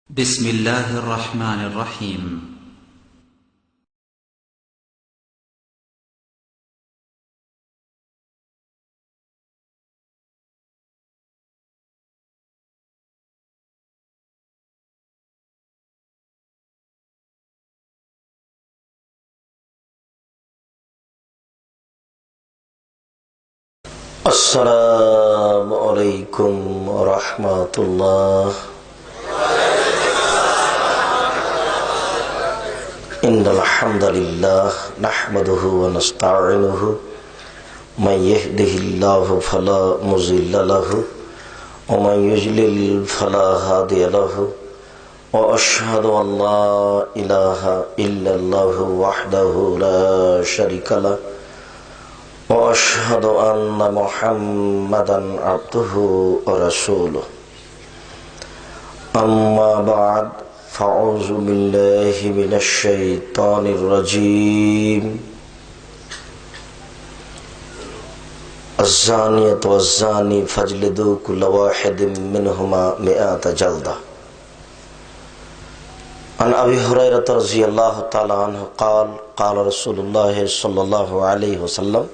بسم الله الرحمن الرحيم. السلام عليكم ورحمة الله. إن الحمد لله نحمده ونستعينه من يهده الله فلا مضل له ومن يضلل فلا هادي له وأشهد أن لا إله إلا الله وحده لا شريك له وأشهد أن محمدا عبده ورسوله. أما بعد فأعوذ بالله من الشيطان الرجيم. الزانية والزاني فاجلدوا كل واحد منهما 100 جلدة. عن أبي هريرة رضي الله تعالى عنه قال قال رسول الله صلى الله عليه وسلم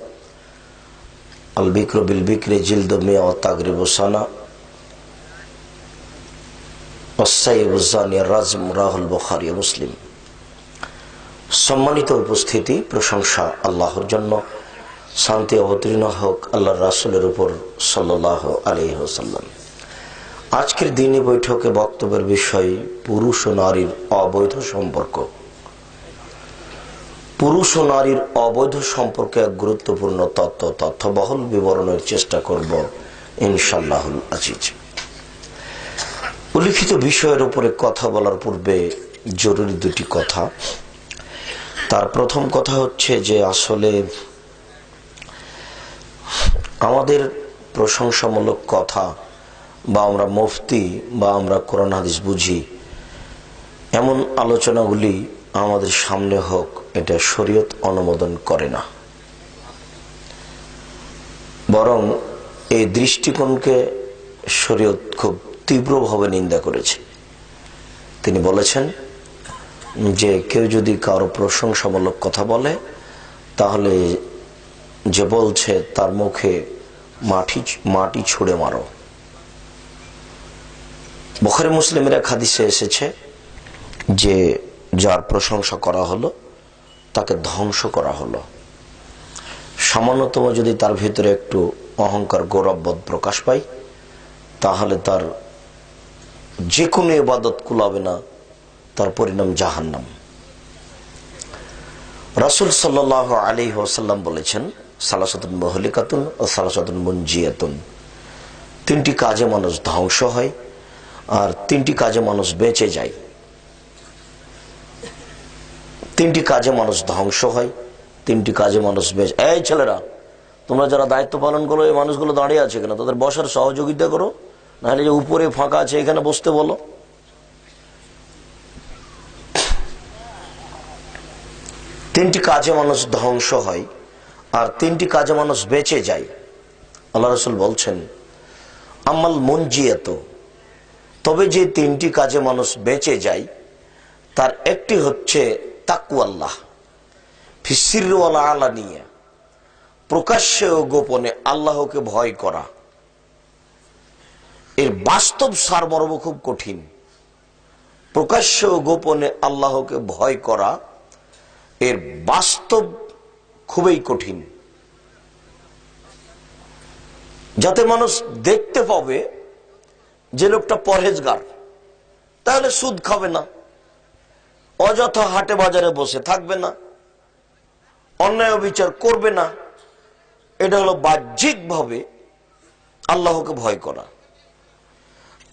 البكر بالبكر جلد 100 والتغريب سنة والسيب الزاني الرجم رواه البخاري ومسلم. সম্মানিত উপস্থিতি, প্রশংসা আল্লাহর জন্য, শান্তি অবতীর্ণ হোক আল্লাহর রাসূলের উপর সাল্লাল্লাহু আলাইহি ওয়াসাল্লাম। আজকের দিনী বৈঠকে বক্তব্যের বিষয় পুরুষ ও নারীর অবৈধ সম্পর্ক। পুরুষ ও নারীর অবৈধ সম্পর্কে এক গুরুত্বপূর্ণ তথ্যবহুল বিবরণের চেষ্টা করব ইনশাআল্লাহুল আজিজ। উল্লিখিত বিষয়ের উপরে কথা বলার পূর্বে জরুরি দুটি কথা। তার প্রথম কথা হচ্ছে যে আসলে আমাদের প্রশংসামূলক কথা বা আমরা মুফতি বা আমরা কোরআন হাদিস বুঝি এমন আলোচনাগুলি আমাদের সামনে হোক, এটা শরীয়ত অনুমোদন করে না। বরং এই দৃষ্টিকোণকে শরীয়ত খুব তীব্রভাবে নিন্দা করেছে। তিনি বলেছেন যে কেউ যদি কারো প্রশংসামূলক কথা বলে তাহলে যে বলছে তার মুখে মাটি ছুঁড়ে মারো। বুখারী মুসলিমের এক হাদিসে এসেছে যে যার প্রশংসা করা হলো তাকে ধ্বংস করা হলো। সামান্যতম যদি তার ভিতরে একটু অহংকার গৌরববোধ প্রকাশ পায় তাহলে তার যে কোনো ইবাদত কুলাবে না, তার পরিণাম জাহান্নাম। রাসূল সাল্লাল্লাহু আলাইহি ওয়াসাল্লাম বলেছেন সালাসাতুন মুহলিকাতুন ও সালাসাতুন মুনজিয়াতুন, তিনটি কাজে মানুষ ধ্বংস হয় আর তিনটি কাজে মানুষ বেঁচে যায়। তিনটি কাজে মানুষ ধ্বংস হয়, তিনটি কাজে মানুষ বেঁচে। এই ছেলেরা, তোমরা যারা দায়িত্ব পালন করো, এই মানুষগুলো দাঁড়িয়ে আছে কেন? তাদের বসার সহযোগিতা করো, নাহলে যে উপরে ফাঁকা আছে এখানে বসতে বলো। তিনটি কাজে মানুষ ধ্বংস হয় আর তিনটি কাজে মানুষ বেঁচে যায়। আল্লাহ রাসূল বলছেন আমাল মুনজিয়াত, তবে যে তিনটি কাজে মানুষ বেঁচে যায় তার একটি হচ্ছে তাকওয়াল্লাহ ফি সিররি ওয়াল আলানিয়া, প্রকাশ্যে ও গোপনে আল্লাহকে ভয় করা। এর বাস্তব সারমর্ম খুব কঠিন। প্রকাশ্যে ও গোপনে আল্লাহকে ভয় করা এর বাস্তব খুবই কঠিন। যাতে মানুষ দেখতে পাবে যে লোকটা পরহেজগার, তাহলে সুদ খাবে না, অযথা হাটে বাজারে বসে থাকবে না, অন্যায় বিচার করবে না। এটা হলো বাহ্যিকভাবে আল্লাহকে ভয় করা।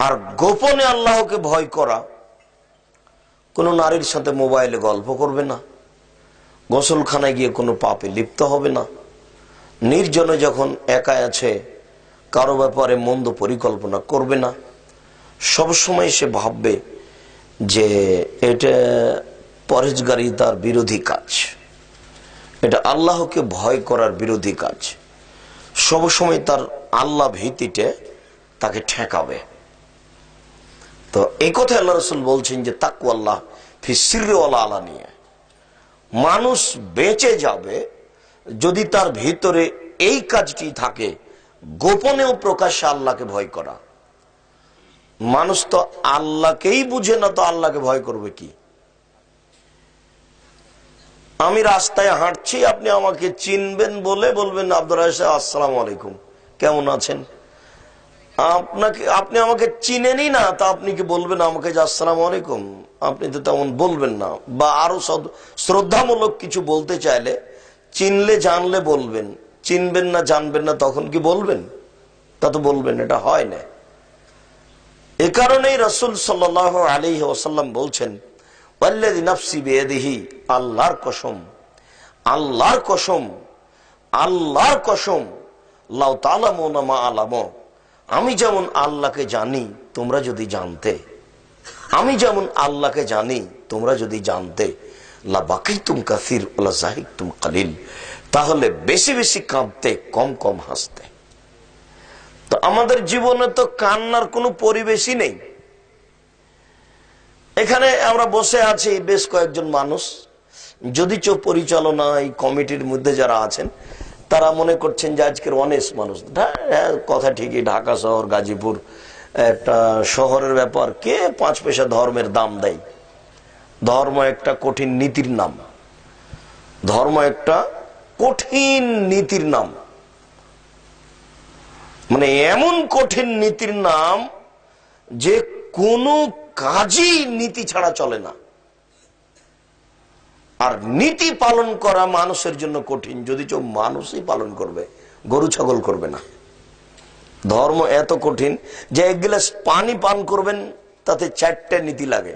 আর গোপনে আল্লাহকে ভয় করা, কোনো নারীর সাথে মোবাইলে গল্প করবে না, গোসলখানায় গিয়ে কোনো পাপে লিপ্ত হবে না, নির্জনে যখন একা আছে কারো ব্যাপারে মন্দ পরিকল্পনা করবে না। সবসময় সে ভাববে যে এটা পরহেজগারিতার বিরোধী কাজ, এটা আল্লাহকে ভয় করার বিরোধী কাজ। সবসময় তার আল্লাহ ভীতিতে তাকে ঠেকাবে। তো তো এই কথা আল্লাহ রাসূল বলছেন যে তাকওয়াল্লাহ ফি সিররি ওয়াল আলানিয়া, মানুষ বেঁচে যাবে যদি তার ভিতরে এই কাজটি থাকে, গোপনেও প্রকাশ্যে আল্লাহকে ভয় করা। মানুষ তো আল্লাহকেই বুঝে না, তো আল্লাহকে ভয় করবে কি? আমি রাস্তায় হাঁটছি, আপনি আমাকে চিনবেন বলে বলবেন আব্দুর রাজ্জাক সাহেব আসসালামু আলাইকুম, কেমন আছেন? আপনি আমাকে চিনেনই না, তা আপনি কি বলবেন আমাকে যে আসসালামু আলাইকুম? আপনি তো তেমন বলবেন না। বা আরো শ্রদ্ধামূলক কিছু বলতে চাইলে চিনলে জানলে বলবেন, চিনবেন না জানবেন না তখন কি বলবেন? তা তো বলবেন, এটা হয় না। এ কারণেই রাসূল সাল্লাল্লাহু আলাইহি ওয়াসাল্লাম বলছেন ওয়াল্লাযী নাফসি বিয়াদিহি, আল্লাহর কসম, আল্লাহর কসম, আল্লাহর কসম, লাউ তা'লামুনা মা আ'লামু, আমি যেমন আল্লাহকে জানি তোমরা যদি জানতে, আমি যেমন আল্লাহকে জানি তোমরা যদি জানতে, লা বাকাইতুম কাসীর ওয়ালা যাহিকতুম কালিল, তাহলে বেশি বেশি কাঁদতে, কম কম হাসতে। তো আমাদের জীবনে তো কান্নার কোনো পরিবেশই নেই। এখানে আমরা বসে আছি বেশ কয়েকজন মানুষ, যদিচ পরিচালনা এই কমিটির মধ্যে যারা আছেন তারা মনে করছেন যে আজকের অনেস্ট মানুষ। কথা ঠিকই, ঢাকা শহর, গাজীপুর একটা শহরের ব্যাপার, কে 5 পয়সা ধর্মের দাম দেয়? ধর্ম একটা কঠিন নীতির নাম, ধর্ম একটা কঠিন নীতির নাম, মানে এমন কঠিন নীতির নাম যে কোনো কাজই নীতি ছাড়া চলে না। আর নীতি পালন করা মানুষের জন্য কঠিন, যদি মানুষই পালন করবে, গরু ছাগল করবে না। ধর্ম এত কঠিন যে 1 গ্লাস পানি পান করবেন তাতে 4টে নীতি লাগে।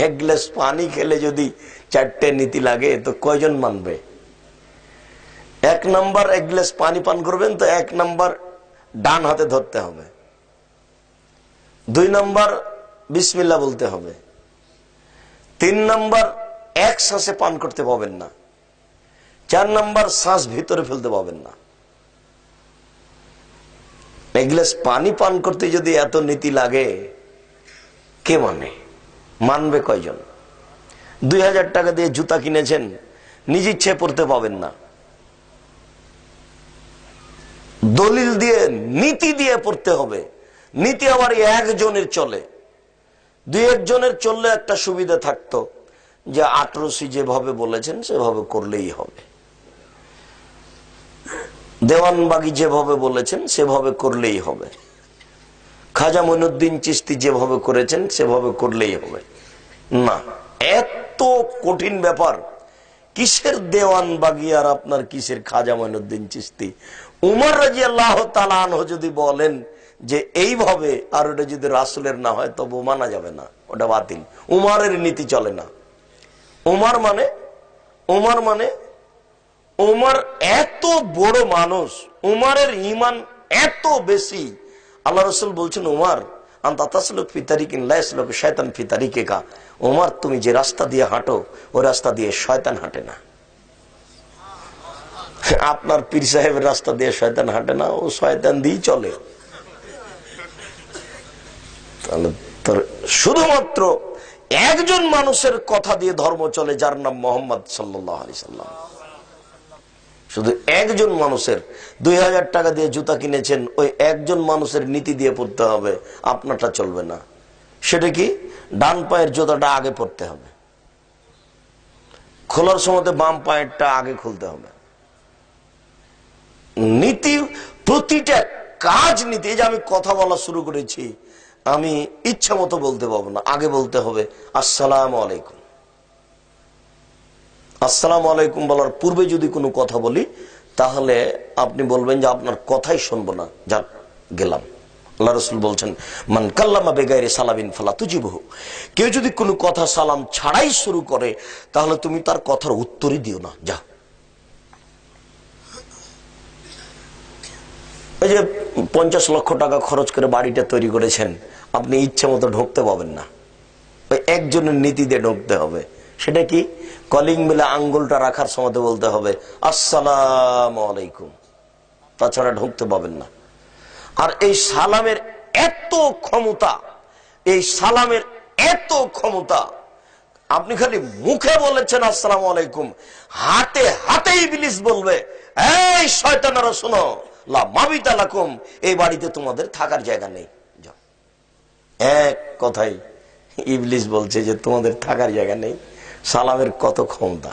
1 গ্লাস পানি খেলে যদি 4টে নীতি লাগে তো কয়জন মানবে? 1 নাম্বার 1 গ্লাস পানি পান করবেন তো 1 নাম্বার ডান হাতে ধরতে হবে, 2 নাম্বার বিসমিল্লাহ বলতে হবে, 3 নাম্বার এক শ্বাসে পান করতে পাবেন না, 4 নাম্বার শ্বাস ভিতরে ফেলতে পাবেন না। 1 গ্লাস পানি পান করতে যদি এত নীতি লাগে, কে মানবে কয়জন? 2000 টাকা দিয়ে জুতা কিনেছেন, নিজ ইচ্ছে পড়তে পাবেন না, দলিল দিয়ে নীতি দিয়ে পড়তে হবে। নীতি আবার একজনের চলে, 2-1 জনের চললে একটা সুবিধা থাকতো যে আটরসি যেভাবে বলেছেন সেভাবে করলেই হবে, দেওয়ানবাগি যেভাবে বলেছেন সেভাবে করলেই হবে, খাজা মঈনুদ্দিন চিশতি যেভাবে করেছেন সেভাবে করলেই হবে। না, এত কঠিন ব্যাপার। কিসের দেওয়ানবাগি আর আপনার কিসের খাজা মঈনুদ্দিন চিশতি? উমর রাদিয়াল্লাহু তাআলা আনহু যদি বলেন যে এইভাবে, আর ওটা যদি রাসূলের না হয় তবু মানা যাবে না, ওটা বাতিল। উমরের নীতি চলে না। উমর মানে উমর এত বড় মানুষ, উমরের ঈমান এত বেশি। আল্লাহ রাসূল বলছেন উমর আনতা তাসলুক ফি তারিকিন লা ইয়াসলুকু শায়তান ফি তারিকিকা, উমর তুমি যে রাস্তা দিয়ে হাঁটো ওই রাস্তা দিয়ে শয়তান হাঁটে না। আপনার পীর সাহেবের রাস্তা দিয়ে শয়তান হাঁটে না, ও শয়তান দিয়েই চলে। তাহলে শুধুমাত্র একজন মানুষের কথা দিয়ে ধর্ম চলে, যার নাম মুহাম্মদ সাল্লাল্লাহু আলাইহি সাল্লাম। শুধু একজন মানুষের, 2000 টাকা দিয়ে জুতা কিনেছেন, ওই একজন মানুষের নীতি দিয়ে পড়তে হবে, আপনারটা চলবে না। সেটা কি? ডান পায়ের জুতাটা আগে পড়তে হবে, খোলার সময় বাম পায়েরটা আগে খুলতে হবে। নীতি, প্রতিটা কাজ নীতি। এই যে আমি কথা বলা শুরু করেছি, আমি ইচ্ছা মতো বলতে পারবো না, আগে বলতে হবে আসসালামু আলাইকুম। আসসালামু আলাইকুম বলার পূর্বে যদি কোনো কথা বলি তাহলে আপনি বলবেন যে আপনার কথাই শুনবো না, যাক গেলাম। আল্লাহ রাসূল বলছেন মান কাল্লামা বিগাইরি সালামিন ফালা তুজিবহু, কেউ যদি কোনো কথা সালাম ছাড়াই শুরু করে তাহলে তুমি তার কথার উত্তরই দিও না, যা। এই যে 50 লক্ষ টাকা খরচ করে বাড়িটা তৈরি করেছেন, আপনি ইচ্ছে মতো ঢুকতে পাবেন না, ওই একজনের নীতি দিয়ে ঢুকতে হবে। সেটা কি? কলিং বেলে আঙ্গুলটা রাখার সময় বলতে হবে আসসালামু আলাইকুম, তাছাড়া ঢুকতে পাবেন না। আর এই সালামের এত ক্ষমতা এই সালামের এত ক্ষমতা, আপনি খালি মুখে বলেছেন আসসালামু আলাইকুম, হাতে হাতে ইবলিস বলবে এই শয়তানেরা শোনো, লা মাবিতা লাকুম, এই বাড়িতে তোমাদের থাকার জায়গা নেই। এক কথাই ইবলিস বলছে যে তোমাদের থাকার জায়গা নেই। সালামের কত ক্ষমতা।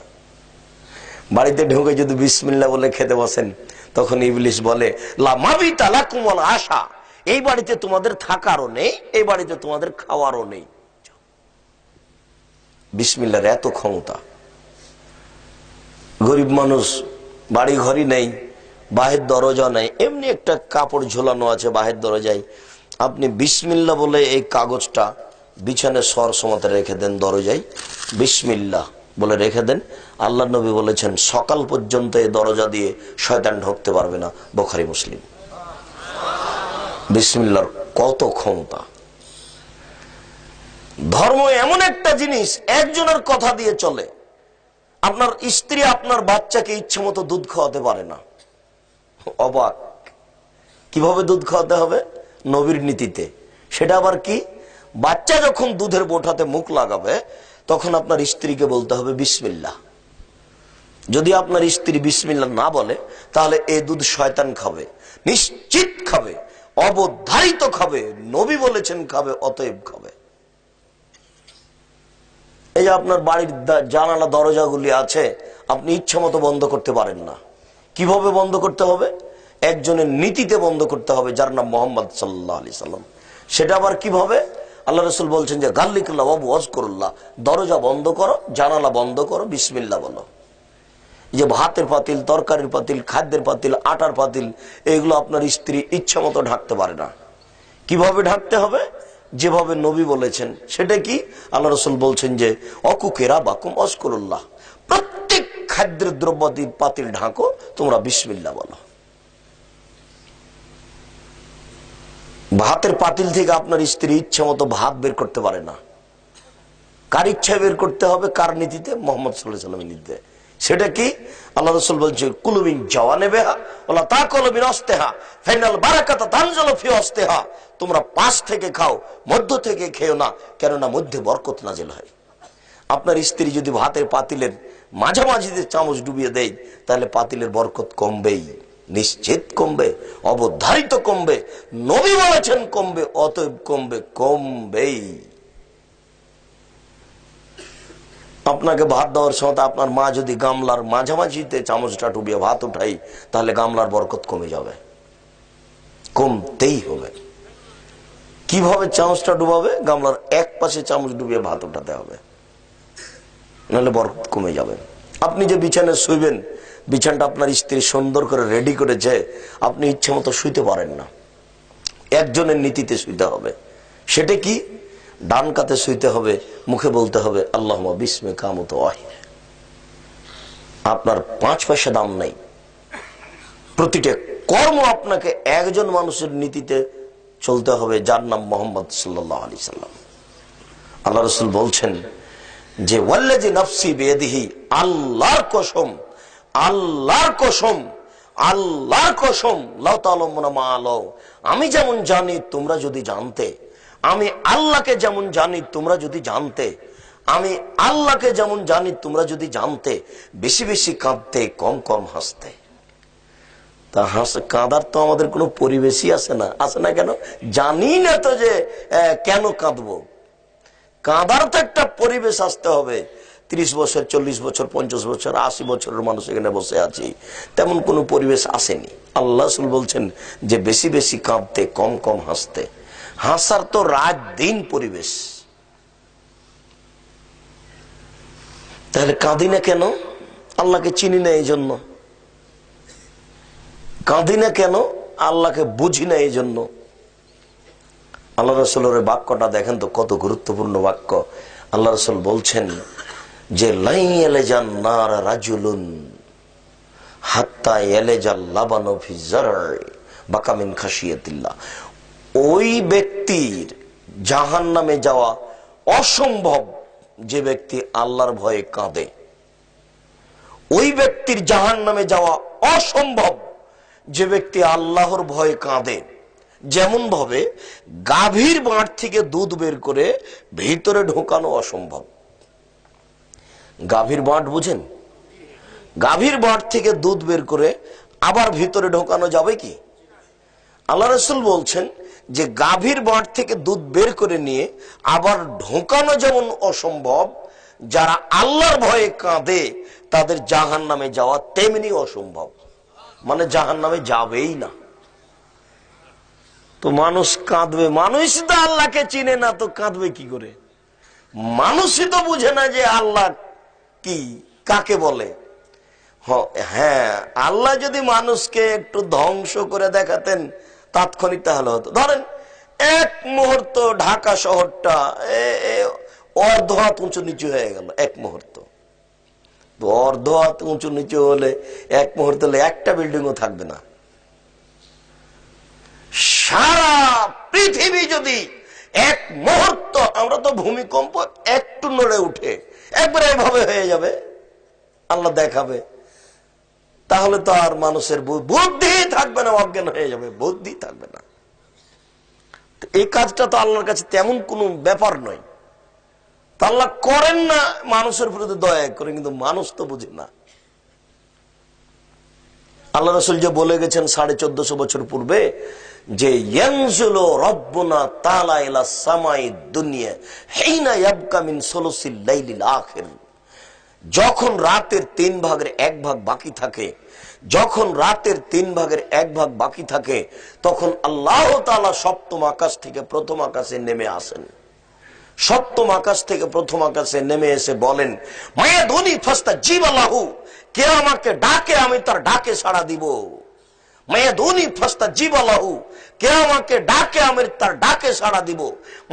বাড়িতে ঢুকে যদি বিসমিল্লাহ বলে খেতে বসেন, তখন ইবলিস বলে লা মাবিতা লাকুম ওয়াল আশা, এই বাড়িতে তোমাদের থাকারও নেই, এই বাড়িতে তোমাদের খাওয়ারও নেই। বিসমিল্লাহর এত ক্ষমতা। গরিব মানুষ, বাড়ি ঘরই নেই, বাহির দরজা নেই, এমনি একটা কাপড় ঝোলানো আছে বাহির দরজায়, আপনি বিসমিল্লাহ বলে এই কাগজটা বিছানে সর সমাতে রেখে দেন, দরজায় বিসমিল্লাহ বলে রেখে দেন। আল্লাহ নবী বলেছেন সকাল পর্যন্ত এই দরজা দিয়ে শয়তান ঢুকতে পারবে না। বুখারী মুসলিম। বিসমিল্লাহর কত ক্ষমতা। ধর্ম এমন একটা জিনিস, একজনের কথা দিয়ে চলে। আপনার স্ত্রী আপনার বাচ্চাকে ইচ্ছে মতো দুধ খাওয়াতে পারে না। অবাক, কিভাবে দুধ খাওয়াতে হবে? নবীর নীতিতে। সেটা আবার কি? বাচ্চা যখন দুধের বোঠাতে মুখ লাগাবে, তখন আপনার স্ত্রীকে বলতে হবে বিসমিল্লাহ। যদি আপনার স্ত্রী বিসমিল্লাহ না বলে, তাহলে এই দুধ শয়তান খাবে, নিশ্চিত খাবে, অবধারিত খাবে। নবী বলেছেন খাবে, অতএব খাবে। এই যে আপনার বাড়ির জানালা দরজাগুলি আছে, আপনি ইচ্ছা মতো বন্ধ করতে পারেন না। কিভাবে বন্ধ করতে হবে? একজনের নীতিতে বন্ধ করতে হবে, যার নাম মুহাম্মদ সাল্লাল্লাহু আলাইহি সাল্লাম। সেটা আবার কিভাবে? আল্লাহ রাসূল বলছেন যে গাল্লিকুল্লাহ ওয়া ওয়াজকুরুল্লাহ, দরজা বন্ধ করো, জানালা বন্ধ করো, বিসমিল্লাহ বলো। যে ভাতের পাতিল, তরকারির পাতিল, খাদ্যের পাতিল, আটার পাতিল, এগুলো আপনার স্ত্রী ইচ্ছা মতো ঢাকতে পারে না। কিভাবে ঢাকতে হবে? যেভাবে নবী বলেছেন। সেটা কি? আল্লাহ রাসূল বলছেন যে অকুকেরা বাকুম ওয়াজকুরুল্লাহ, প্রত্যেক খাদ্যের দ্রব্যাদি পাতিল ঢাকো, তোমরা বিসমিল্লাহ বলো। ভাতের পাতিল থেকে আপনার স্ত্রী ইচ্ছা মতো ভাত বের করতে পারে না। কার ইচ্ছা বের করতে হবে? কার নীতিতে? মুহাম্মদ সাল্লাল্লাহু আলাইহি ওয়াসাল্লামের নীতিতে। সেটা কি? আল্লাহ রাসূল বলছে কুলু মিন জাওয়ানিবিহা ওয়ালা তাকুলু মিন আস্তিহা ফাইনাল বারাকাতু তানজালু ফি আস্তিহা, তোমরা পাশ থেকে খাও, মধ্য থেকে খেও না, কেননা মধ্যে বরকত নাজিল হয়। আপনার স্ত্রী যদি ভাতের পাতিলের মাঝামাঝিতে চামচ ডুবিয়ে দেয়, তাহলে পাতিলের বরকত কমবেই, নিশ্চিত কমবে, অবধারিত কমবে। নবী বলেছেন কমবে, অতএব কমবে, কমবেই। আপনাকে ভাত দেওয়ার সময় আপনার মা যদি গামলার মাঝামাঝিতে চামচটা ডুবিয়ে ভাত উঠাই, তাহলে গামলার বরকত কমে যাবে, কমতেই হবে। কিভাবে চামচটা ডুবাবে? গামলার এক পাশে চামচ ডুবিয়ে ভাত উঠাতে হবে, নাহলে বরকত কমে যাবে। আপনি যে বিছানায় শুইবেন, বিছানাটা আপনার স্ত্রী সুন্দর করে রেডি করেছে, আপনি ইচ্ছে মতো শুইতে পারেন না। একজনের নীতিতে শুইতে হবে। সেটা কি? ডান কাতে শুইতে হবে, মুখে বলতে হবে আল্লাহুম্মা বিসমিকা মুতাওয়াহিদ। আপনার 5 পয়সা দাম নাই। প্রতিটা কর্ম আপনাকে একজন মানুষের নীতিতে চলতে হবে, যার নাম মুহাম্মদ সাল্লাল্লাহু আলাইহি সাল্লাম। আল্লাহ রাসূল বলছেন যে ওয়াল্লাযী নাফসি বিয়াদিহি, আল্লাহর কসম, আল্লাহর কসম, আল্লাহর কসম, লাউ তাআলামুনা মা আলাউ, আমি যেমন জানি তোমরা যদি জানতে, আমি আল্লাহকে যেমন জানি তোমরা যদি জানতে, আমি আল্লাহকে যেমন জানি তোমরা যদি জানতে, বেশি বেশি কাঁদতে, কম কম হাসতে। তা কাঁদার তো আমাদের কোনো পরিবেশই আছে না। আছে না কেন? জানি না তো যে কেন কাঁদবো। কাঁদার তো একটা পরিবেশ আসতে হবে। 30 বছর, 40 বছর, 50 বছর, 80 বছরের মানুষ এখানে বসে আছি, তেমন কোনো পরিবেশ আসেনি। আল্লাহ রাসূল বলছেন যে বেশি বেশি কাঁদতে, কম কম হাসতে। হাসার তো রাত দিন পরিবেশ। তাহলে কাঁদি না কেন? আল্লাহকে চিনি না এই জন্য। কাঁদি না কেন? আল্লাহকে বুঝি না এই জন্য। আল্লাহ রাসূলের বাক্যটা দেখেন তো, কত গুরুত্বপূর্ণ বাক্য। আল্লাহ রাসূল বলছেন যে লাই ইয়ালাজান নার রাজুলুন হাত্তা ইয়ালাজাল লাবানু ফি জারই বাকা মিন খাশিয়াতিল্লাহ। ওই ব্যক্তির জাহান্নামে যাওয়া অসম্ভব যে ব্যক্তি আল্লাহর ভয়ে কাঁদে। ওই ব্যক্তির জাহান্নামে যাওয়া অসম্ভব যে ব্যক্তি আল্লাহর ভয়ে কাঁদে। যেমন ভাবে গাভীর বাঁট থেকে দুধ বের করে ভিতরে ঢোকানো অসম্ভব। গাভীর বাঁট বুঝেন? গাভীর বাঁট থেকে দুধ বের করে আবার ভিতরে ঢোকানো যাবে কি? আল্লাহ রাসূল বলছেন যে গাভীর বাঁট থেকে দুধ বের করে নিয়ে আবার ঢোকানো যেমন অসম্ভব, যারা আল্লাহর ভয়ে কাঁদে তাদের জাহান্নামে যাওয়া তেমনি অসম্ভব। মানে জাহান্নামে যাবেই না। তো মানুষ কাঁদবে, মানুষই তো আল্লাহকে চিনে না, তো কাঁদবে কি করে? মানুষই তো বুঝে না যে আল্লাহ কি, কাকে বলে। হ্যাঁ, আল্লাহ যদি মানুষকে একটু ধ্বংস করে দেখাতেন তাৎক্ষণিক তাহলে হতো। ধরেন এক মুহূর্ত ঢাকা শহরটা অর্ধ হাত উঁচু নিচু হয়ে গেল, এক মুহূর্ত। তো অর্ধ হাত উঁচু নিচু হলে এক মুহূর্ত হলে একটা বিল্ডিংও থাকবে না। সারা পৃথিবী যদি এক মুহূর্ত, আমরা তো ভূমিকম্প একটু নড়ে উঠে একবার এভাবে হয়ে যাবে, আল্লাহ দেখাবে, তাহলে তো আর মানুষের বুদ্ধি থাকবে না, অজ্ঞান হয়ে যাবে, বুদ্ধি থাকবে না। এই কাজটা তো আল্লাহর কাছে তেমন কোনো ব্যাপার নয়। তা আল্লাহ করেন না মানুষের প্রতি দয়া করে, কিন্তু মানুষ তো বুঝে না। আল্লাহ রাসূল যে বলে গেছেন 1450 বছর পূর্বে যে ইয়ানজুলু রাব্বুনা তাআলা ইলা সামাই দুনিয়া হিনা ইয়াবকা মিন সুলুসিল লাইলিল আখির, যখন রাতের 3 ভাগের 1 ভাগ বাকি থাকে, যখন রাতের 3 ভাগের 1 ভাগ বাকি থাকে, তখন আল্লাহ তাআলা সপ্তম আকাশ থেকে প্রথম আকাশে নেমে আসেন। সপ্তম আকাশ থেকে প্রথম আকাশে নেমে এসে বলেন, মায়াদুনি ফাস্তাজিব লাহু, কে আমাকে ডাকে আমি তার ডাকে সাড়া দিব। মায়াদুনি ফাস্তাজিব লাহু, কে আমাকে ডাকে আমি তার ডাকে সাড়া দিব।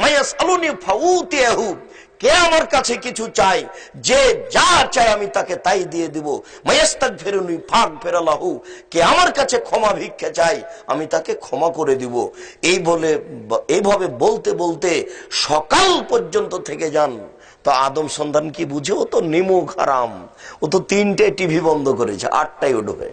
মায়াসআলুনি ফাউতিহু, কে আমার কাছে কিছু চাই, যে যা চায় আমি তাকে তাই দিয়ে দিব। মায়াস্তাগফিরুনি ফাগফির লাহু, কে আমার কাছে ক্ষমা ভিক্ষা চাই আমি তাকে ক্ষমা করে দিব। এইভাবে বলতে বলতে সকাল পর্যন্ত থেকে যান। তো আদম সন্তান কি বুঝে? ও তো নিমুখ হারাম, ও তো 3টে টিভি বন্ধ করেছে, 8টায় উঠবে।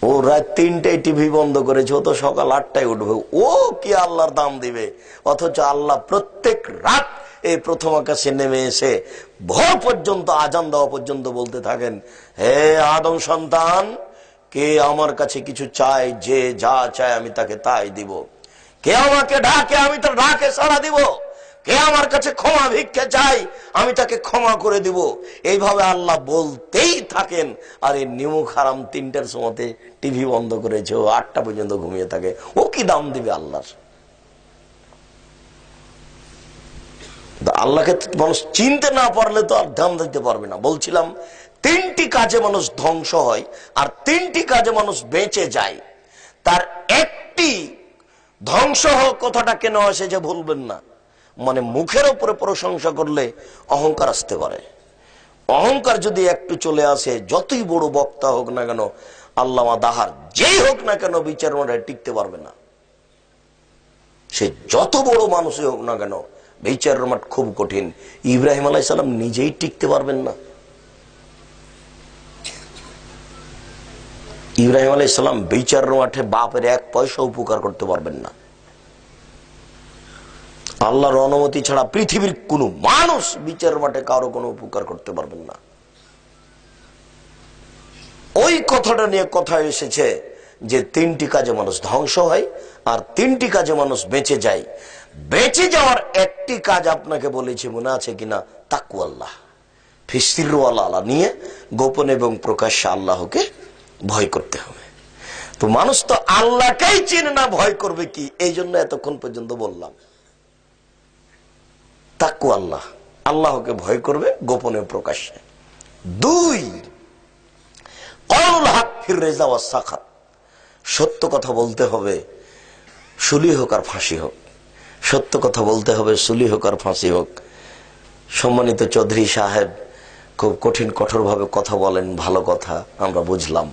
ও রাত 3টায় টিভি বন্ধ করেছে, ও তো সকাল 8টায় উঠবে। ও কি আল্লাহর দাম দিবে? অথচ আল্লাহ প্রত্যেক রাত এই প্রথম আকাশে নেমে এসে ভোর পর্যন্ত, আজান দেওয়া পর্যন্ত বলতে থাকেন, হে আদম সন্তান, কে আমার কাছে কিছু চায়, যে যা চায় আমি তাকে তাই দিব। কে আমাকে ডাকে আমি তার ডাকে সাড়া দিব। কে আমার কাছে ক্ষমা ভিক্ষা চাই আমি তাকে ক্ষমা করে দিব। এইভাবে আল্লাহ বলতেই থাকেন। আর এই নিমুখ হারাম 3টার সময়তে টিভি বন্ধ করেছে, ও 8টা পর্যন্ত ঘুমিয়ে থাকে। ও কি দাম দিবে আল্লাহর? আল্লাহকে মানুষ চিনতে না পারলে তো আর দাম দিতে পারবে না। বলছিলাম 3টি কাজে মানুষ ধ্বংস হয় আর 3টি কাজে মানুষ বেঁচে যায়। তার একটি ধ্বংস হওয়ার কথাটা কেন আসে যে ভুলবেন না। মানে মুখের উপরে প্রশংসা করলে অহংকার আসতে পারে। অহংকার যদি একটু চলে আসে, যতই বড় বক্তা হোক না কেন, আল্লামা দাহার যেই হোক না কেন, বিচার মাঠে টিকতে পারবে না। সে যত বড় মানুষই হোক না কেন, বিচারের মাঠ খুব কঠিন। ইব্রাহিম আলাইহিস সালাম নিজেই টিকতে পারবেন না। ইব্রাহিম আলাইহিস সালাম বিচারের মাঠে বাপের 1 পয়সা উপকার করতে পারবেন না। আল্লাহর অনুমতি ছাড়া পৃথিবীর কোন মানুষ বিচারের মাঠে কারো কোনো উপকার করতে পারবেন না। ওই কথাটা নিয়ে কথা এসেছে যে 3টি কাজে মানুষ ধ্বংস হয় আর 3টি কাজে মানুষ বেঁচে যায়। বেঁচে যাওয়ার একটি কাজ আপনাকে বলেছি, মনে আছে কিনা? তাকওয়াল্লাহ, ফিসিরওয়ালা নিয়ে গোপন এবং প্রকাশ্যে আল্লাহকে ভয় করতে হবে। তো মানুষ তো আল্লাহকেই চিনে না, ভয় করবে কি? এই জন্য এতক্ষণ পর্যন্ত বললাম তাকওয়াল্লাহ, আল্লাহকে ভয় করবে গোপনে প্রকাশ্যে। 2, কওলুল হক ফির রিজা ওয়াস সাখাত, সত্য কথা বলতে হবে, সুলি হোক আর ফাঁসি হোক। সত্য কথা বলতে হবে, সুলি হোক আর ফাঁসি হোক। সম্মানিত চৌধুরী সাহেব খুব কঠিন কঠোরভাবে কথা বলেন, ভালো কথা আমরা বুঝলাম।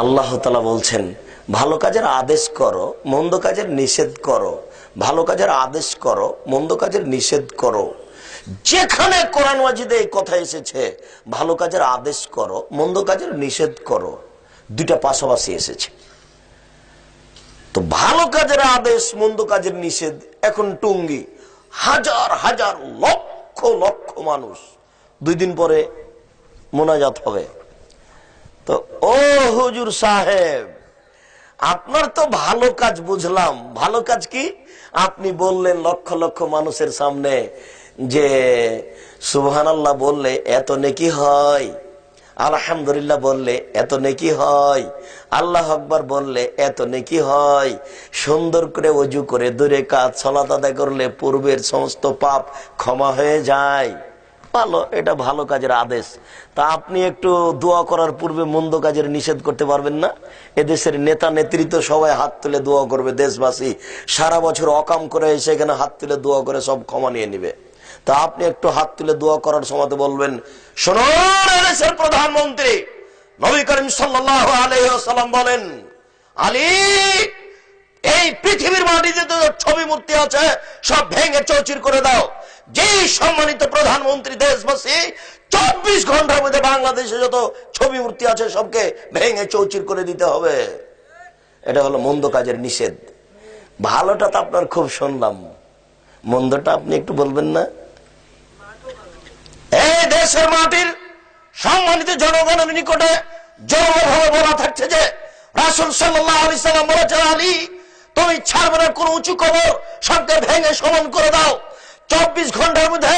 আল্লাহ তাআলা বলছেন, ভালো কাজের আদেশ করো, মন্দ কাজের নিষেধ করো। ভালো কাজের আদেশ করো, মন্দ কাজের নিষেধ করো। যেখানে কোরআন মাজিদে এই কথা এসেছে, ভালো কাজের আদেশ করো, মন্দ কাজের নিষেধ করো, 2টা পাশাপাশি এসেছে। তো ভালো কাজের আদেশ, মন্দ কাজের নিষেধ। এখন টুঙ্গি হাজার হাজার লক্ষ লক্ষ মানুষ, 2 দিন পরে মোনাজাত হবে। তো ও হুজুর সাহেব, আপনার তো ভালো কাজ বুঝলাম, ভালো কাজ কি? আপনি বললেন লক্ষ লক্ষ মানুষের সামনে যে সুবহানাল্লাহ বললে এত নেকি হয়, আলহামদুলিল্লাহ বললে এত নেকি হয়, আল্লাহ আকবার বললে এত নেকি হয়, সুন্দর করে ওযু করে 2 রাকাত সালাত আদায় করলে পূর্বের সমস্ত পাপ ক্ষমা হয়ে যায়। ভালো, এটা ভালো কাজের আদেশ। তা আপনি একটু দোয়া করার পূর্বে মন্দ কাজের নিষেধ করতে পারবেন না? এদেশের নেতা নেতৃত্ব সবাই হাত তুলে দোয়া করবে, দেশবাসী সারা বছর অকাম করে এসে এখানে হাত তুলে দোয়া করে সব ক্ষমা নিয়ে নিবে। তা আপনি একটু হাত তুলে দোয়া করার সময় বলবেন, শুনুন এদেশের প্রধানমন্ত্রী নবী করিম সাল্লাল্লাহু আলাইহি ওয়াসাল্লাম বলেন, আলী, এই পৃথিবীর মাটিতে তো ছবি মূর্তি আছে সব ভেঙে চৌচির করে দাও। যে সম্মানিত প্রধানমন্ত্রী, দেশবাসী 24 ঘন্টার মধ্যে বাংলাদেশে যত ছবি মূর্তি আছে সবকে ভেঙে চৌচির করে দিতে হবে। এটা হলো মন্দ কাজের নিষেধ। ভালোটা তো আপনার খুব শুনলাম, মন্দটা আপনি একটু বলবেন না? এই দেশের মাটির সম্মানিত জনগণের নিকটে জনভাবে বলা থাকছে যে রাসূল সাল্লাল্লাহু আলাইহি সাল্লাম বলেছেন, আলী, তুমি ছাড়বে না কোন উঁচু কবর, সবকে ভেঙে সমান করে দাও। 24 ঘন্টার মধ্যে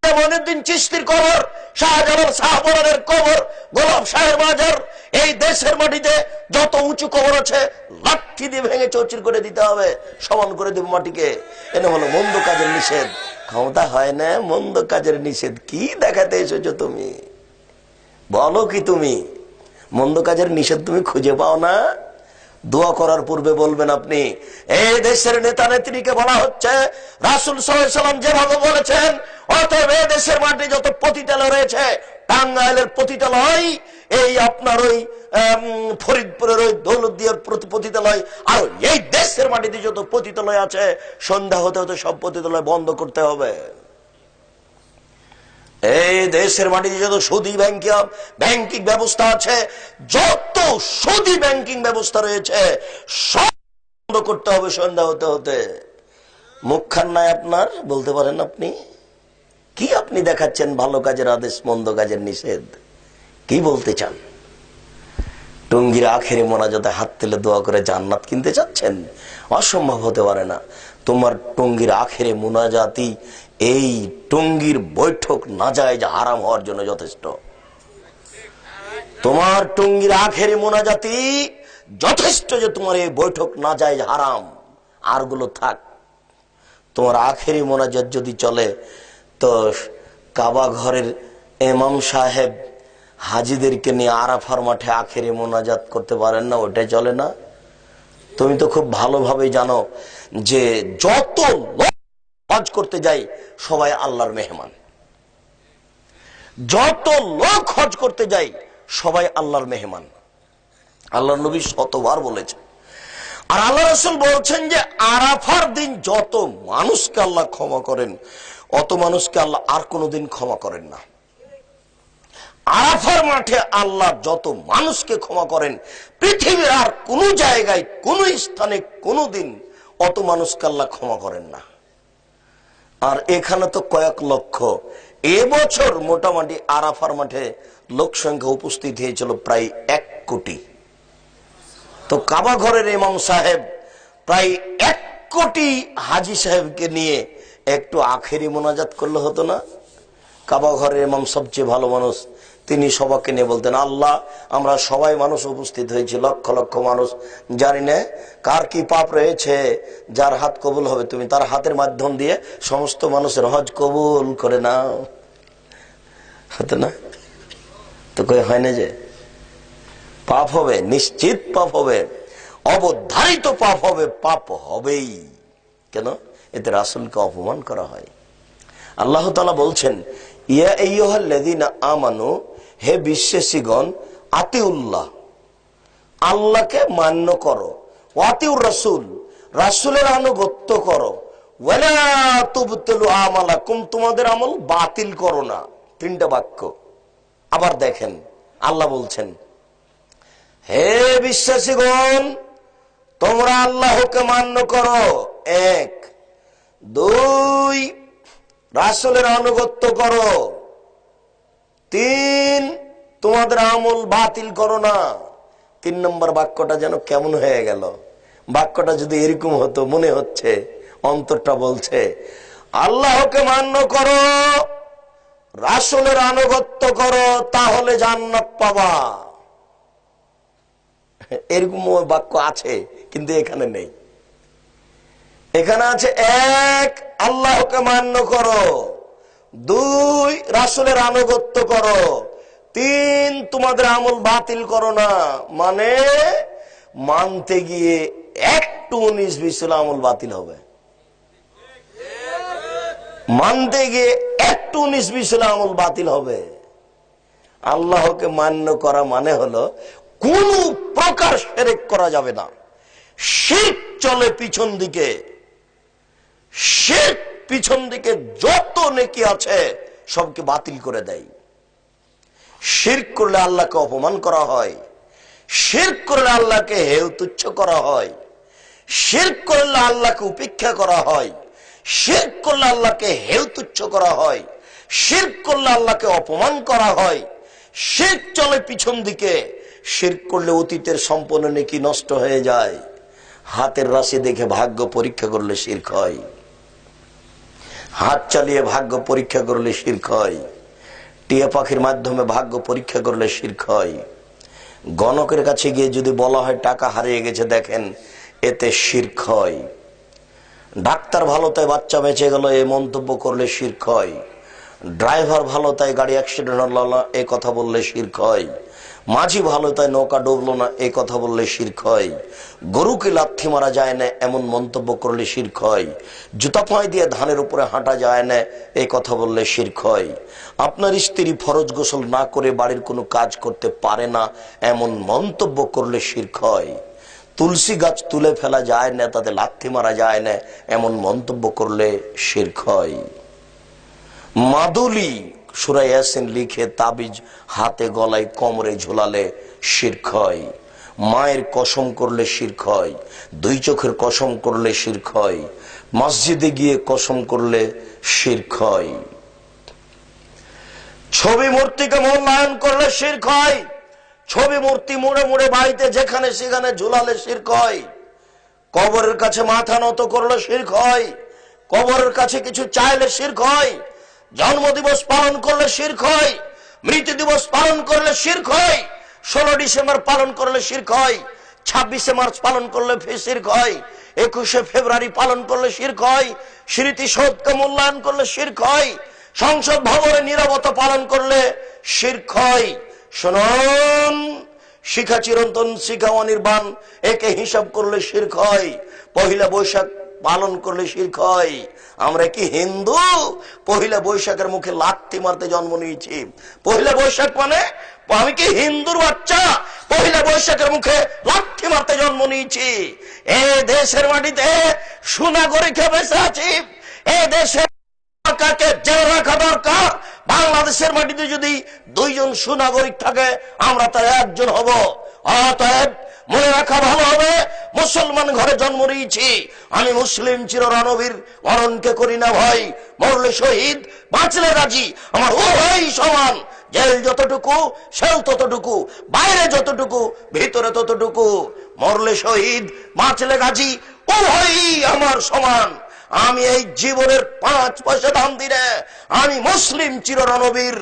মঈনুদ্দিন চিশতির কবর, শাহজালাল শাহপরানের কবর, গোলাপ শাহের মাজার, এই দেশের মাটিতে যত উঁচু কবর আছে লাঠি দিয়ে ভেঙে চৌচির করে দিতে হবে, সমান করে দেব মাটিকে। এটা হলো মন্দ কাজের নিষেধ। ক্ষমতা হয় না, মন্দ কাজের নিষেধ কি দেখাতে এসেছো তুমি? বলো কি তুমি? মন্দ কাজের নিষেধ তুমি খুঁজে পাও না? দোয়া করার পূর্বে বলবেন আপনি, এই দেশের নেতা নেত্রীকে বলা হচ্ছে রাসূল সাল্লাল্লাহু আলাইহি সাল্লাম যেভাবে বলেছেন, অতএব এই দেশের মাটি যত পতিতালয় রয়েছে, টাঙ্গাইলের পতিতালয়, এই আপনার ওই ফরিদপুরের ওই দৌলতদিয়ার পতিতালয়, আর এই দেশের মাটিতে যত পতিতালয় আছে, সন্ধ্যা হতে হতে সব পতিতালয় বন্ধ করতে হবে। এই দেশের মাটিতে যত সুদী ব্যাংকিং ব্যবস্থা আছে, যত সুদী ব্যাংকিং ব্যবস্থা রয়েছে সব বন্ধ করতে হবে সন্ধ্যা হতে হতে। মুখখান নাই আপনার, বলতে পারেন আপনি কি? আপনি দেখাচ্ছেন ভালো কাজের আদেশ, মন্দ কাজের নিষেধ। কি বলতে চান? টঙ্গির আখেরি মোনাজাতে হাত তুলে দোয়া করে জান্নাত কিনতে চাচ্ছেন? অসম্ভব হতে পারে না। তোমার টঙ্গির আখেরি মোনাজাতি এই টঙ্গির বৈঠক নাজায়েজ হারাম হওয়ার জন্য যথেষ্ট। তোমার টঙ্গির আখেরি মোনাজাতি যথেষ্ট যে তোমার এই বৈঠক নাজায়েজ হারাম, আরগুলো থাক। তোমার আখেরি মোনাজাত যদি চলে তো কাবা ঘরের ইমাম সাহেব হাজিদেরকে নিয়ে আরাফার মাঠে আখেরি মোনাজাত করতে পারেন না, ওটাই চলে না? তুমি তো খুব ভালোভাবে জানো যে যত লোক হজ করতে যায় সবাই আল্লাহর মেহমান। যত লোক হজ করতে যায় সবাই আল্লাহর মেহমান। আল্লাহর নবী শতবার বলেছেন। আর আল্লাহ রাসূল বলছেন যে আরাফার দিন যত মানুষকে আল্লাহ ক্ষমা করেন, অত মানুষকে আল্লাহ আর কোনোদিন ক্ষমা করেন না। আরাফার মাঠে আল্লাহ যত মানুষকে ক্ষমা করেন, পৃথিবীর আর কোন জায়গায়, কোন স্থানে, কোন দিন অত মানুষকে আল্লাহ ক্ষমা করেন না। আর এখানে তো কয়েক লক্ষ। এবছর মোটামুটি আরাফার মাঠে লোক সংখ্যা উপস্থিত হয়েছিল প্রায় 1 কোটি। তো কাবা ঘরের ইমাম সাহেব প্রায় 1 কোটি হাজি সাহেবকে নিয়ে একটু আখেরি মোনাজাত করলে হতো না? কাবা ঘরের ইমাম সবচেয়ে ভালো মানুষ, তিনি সবাইকে নিয়ে বলতেন, আল্লাহ, আমরা সবাই মানুষ উপস্থিত হয়েছি, লক্ষ লক্ষ মানুষ, জানি না কার কি পাপ রয়েছে, যার হাত কবুল হবে তুমি তার হাতের মাধ্যম দিয়ে সমস্ত মানুষের হজ কবুল করে নাও। হতো না? তো কই হয় না যে পাপ হবে, নিশ্চিত পাপ হবে, অবধারিত পাপ হবে, পাপ হবেই। কেন? এতে রাসূলকে অপমান করা হয়। আল্লাহ তাআলা বলছেন, ইয়া আইয়ুহাল্লাযীনা আমানু, হে বিশ্বাসীগণ, আতিউল্লাহ, আল্লাহকে মান্য করো, ওয়াতিউর রাসূল, রাসূলের আনুগত্য করো, ওয়ালা তুবতিলু আমালাকুম, তোমাদের আমল বাতিল করো না। 3টা বাক্য। আবার দেখেন আল্লাহ বলছেন, হে বিশ্বাসীগণ, তোমরা আল্লাহকে মান্য করো, 1। 2, রাসূলের আনুগত্য করো। 3, তোমাদের আমল বাতিল করো না। 3 নম্বর বাক্যটা যেন কেমন হয়ে গেল। বাক্যটা যদি এরকম হতো, মনে হচ্ছে অন্তরটা বলছে আল্লাহকে মান্য করো, রাসূলের আনুগত্য করো, তাহলে জান্নাত পাবা। এরকম বাক্য আছে, কিন্তু এখানে নেই। এখানে আছে 1, আল্লাহকে মান্য করো, 2, রাসূলের আনুগত্য করো, 3, তোমাদের আমল বাতিল করো না। মানে মানতে গিয়ে একটু 19-20 আমল বাতিল হবে। মানতে গিয়ে একটু 19-20 আমল বাতিল হবে। আল্লাহকে মান্য করা মানে হলো কোন প্রকার শিরক করা যাবে না। শিরক চলে পিছন দিকে, শিরক পিছন দিকে যত নেকি আছে সবকে বাতিল করে দেয়। শিরক করলে আল্লাহকে অপমান করা হয়, শিরক করলে আল্লাহকে হেয় তুচ্ছ করা হয়, শিরক করলে আল্লাহকে উপেক্ষা করা হয়, শিরক করলে আল্লাহকে হেয় তুচ্ছ করা হয়, শিরক করলে আল্লাহকে অপমান করা হয়। শিরক চলে পিছন দিকে। শিরক করলে অতীতের সম্পন্ন নেকি নষ্ট হয়ে যায়। হাতের রাশি দেখে ভাগ্য পরীক্ষা করলে শিরক হয়, হাত চালিয়ে ভাগ্য পরীক্ষা করলে শিরক হয়, টিয়া পাখির মাধ্যমে ভাগ্য পরীক্ষা করলে শিরক হয়। গণকের কাছে গিয়ে যদি বলা হয় টাকা হারিয়ে গেছে দেখেন, এতে শিরক হয়। ডাক্তার ভালো তাই বাচ্চা বেঁচে গেল, এই মন্তব্য করলে শিরক হয়। ড্রাইভার ভালো তাই গাড়ি অ্যাক্সিডেন্ট হলো না, এই কথা বললে শিরক হয়। মাঝি ভালো তাই নৌকা ডুবলো না, এই কথা বললে শিরক হয়। গরুকে লাথি মারা যায় না এমন মন্তব্য করলে শিরক হয়। জুতা পায়ে দিয়ে ধানের উপরে হাঁটা যায় না, এই কথা বললে শিরক হয়। আপনার স্ত্রী ফরজ গোসল না করে বাড়ির কোনো কাজ করতে পারে না এমন মন্তব্য করলে শিরক হয়। তুলসী গাছ তুলে ফেলা যায় না, তাতে লাথি মারা যায় না এমন মন্তব্য করলে শিরক হয়। মাদুলি সূরা ইয়াসিন লিখে তাবিজ হাতে গলায় কোমরে ঝোলালে শিরক হয়। মায়ের কসম করলে শিরক হয়, 2 চোখের কসম করলে শিরক হয়, মসজিদে গিয়ে কসম করলে শিরক হয়। ছবি মূর্তিকে মূল্যায়ন করলে শিরক হয়। ছবি মূর্তি মুড়ে মুড়ে বাড়িতে যেখানে সেখানে ঝুলালে শিরক হয়। কবরের কাছে মাথা নত করলে শিরক হয়। কবরের কাছে কিছু চাইলে শিরক হয়। জন্মদিবস পালন করলে শিরক হয়। মৃত্যু দিবস পালন করলে শিরক হয়। 16 ডিসেম্বর পালন করলে শিরক হয়। 26শে মার্চ পালন করলে শিরক হয়। 21শে ফেব্রুয়ারি পালন করলে শিরক হয়। স্মৃতিসৌধকে মূল্যায়ন করলে শিরক হয়। সংসদ ভবনে নীরবতা পালন করলে শিরক হয়। শুনুন, শিখা চিরন্তন শিখা অনির্বাণ একে হিসাব করলে শিরক হয়। পহিলা বৈশাখ পালন করলে শিরক হয়। আমরা কি হিন্দু? পহিলা বৈশাখের মুখে লাথি মারতে জন্ম নিয়েছি। পহিলা বৈশাখ মানে আমি কি হিন্দুর বাচ্চা? পহিলা বৈশাখের মুখে লাথি মারতে জন্ম নিয়েছি। এ দেশের মাটিতে সুনাগরিক বেঁচে আছি। এ দেশের জেনে রাখা দরকার, বাংলাদেশের মাটিতে যদি 2 জন সুনাগরিক থাকে আমরা তার 1 জন হব। অতএব মনে রাখা ভালো হবে, মুসলমান ঘরে জন্ম নিয়েছি। আমি মুসলিম চিররণবীর, মরণকে করি না ভয়। মরলে শহীদ, বাঁচলে রাজি, আমার উভয় সমান। জেল যতটুকু সেও ততটুকু, বাইরে যতটুকু ভিতরে ততটুকু। মরলে শহীদ, বাঁচলে গাজী, উভয়ই আমার সমান। আমি এই জীবনের 5 পয়সা দাম দিনে আমি মুসলিম চিররণবীর।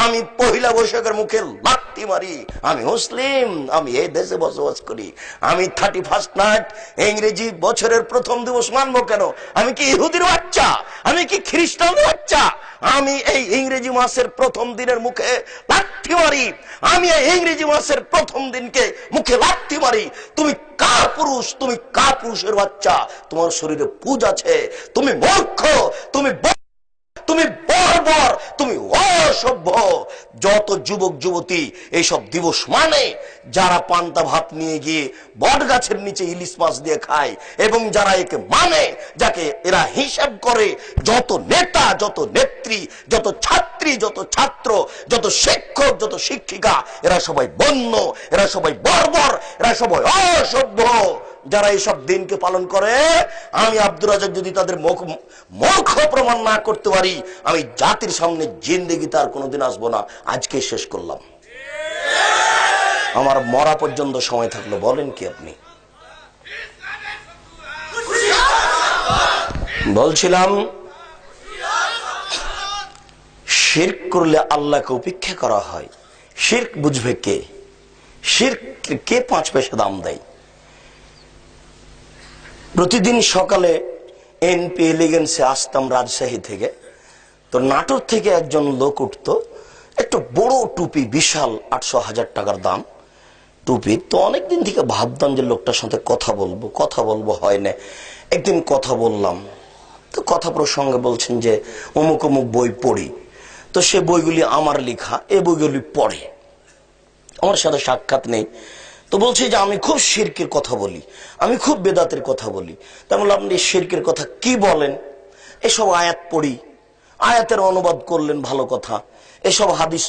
আমি পহিলা বৈশাখের মুখে লাথি মারি। আমি মুসলিম, আমি এই দেশে বসবাস করি। আমি 31st নাইট ইংরেজি বছরের প্রথম দিবস মানবো কেন? আমি কি ইহুদির বাচ্চা? আমি কি খ্রিস্টানের বাচ্চা? আমি এই ইংরেজি মাসের প্রথম দিনের মুখে লাথি মারি। আমি এই ইংরেজি মাসের প্রথম দিনকে মুখে লাথি মারি। তুমি কার পুরুষ? তুমি কার পুরুষের বাচ্চা? তোমার শরীরে পুজ আছে। তুমি মূর্খ, তুমি বর্বর, তুমি অসভ্য। যত যুবক যুবতী এইসব দিবস মানে, যারা পান্তা ভাত নিয়ে গিয়ে বট গাছের নিচে ইলিশ মাছ দিয়ে খায়, এবং যারা একে মানে, যাকে এরা হিসাব করে, যত নেতা, যত নেত্রী, যত ছাত্রী, যত ছাত্র, যত শিক্ষক, যত শিক্ষিকা, এরা সবাই বন্য, এরা সবাই বর্বর, এরা সবাই অসভ্য। যারা এইসব দিনকে পালন করে, আমি আব্দুর রাজ্জাক যদি তাদের মুখ প্রমাণ না করতে পারি, আমি জাতির সামনে জিন্দেগিতে আর কোনোদিন আসবো না। আজকে শেষ করলাম, আমার মরা পর্যন্ত সময় থাকলো। বলেন কি আপনি? বলছিলাম শিরক করলে আল্লাহকে উপেক্ষা করা হয়। শিরক বুঝবে কে? শিরক কে 5 পয়সা দাম দেয়? প্রতিদিন সকালে এনপি এলিগেন্সে আসতাম রাজশাহী থেকে, তো নাটোর থেকে একজন লোক উঠতো, একটা বড় টুপি, বিশাল 800,000 টাকার দাম টুপি। তো অনেকদিন থেকে ভাবতাম যে লোকটার সাথে কথা বলবো হয় না। একদিন কথা বললাম, তো কথা প্রসঙ্গে বলছেন যে অমুক অমুক বই পড়ি, তো সে বইগুলি আমার লেখা, এই বইগুলি পড়ে, আমার সাথে সাক্ষাৎ নেই। তো বলছি যে আমি খুব শিরকের কথা বলি, আমি খুব বেদাতের কথা বলি। তা বললাম আপনি শিরকের কথা কি বলেন? এসব আয়াত পড়ি, আয়াতের অনুবাদ করলেন, ভালো কথা। এসব হাদিস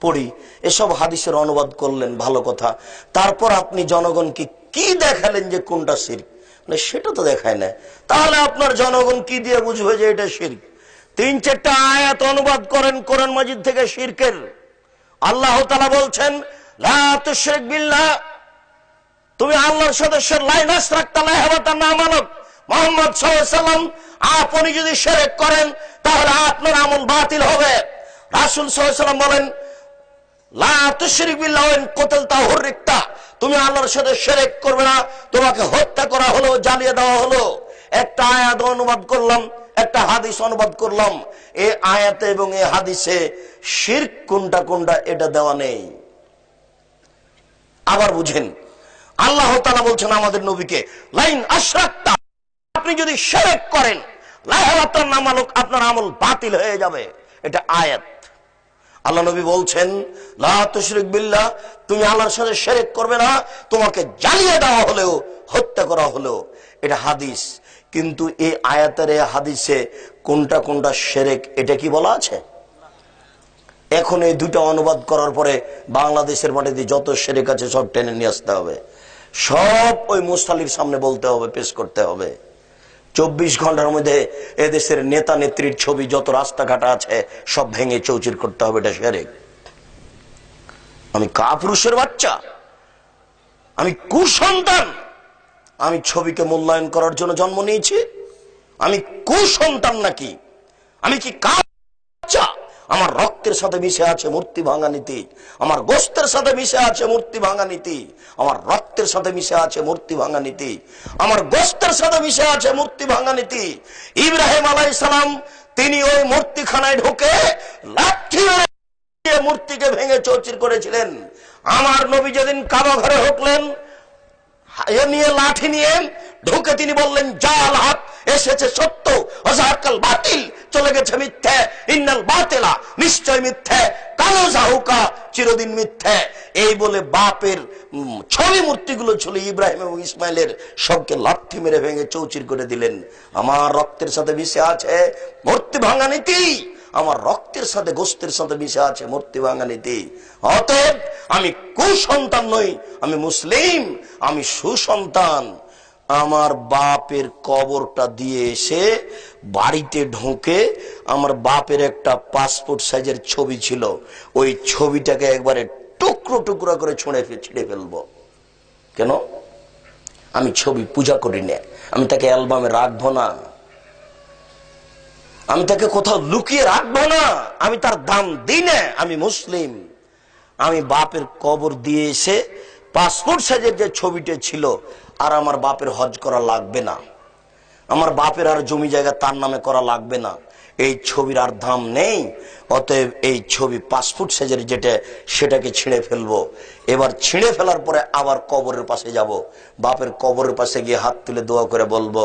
পড়ি, এসব হাদিসের অনুবাদ করলেন, ভালো কথা। তারপর আপনি জনগণকে কি দেখালেন যে কোনটা শিরক? সেটা তো দেখায় না। তাহলে আপনার জনগণ কি দিয়ে বুঝবে যে এটা শিরক? 3-4টা আয়াত অনুবাদ করেন কোরআন মাজিদ থেকে শিরকের। আল্লাহ তাআলা বলছেন লা তুশরিক বিল্লাহ, তুমি আল্লাহর সদস্যের লাইনাস রাখতা লা হাবাতা না মানব। মুহাম্মদ সাল্লাল্লাহু আলাইহি সাল্লাম আপনি যদি শিরক করেন তাহলে আপনার আমল বাতিল হবে। রাসূল সাল্লাল্লাহু আলাইহি সাল্লাম বলেন লা তুশরিক বিল্লাহ ওয়া ইন কুতিলতা হুররিকতা, তুমি আল্লাহর সাথে শিরক করবে না, তোমাকে হত্যা করা হলো, জ্বালিয়ে দেওয়া হলো। একটা আয়াত অনুবাদ করলাম, একটা হাদিস অনুবাদ করলাম, এই আয়াতে এবং এই হাদিসে শিরক কোনটা কোনটা এটা দেওয়া নেই। আবার বুঝেন, আল্লাহ তাআলা বলছেন আমাদের নবীকে লাইন আশরাকতা, আপনি যদি শিরক করেন লা হাবাতা না মালুক, আপনার আমল বাতিল হয়ে যাবে। এটা আয়াত। আল্লাহ নবী বলছেন লা তুশরিক বিল্লাহ, তুমি আল্লাহর সাথে শিরক করবে না, তোমাকে জ্বালিয়ে দেওয়া হলেও, হত্যা করা হলেও। এটা হাদিস। কিন্তু এই আয়াতের হাদিসে কোনটা কোনটা শিরক এটা কি বলা আছে? এখন এই দুটো অনুবাদ করার পরে বাংলাদেশের মাটিতে যত শিরক আছে সব টেনে নিয়ে আসতে হবে, সব ওই মুস্তালির সামনে বলতে হবে, পেশ করতে হবে। 24 ঘন্টার মধ্যে এদেশের নেতা নেত্রীর ছবি যত রাস্তাঘাট আছে সব ভেঙে চৌচির করতে হবে। এটা শিরক। আমি কাপুরুষের বাচ্চা, আমি কুসন্তান, আমি ছবিকে মূল্যায়ন করার জন্য জন্ম নিয়েছি? আমি কুসন্তান নাকি? আমি কি বাচ্চা? আমার রক্তের সাথে মিশে আছে মূর্তি ভাঙা নীতি, আমার গোশতের সাথে মিশে আছে মূর্তি ভাঙা নীতি, আমার রক্তের সাথে মিশে আছে মূর্তি ভাঙা নীতি, আমার গোশতের সাথে মিশে আছে মূর্তি ভাঙা নীতি। ইব্রাহিম আলাইহিস সালাম তিনি ওই মূর্তিখানায় ঢুকে লাঠি মেরে মূর্তিকে ভেঙে চৌচির করেছিলেন। আমার নবী যেদিন কাবা ঘরে ঢুকলেন, নিয়ে লাঠি নিয়ে ঢুকে তিনি বললেন জাল হক, এসেছে সত্য, ওয়াজাহাকাল বাতিল, চলে গেছে মিথ্যে, ইন্নাল বাতিলা, নিশ্চয় মিথ্যে, কালো জাহুকা, চিরদিন মিথ্যে। এই বলে বাপের ছবি মূর্তিগুলো ছিল ইব্রাহিম এবং ইসমাইলের, সবকে লাঠি মেরে ভেঙে চৌচির করে দিলেন। আমার রক্তের সাথে মিশে আছে মূর্তি ভাঙা নীতি, আমার রক্তের সাথে গোশতের সাথে মিশে আছে মূর্তি ভাঙা নীতি। অতএব আমি কুসন্তান নই, আমি মুসলিম, আমি সুসন্তান। আমার বাপের কবরটা দিয়ে এসে বাড়িতে ঢোকে, আমার বাপের একটা পাসপোর্ট সাইজের ছবি ছিল, ওই ছবিটাকে একবারে টুকরো টুকরো করে ছিঁড়ে ফেলবো। কেন? আমি ছবি পূজা করি না, আমি তাকে অ্যালবামে রাখবো না, আমি তাকে কোথাও লুকিয়ে রাখবো না, আমি তার দাম দিই না। আমি মুসলিম। আমি বাপের কবর দিয়ে এসে পাসপোর্ট সাইজের যে ছবিটা ছিল, আর আমার বাপের হজ করা লাগবে না, আমার বাপের আর জমি জায়গা তার নামে করা লাগবে না, এই ছবির আর দাম নেই। অতএব এই ছবি পাসপোর্ট সাইজের যেটা, সেটাকে ছিঁড়ে ফেলবো। এবার ছিঁড়ে ফেলার পরে আবার কবরের পাশে যাব, বাপের কবরের পাশে গিয়ে হাত তুলে দোয়া করে বলবো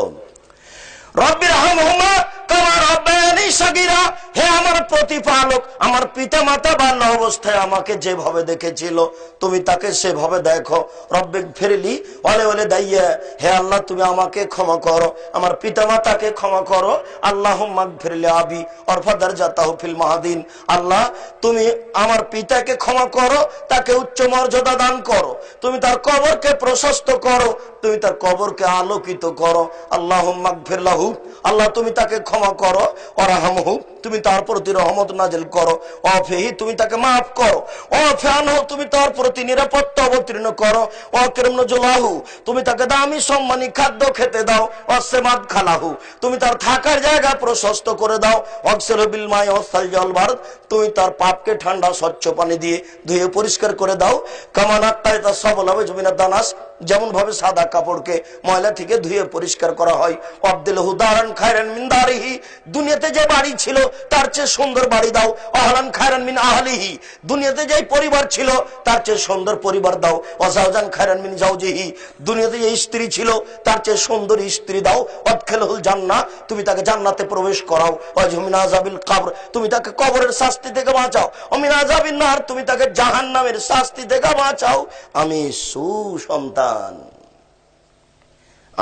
রব্বির রহমহুমা কামা রাব্বায়ানি সাগীরা, হে আমার প্রতিপালক আমার পিতা মাতা বাল্য অবস্থায় আমাকে যেভাবে দেখেছিল তুমি তাকে সেভাবে দেখো। রব্বিক ফিরলি ওয়ালে ওয়ালে দাইয়া, হে আল্লাহ তুমি আমাকে ক্ষমা করো, আমার পিতা মাতাকে ক্ষমা করো। আল্লাহুম্মা গফিরলি আবি ওয়ারফা দারজাতাহু ফিল মাহদিন, আল্লাহ তুমি আমার পিতাকে ক্ষমা করো, তাকে উচ্চ মর্যাদা দান করো, তুমি তার কবরকে প্রশস্ত করো, তুমি তার কবরকে আলোকিত করো। আল্লাহুম্মা গফির লাহু, আল্লাহ তুমি তাকে ক্ষমা করো। ওয়ারহামহু, তুমি তার প্রতি রহমত নাজিল করো। ওয়াফিহি, তুমি তাকে মাফ করো। ওয়াফিআনহু, তুমি তার প্রতি নিরাপত্তা অবতীর্ণ করো। ওয়াকরিম নুজুলাহু, তুমি তাকে দামি সম্মানী খাদ্য খেতে দাও। ওয়াসমাদ খালাহু, তুমি তার থাকার জায়গা প্রশস্ত করে দাও। ওয়াগসিলহু বিল মাই ওয়াসসালজি ওয়াল বারদ, তুমি তার পাপকে ঠান্ডা স্বচ্ছ পানি দিয়ে ধুয়ে পরিষ্কার করে দাও। কামা নাক্কাইতা সাবলা বিজমিনাদ দানাস, যেমন ভাবে সাদা কাপড়কে ময়লা থেকে ধুয়ে পরিষ্কার করা হয়। আব্দুলহু দারান খায়রান মিন দারিহি, দুনিয়াতে যে বাড়ি ছিল তার চেয়ে সুন্দর বাড়ি দাও। আহলান খায়রান মিন আহলিহি, দুনিয়াতে যে পরিবার ছিল তার চেয়ে সুন্দর পরিবার দাও। ওয়াজাওজান খায়রান মিন জাওজিহি, দুনিয়াতে যে স্ত্রী ছিল তার চেয়ে সুন্দর স্ত্রী দাও। ওয়াদখিলহুল জান্নাহ, তুমি তাকে জান্নাতে প্রবেশ করাও। ওয়াজহু মিন আযাবিল কবর, তুমি তাকে কবরের শাস্তি থেকে বাঁচাও। ওয়া মিন আযাবিন নার, তুমি তাকে জাহান্নামের শাস্তি থেকে বাঁচাও। আমি সুসন্তান,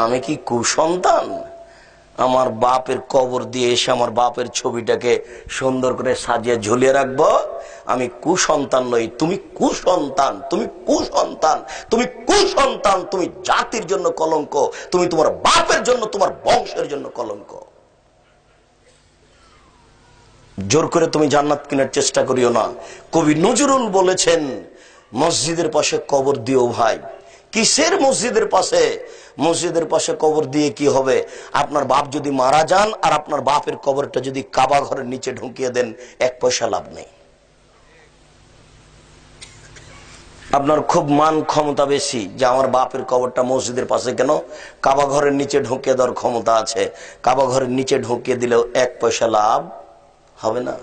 আমি কি কুসন্তান? আমার বাপের কবর দিয়ে এসে আমার বাপের ছবিটাকে সুন্দর করে সাজিয়ে ঝুলিয়ে রাখবো? আমি কুসন্তান নই, তুমি কুসন্তান, তুমি কুসন্তান, তুমি কুসন্তান, তুমি জাতির জন্য কলঙ্ক, তুমি তোমার বাপের জন্য, তোমার বংশের জন্য কলঙ্ক। জোর করে তুমি জান্নাত কেনার চেষ্টা করিও না। কবি নজরুল বলেছেন, মসজিদের পাশে কবর দিও ভাই। কিসের মসজিদের পাশে? মসজিদের পাশে কবর দিয়ে কি হবে? আপনার বাপ যদি মারা যান আর আপনার বাপের কবরটা যদি কাবা ঘরের নিচে ঢুকিয়ে দেন, এক পয়সা লাভ নেই। আপনার খুব মান ক্ষমতা বেশি যে আমার বাপের কবরটা মসজিদের পাশে কেন, কাবা ঘরের নিচে ঢুকিয়ে দেওয়ার ক্ষমতা আছে। কাবা ঘরের নিচে ঢুকিয়ে দিলেও এক পয়সা লাভ হবে না।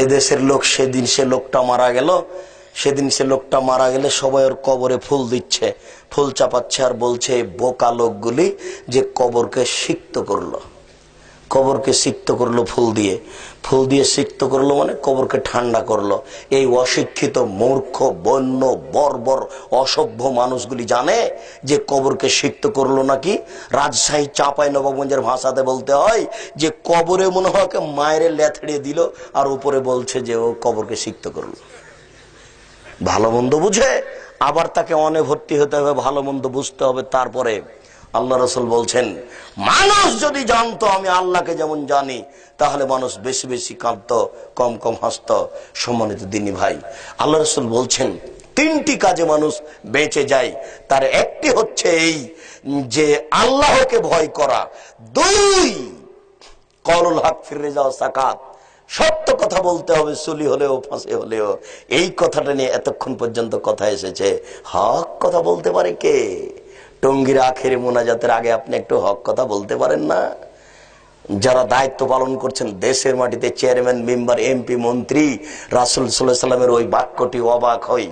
এদেশের লোক সেদিন সে লোকটা মারা গেল, সেদিন সে লোকটা মারা গেলে সবাই ওর কবরে ফুল দিচ্ছে, ফুল চাপাচ্ছে আর বলছে বোকা লোকগুলি যে কবরকে সিক্ত করলো, কবরকে সিক্ত করলো ফুল দিয়ে, ফুল দিয়ে সিক্ত করলো মানে কবরকে ঠান্ডা করলো। এই অশিক্ষিত মূর্খ বন্য বর্বর অসভ্য মানুষগুলি জানে যে কবরকে সিক্ত করলো নাকি? রাজশাহী চাঁপাই নবাবগঞ্জের ভাষাতে বলতে হয় যে কবরে মনে হয় মায়ের লেথড়িয়ে দিল আর উপরে বলছে যে ও কবরকে সিক্ত করলো। ভালো মন্দ বুঝে আবার তাকে অনে ভর্তি হতে হবে, ভালো মন্দ বুঝতে হবে। তারপরে আল্লাহ রাসূল বলছেন, মানুষ যদি জানতো আমি আল্লাহকে যেমন জানি তাহলে মানুষ বেশি বেশি কাঁদতো, কম কম হাসতো। সম্মানিত দিনী ভাই, আল্লাহ রাসূল বলছেন তিনটি কাজে মানুষ বেঁচে যায়। তার একটি হচ্ছে এই যে আল্লাহকে ভয় করা, দুই কওলুল হক ফির রিজা ওয়াস সাকাত, সত্য কথা বলতে হবে চুলি হলেও ফাঁসি হলেও। এই কথাটা নিয়ে এতক্ষণ পর্যন্ত কথা এসেছে। হক কথা বলতে পারে কে? টঙ্গীর আখেরি মোনাজাতের আগে আপনি একটু হক কথা বলতে পারেন না? যারা দায়িত্ব পালন করছেন দেশের মাটিতে, চেয়ারম্যান, মেম্বার, এমপি, মন্ত্রী, রাসূল সাল্লাল্লাহু আলাইহি সাল্লামের ওই বাক্যটি অবাক হই।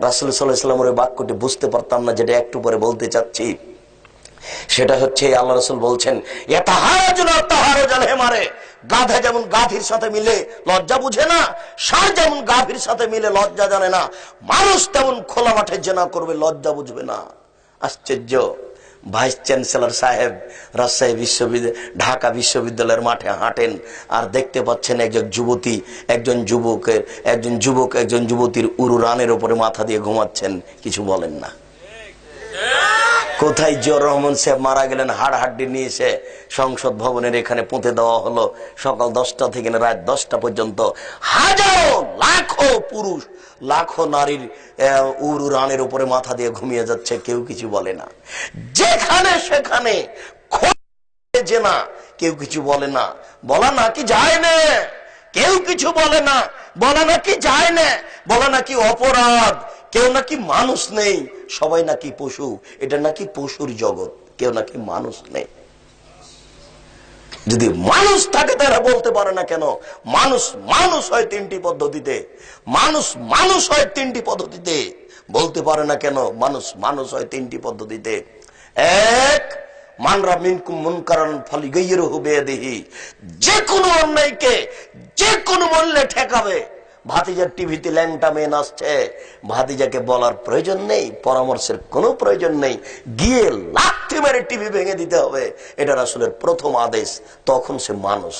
রাসূল সাল্লাল্লাহু আলাইহি সাল্লামের ওই বাক্যটি বুঝতে পারতাম না, যেটা একটু পরে বলতে চাচ্ছি। সেটা হচ্ছে আল্লাহ রাসূল বলছেন, গাধা যেমন গাভীর সাথে মিলে লজ্জা বুঝে না, ষাঁড় যেমন গাভীর সাথে মিলে লজ্জা জানে না, মানুষ তেমন খোলা মাঠে জেনা করবে, লজ্জা বুঝবে না। আশ্চর্য! ভাইস চ্যান্সেলর সাহেব রাজশাহী বিশ্ববিদ্যালয়, ঢাকা বিশ্ববিদ্যালয়ের মাঠে হাঁটেন আর দেখতে পাচ্ছেন একজন যুবতী, একজন যুবক একজন যুবতীর উরু রানের উপরে মাথা দিয়ে ঘুমাচ্ছেন, কিছু বলেন না। কোথায় জিয়াউর রহমান সাহেব মারা গেলেন, হাড়হাড্ডি নিয়ে এসে সংসদ ভবনের এখানে পুঁতে দেওয়া হলো। সকাল 10টা থেকে রাত 10টা পর্যন্ত হাজারো লাখো পুরুষ, লাখো নারীর উরু রানের উপরে মাথা দিয়ে ঘুমিয়ে যাচ্ছে, কেউ কিছু বলে না। যেখানে সেখানে যে না, কেউ কিছু বলে না। বলা নাকি যায় না, কেউ কিছু বলে না। বলা নাকি যায় না, বলা নাকি অপরাধ। কেউ নাকি মানুষ নেই, সবাই নাকি পশু। এটা নাকি পশুর জগৎ, কেউ নাকি মানুষ নেই। যদি মানুষ থাকে তারা বলতে পারে না কেন? মানুষ হয় তিনটি পদ্ধতিতে, মানুষ হয় তিনটি পদ্ধতিতে, বলতে পারে না কেন? মানুষ হয় তিনটি পদ্ধতিতে। এক, মানরা মিনকুম মুনকারান ফালিগাইয়িরহু বিয়াদিহি, যে কোনো অন্যায়কে যে কোনো মূল্যে ঠেকাবে। ভাতিজার টিভিতে ল্যাংটা মেয়ে নাচছে, ভাতিজাকে বলার প্রয়োজন নেই, পরামর্শের কোনো প্রয়োজন নেই, গিয়ে লাথি মেরে টিভি ভেঙে দিতে হবে, এটা রাসূলের প্রথম আদেশ। তখন সে মানুষ।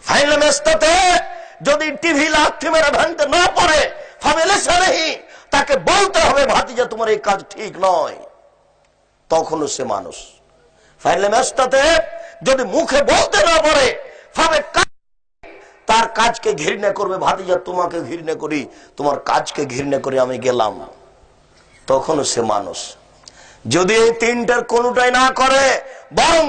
ফাইনাল মেস্তাতে যদি টিভি লাথি মেরে ভাঙতে না পারে, ফামেলেসালেহি, তাকে বলতে হবে ভাতিজা তোমার এই কাজ ঠিক নয়, তখনও সে মানুষ। ফাইনাল মেস্তাতে যদি মুখে বলতে না পারে, ফামে তার কাজকে ঘৃণা করবে, ভাতিজা তোমাকে ঘৃণা করি, তোমার কাজকে ঘৃণা করে আমি গেলাম, তখনও সে মানুষ। যদি এই তিনটার কোনটাই না করে, বরং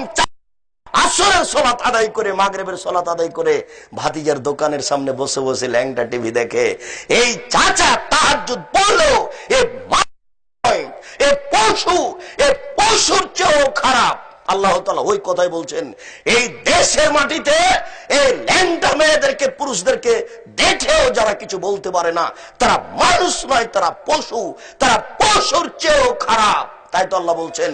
আসরের সালাত আদায় করে, মাগরিবের সালাত আদায় করে ভাতিজার দোকানের সামনে বসে বসে ল্যাংটা টিভি দেখে, এই চাচা তাহাজ্জুদ পড়লেও এ পশুর চেয়েও খারাপ। আল্লাহ তাআলা ওই কথাই বলছেন, এই দেশের মাটিতে এই ল্যাংটা মেয়েদেরকে, পুরুষদেরকে দেখেও যারা কিছু বলতে পারে না, তারা মানুষ নয়, তারা পশু, তারা পশুর চেয়েও খারাপ। তাই তো আল্লাহ বলছেন,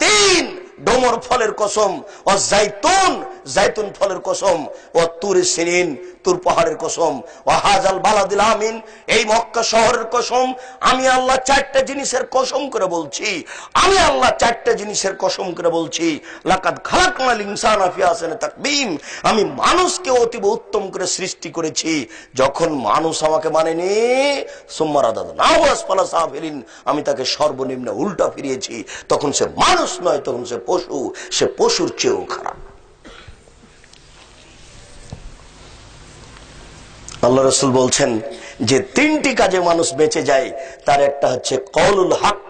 তিন ডোমর ফলের কসম, ও জাইতুন, জাইতুন ফলের কসম, ও তুর সিনিন, তুর পাহাড়ের কসম, ও হাজাল বালাদিল আমিন, এই মক্কা শহরের কসম। আমি আল্লাহ চারটা জিনিসের কসম করে বলছি, আমি আল্লাহ চারটা জিনিসের কসম করে বলছি। লাকাদ খালাকনাল ইনসানা ফি আহসানি তাকবীম, আমি মানুষকে অতীব উত্তম করে সৃষ্টি করেছি। যখন মানুষ আমাকে মানেনি, সুম্মা রাদাদনাহু আসফালা সাফিলিন, আমি তাকে সর্বনিম্ন উল্টা ফিরিয়েছি, তখন সে মানুষ নয়, তখন সে পশু, সে পশুর চেয়েও খারাপ। আল্লাহ রাসূল বলছেন যে তিনটি কাজে মানুষ বেঁচে যায়, তার একটা হচ্ছে কওলুল হক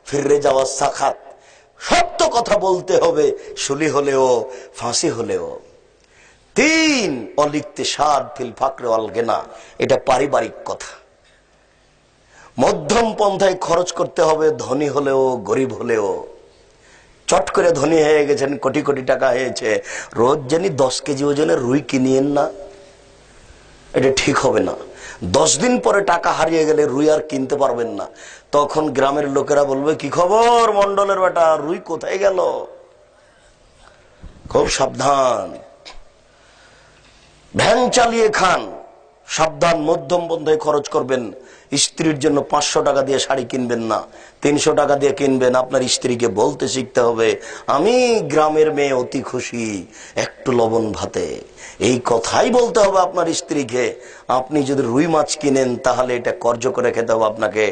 ফিররে যাওয়া সাখাত, সত্য কথা বলতে হবে, সুলি হলেও ফাঁসি হলেও। তিন অলিকতিসাদ ফিল ফাকরে ওয়াল গিনা, এটা পারিবারিক কথা। মধ্যম পন্থায় খরচ করতে হবে, ধনী হলেও গরিব হলেও। চট করে ধনী হয়ে গেছেন, কোটি কোটি টাকা হয়েছে, রোজ জানি 10 কেজি ওজনের রুই কিনিয়েন না, এটা ঠিক হবে না। 10 দিন পরে টাকা হারিয়ে গেলে রুই আর কিনতে পারবেন না, তখন গ্রামের লোকেরা বলবে, কি খবর মন্ডলের বেটা, রুই কোথায় গেল? খুব সাবধান, ভ্যান চালিয়ে খান, সাবধান, মধ্যম পন্থায় খরচ করবেন। স্ত্রীর জন্য 500 টাকা দিয়ে শাড়ি কিনবেন না, 300 টাকা দিয়ে কিনবেন। আপনার স্ত্রীকে বলতে শিখতে হবে, আমি গ্রামের মেয়ে, অতি খুশি একটু লবণ ভাতে, এই কথাই বলতে হবে আপনার স্ত্রীকে। আপনি যদি রুই মাছ কিনেন, তাহলে এটা কর্জ করে খেতে হবে আপনাকে,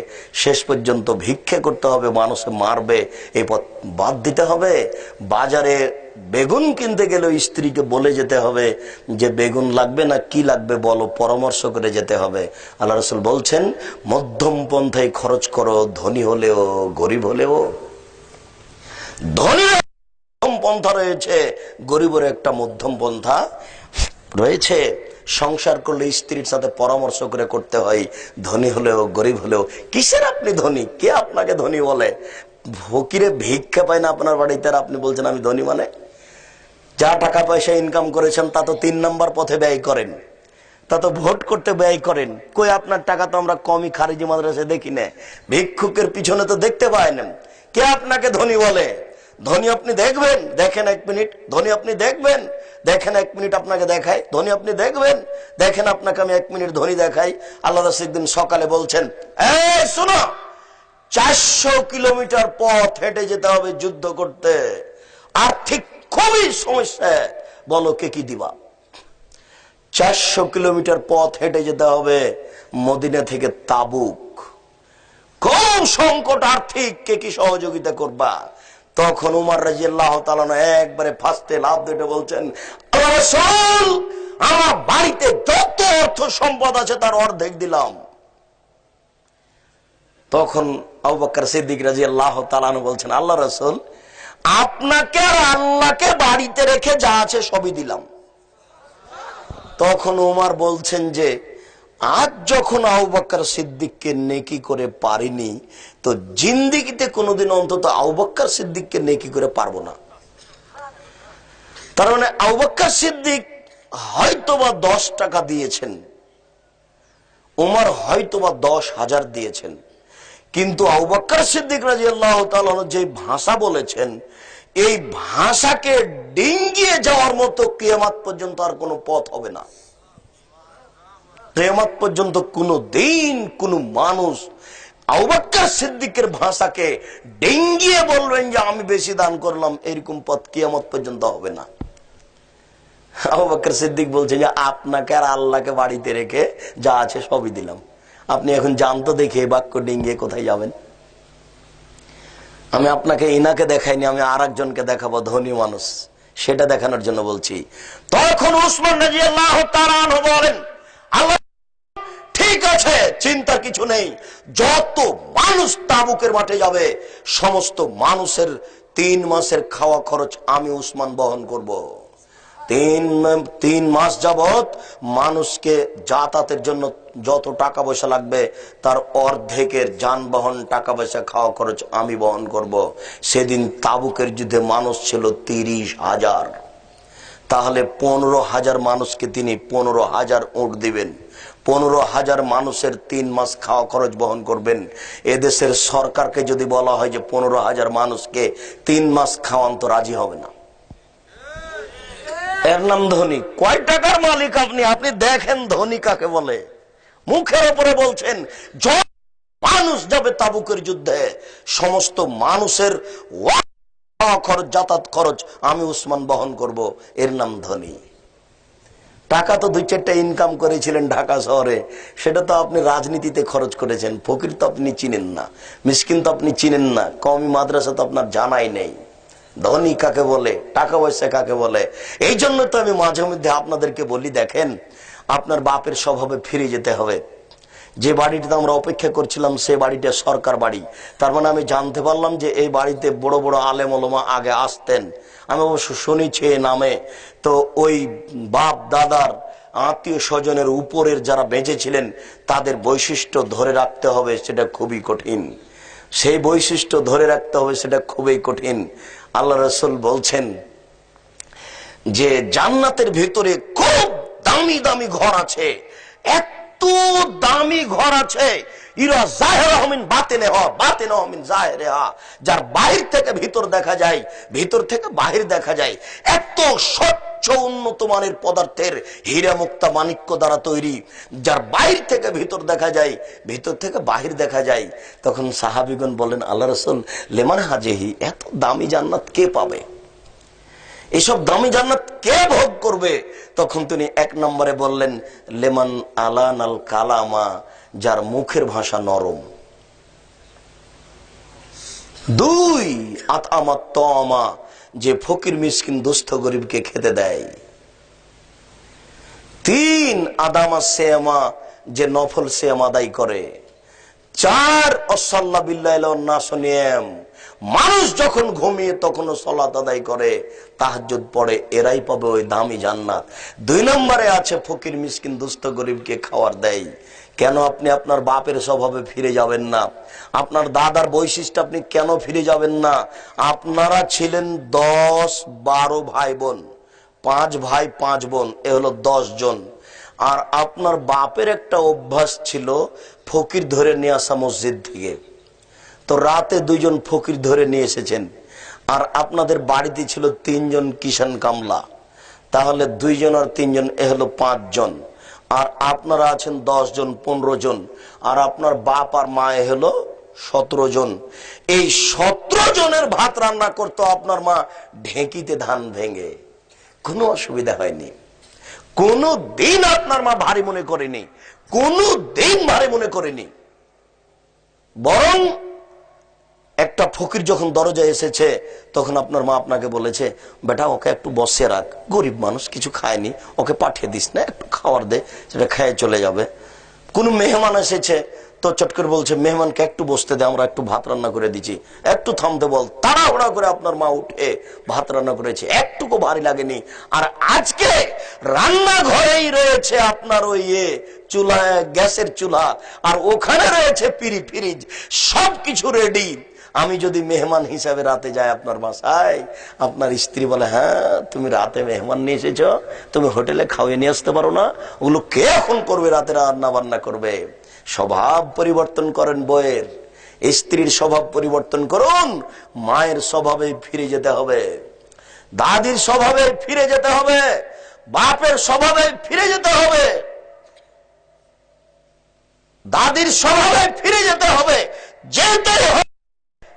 শেষ পর্যন্ত ভিক্ষে করতে হবে, মানুষে মারবে, এই পথ বাদ দিতে হবে। বাজারে বেগুন কিনতে গেলে স্ত্রীকে বলে যেতে হবে যে বেগুন লাগবে না কি লাগবে বলো, পরামর্শ করে যেতে হবে। আল্লাহ রাসূল বলছেন, মধ্যম পন্থায় খরচ করো, ধনী হলেও গরিব হলেও। ধনীর মধ্যম পন্থা রয়েছে, গরিবের একটা মধ্যম পন্থা রয়েছে। সংসার করলে স্ত্রীর সাথে পরামর্শ করে করতে হয়, ধনী হলেও গরিব হলেও। কিসের আপনি ধনী? কে আপনাকে ধনী বলে? ফকিরে ভিক্ষা পায় না আপনার বাড়িতে, আর আপনি বলছেন আমি ধনী? মানে যা টাকা পয়সা ইনকাম করেছেন তা তো 3 নম্বর পথে ব্যয় করেন, তা তো ভোট করতে ব্যয় করেন। কই আপনার টাকা তো আমরা কমই খারিজি মাদ্রাসায় দেখি না, ভিক্ষুকের পিছনে তো দেখতে পাই না। কে আপনাকে ধনী বলে? ধনী আপনি দেখবেন, দেখেন 1 মিনিট, ধনী আপনি দেখবেন, দেখেন 1 মিনিট আপনাকে দেখাই, ধনী আপনি দেখবেন, দেখেন আপনাকে আমি 1 মিনিট ধনী দেখাই। আল্লাহ রাসূল একদিন সকালে বলছেন, এই শোনো, 400 কিলোমিটার পথ হেঁটে যেতে হবে যুদ্ধ করতে, আর্থিক খুবই সমস্যা, বলো কে কি দিবা? 400 কিলোমিটার পথ হেঁটে যেতে হবে মদিনা থেকে তাবুক, খুব সংকট আর্থিক, কে কি সহযোগিতা করবা? তখন উমর রাদিয়াল্লাহু তাআলা একবারে ফাস্টে লাভ দিতে বলছেন, আল্লাহ রাসূল, আমার বাড়িতে যত অর্থ সম্পদ আছে তার অর্ধেক দিলাম। তখন আবু বকর সিদ্দিক রাদিয়াল্লাহু তাআলা বলছেন, আল্লাহ রাসূল, আপনাকে আর আল্লাহকে বাড়িতে রেখে যা আছে সবই দিলাম। তখন উমর বলছেন যে আজ যখন আবু বকর সিদ্দিককে নেকি করে পারিনি, তো জিন্দেগিতে কোনোদিন অন্তত আবু বকর সিদ্দিককে নেকি করে পারবো না। তার মানে আবু বকর সিদ্দিক হয়তোবা 10 টাকা দিয়েছেন, উমর হয়তোবা 10,000 দিয়েছেন, কিন্তু আবু বকর সিদ্দিক রাদিয়াল্লাহু তাআলা যে ভাষা বলেছেন, এই ভাষাকে ডিঙ্গিয়ে যাওয়ার মতো কিয়ামত পর্যন্ত আর কোনো পথ হবে না। কিয়ামত পর্যন্ত কোনো দিন কোনো মানুষ আবু বকর সিদ্দিকের ভাষাকে ডিঙ্গিয়ে বলবেন যে আমি বেশি দান করলাম, এরকম পথ কিয়ামত পর্যন্ত হবে না। আবু বকর সিদ্দিক বলছে যে আপনাকে আর আল্লাহকে বাড়িতে রেখে যা আছে সবই দিলাম, আপনি এখন জানতো দেখে বাক্য ডিঙ্গিয়ে কোথায় যাবেন? আমি আপনাকে ইনাকে দেখাইনি, আমি আর একজনকে দেখাবো, ধনী মানুষ, সেটা দেখানোর জন্য বলছি। তখন উসমান রাদিয়াল্লাহু তাআলা আনহু বলেন, আল্লাহ ঠিক আছে, চিন্তার কিছু নেই, যত মানুষ তাবুকের মাঠে যাবে সমস্ত মানুষের 3 মাসের খাওয়া খরচ আমি উসমান বহন করব। 3 মাস যাবত মানুষকে যাতায়াতের জন্য যত টাকা পয়সা লাগবে তার অর্ধেকের যানবাহন, টাকা পয়সা, খাওয়া খরচ আমি বহন করব। সেদিন তাবুকের যুদ্ধে মানুষ ছিল 30,000, তাহলে 15,000 মানুষকে তিনি 15,000 উট দিবেন, 15,000 মানুষের 3 মাস খাওয়া খরচ বহন করবেন। এদেশের সরকারকে যদি বলা হয় যে 15,000 মানুষকে 3 মাস খাওয়ান, তো রাজি হবে না। এর নাম ধনী। কয় টাকার মালিক আপনি? আপনি দেখেন ধনী কাকে বলে। মুখের উপরে বলছেন যত মানুষ যাবে তাবুকের যুদ্ধে সমস্ত মানুষের খরচ, যাতায়াত খরচ আমি উসমান বহন করব, এর নাম ধনী। টাকা তো 2-4টা ইনকাম করেছিলেন ঢাকা শহরে, সেটা তো আপনি রাজনীতিতে খরচ করেছেন। ফকির তো আপনি চিনেন না, মিসকিন তো আপনি চিনেন না, কওমি মাদ্রাসা তো আপনার জানাই নেই। ধনী কাকে বলে, টাকা পয়সা কাকে বলে? এই জন্য তো আমি মাঝে মধ্যে আপনাদেরকে বলি, দেখেন আপনার বাপের স্বভাবে ফিরে যেতে হবে। যে বাড়িটিতে আমরা অপেক্ষা করছিলাম সে বাড়িটা সরকার বাড়ি, তার মানে আমি জানতে পারলাম যে এই বাড়িতে বড় বড় আলেম ওলামা আগে আসতেন। আমি অবশ্য শুনেছি নামে। তো ওই বাপ দাদার আত্মীয় স্বজনের উপরের যারা বেঁচে ছিলেন তাদের বৈশিষ্ট্য ধরে রাখতে হবে, সেটা খুবই কঠিন। সেই বৈশিষ্ট্য ধরে রাখতে হবে, সেটা খুবই কঠিন। আল্লাহ রাসূল বলছেন যে জান্নাতের ভিতরে খুব দামি দামি ঘর আছে, এত দামি ঘর আছে, যার বাহির থেকে ভিতর দেখা যায়, ভিতর থেকে বাহির দেখা যায়, এত স্বচ্ছ উন্নত মানের পদার্থের হীরা মুক্তা মাণিক্য দ্বারা তৈরি, যার বাহির থেকে ভিতর দেখা যায়, ভিতর থেকে বাহির দেখা যায়। তখন সাহাবীগণ বলেন, আল্লাহ রাসূল, লেমান হাজেহি, এত দামি জান্নাত কে পাবে? এসব দামি জান্নাত কে ভোগ করবে? তখন তিনি 1 নম্বরে বললেন, লেমান আলান আল কালামা, যার মুখের ভাষা নরম। 2 আতআমাত তাআমা, যে ফকির মিসকিন দুস্থ গরিবকে খেতে দেয়। 3 আদামা সিয়ামা, যে নফল সিয়াম আদায় করে। 4 আসাল্লা বিল্লাহি ওয়ান নাসু নিয়াম, মানুষ যখন ঘুমিয়ে তখনও সালাত আদায় করে, তাহাজ্জুদ পড়ে, এরাই পাবে ওই দামি জান্নাত। 2 নম্বরে আছে ফকির মিসকিন দুস্থ গরিবকে খাওয়ার দেয়। কেন আপনি আপনার বাপের স্বভাবে ফিরে যাবেন না? আপনার দাদার বৈশিষ্ট্য আপনি কেন ফিরে যাবেন না? আপনারা ছিলেন 10-12 ভাই বোন, 5 ভাই 5 বোন, এ হলো 10 জন। আর আপনার বাপের একটা অভ্যাস ছিল ফকির ধরে নিয়ে আসা মসজিদ থেকে। তো রাতে 2 জন ফকির ধরে নিয়ে এসেছেন, আর আপনাদের বাড়িতে ছিল 3 জন কিষান কামলা, তাহলে 2 জন আর 3 জন, এ হলো 5 জন। আর আপনারা আছেন 10 জন, 15 জন, আর আপনার বাপ আর মা এ হলো 17 জন। এই 17 জনের ভাত রান্না করতো আপনার মা ঢেঁকিতে ধান ভেঙে, কোনো অসুবিধা হয়নি। কোনো দিন আপনার মা ভারী মনে করেনি, কোনো দিন ভারী মনে করেনি। বরং একটা ফকির যখন দরজায় এসেছে তখন আপনার মা আপনাকে বলেছে, বেটা ওকে একটু বসে রাখ, গরিব মানুষ, কিছু খায়নি, ওকে পাঠিয়ে দিস না, একটু খাবার দে, সেটা খেয়ে চলে যাবে। কোন মেহমান এসেছে তো চট করে বলছে, মেহমানকে একটু বসতে দে, আমরা একটু ভাত রান্না করে দিচ্ছি, একটু থামতে বল। তাড়াহুড়া করে আপনার মা উঠে ভাত রান্না করেছে, একটুকু ভারী লাগেনি। আর আজকে রান্নাঘরেই রয়েছে আপনার ওই চুলা, গ্যাসের চুলা, আর ওখানে রয়েছে পিরি ফ্রিজ, সবকিছু রেডি। আমি যদি মেহমান হিসাবে রাতে যাই আপনার বাসায়, আপনার স্ত্রী বলে, হ্যাঁ তুমি রাতে মেহমান নিয়ে এসেছ, তুমি হোটেলে খাওয়িয়ে নিয়ে আসতে পারো না? ওগুলো কে এখন করবে? রাতে রান্না বান্না করবে। স্বভাব পরিবর্তন করেন বইয়ের। স্ত্রীর স্বভাব পরিবর্তন করুন, মায়ের স্বভাবে ফিরে যেতে হবে, দাদির স্বভাবে ফিরে যেতে হবে, বাপের স্বভাবে ফিরে যেতে হবে, দাদির স্বভাবে ফিরে যেতে হবে। যেতেই হবে।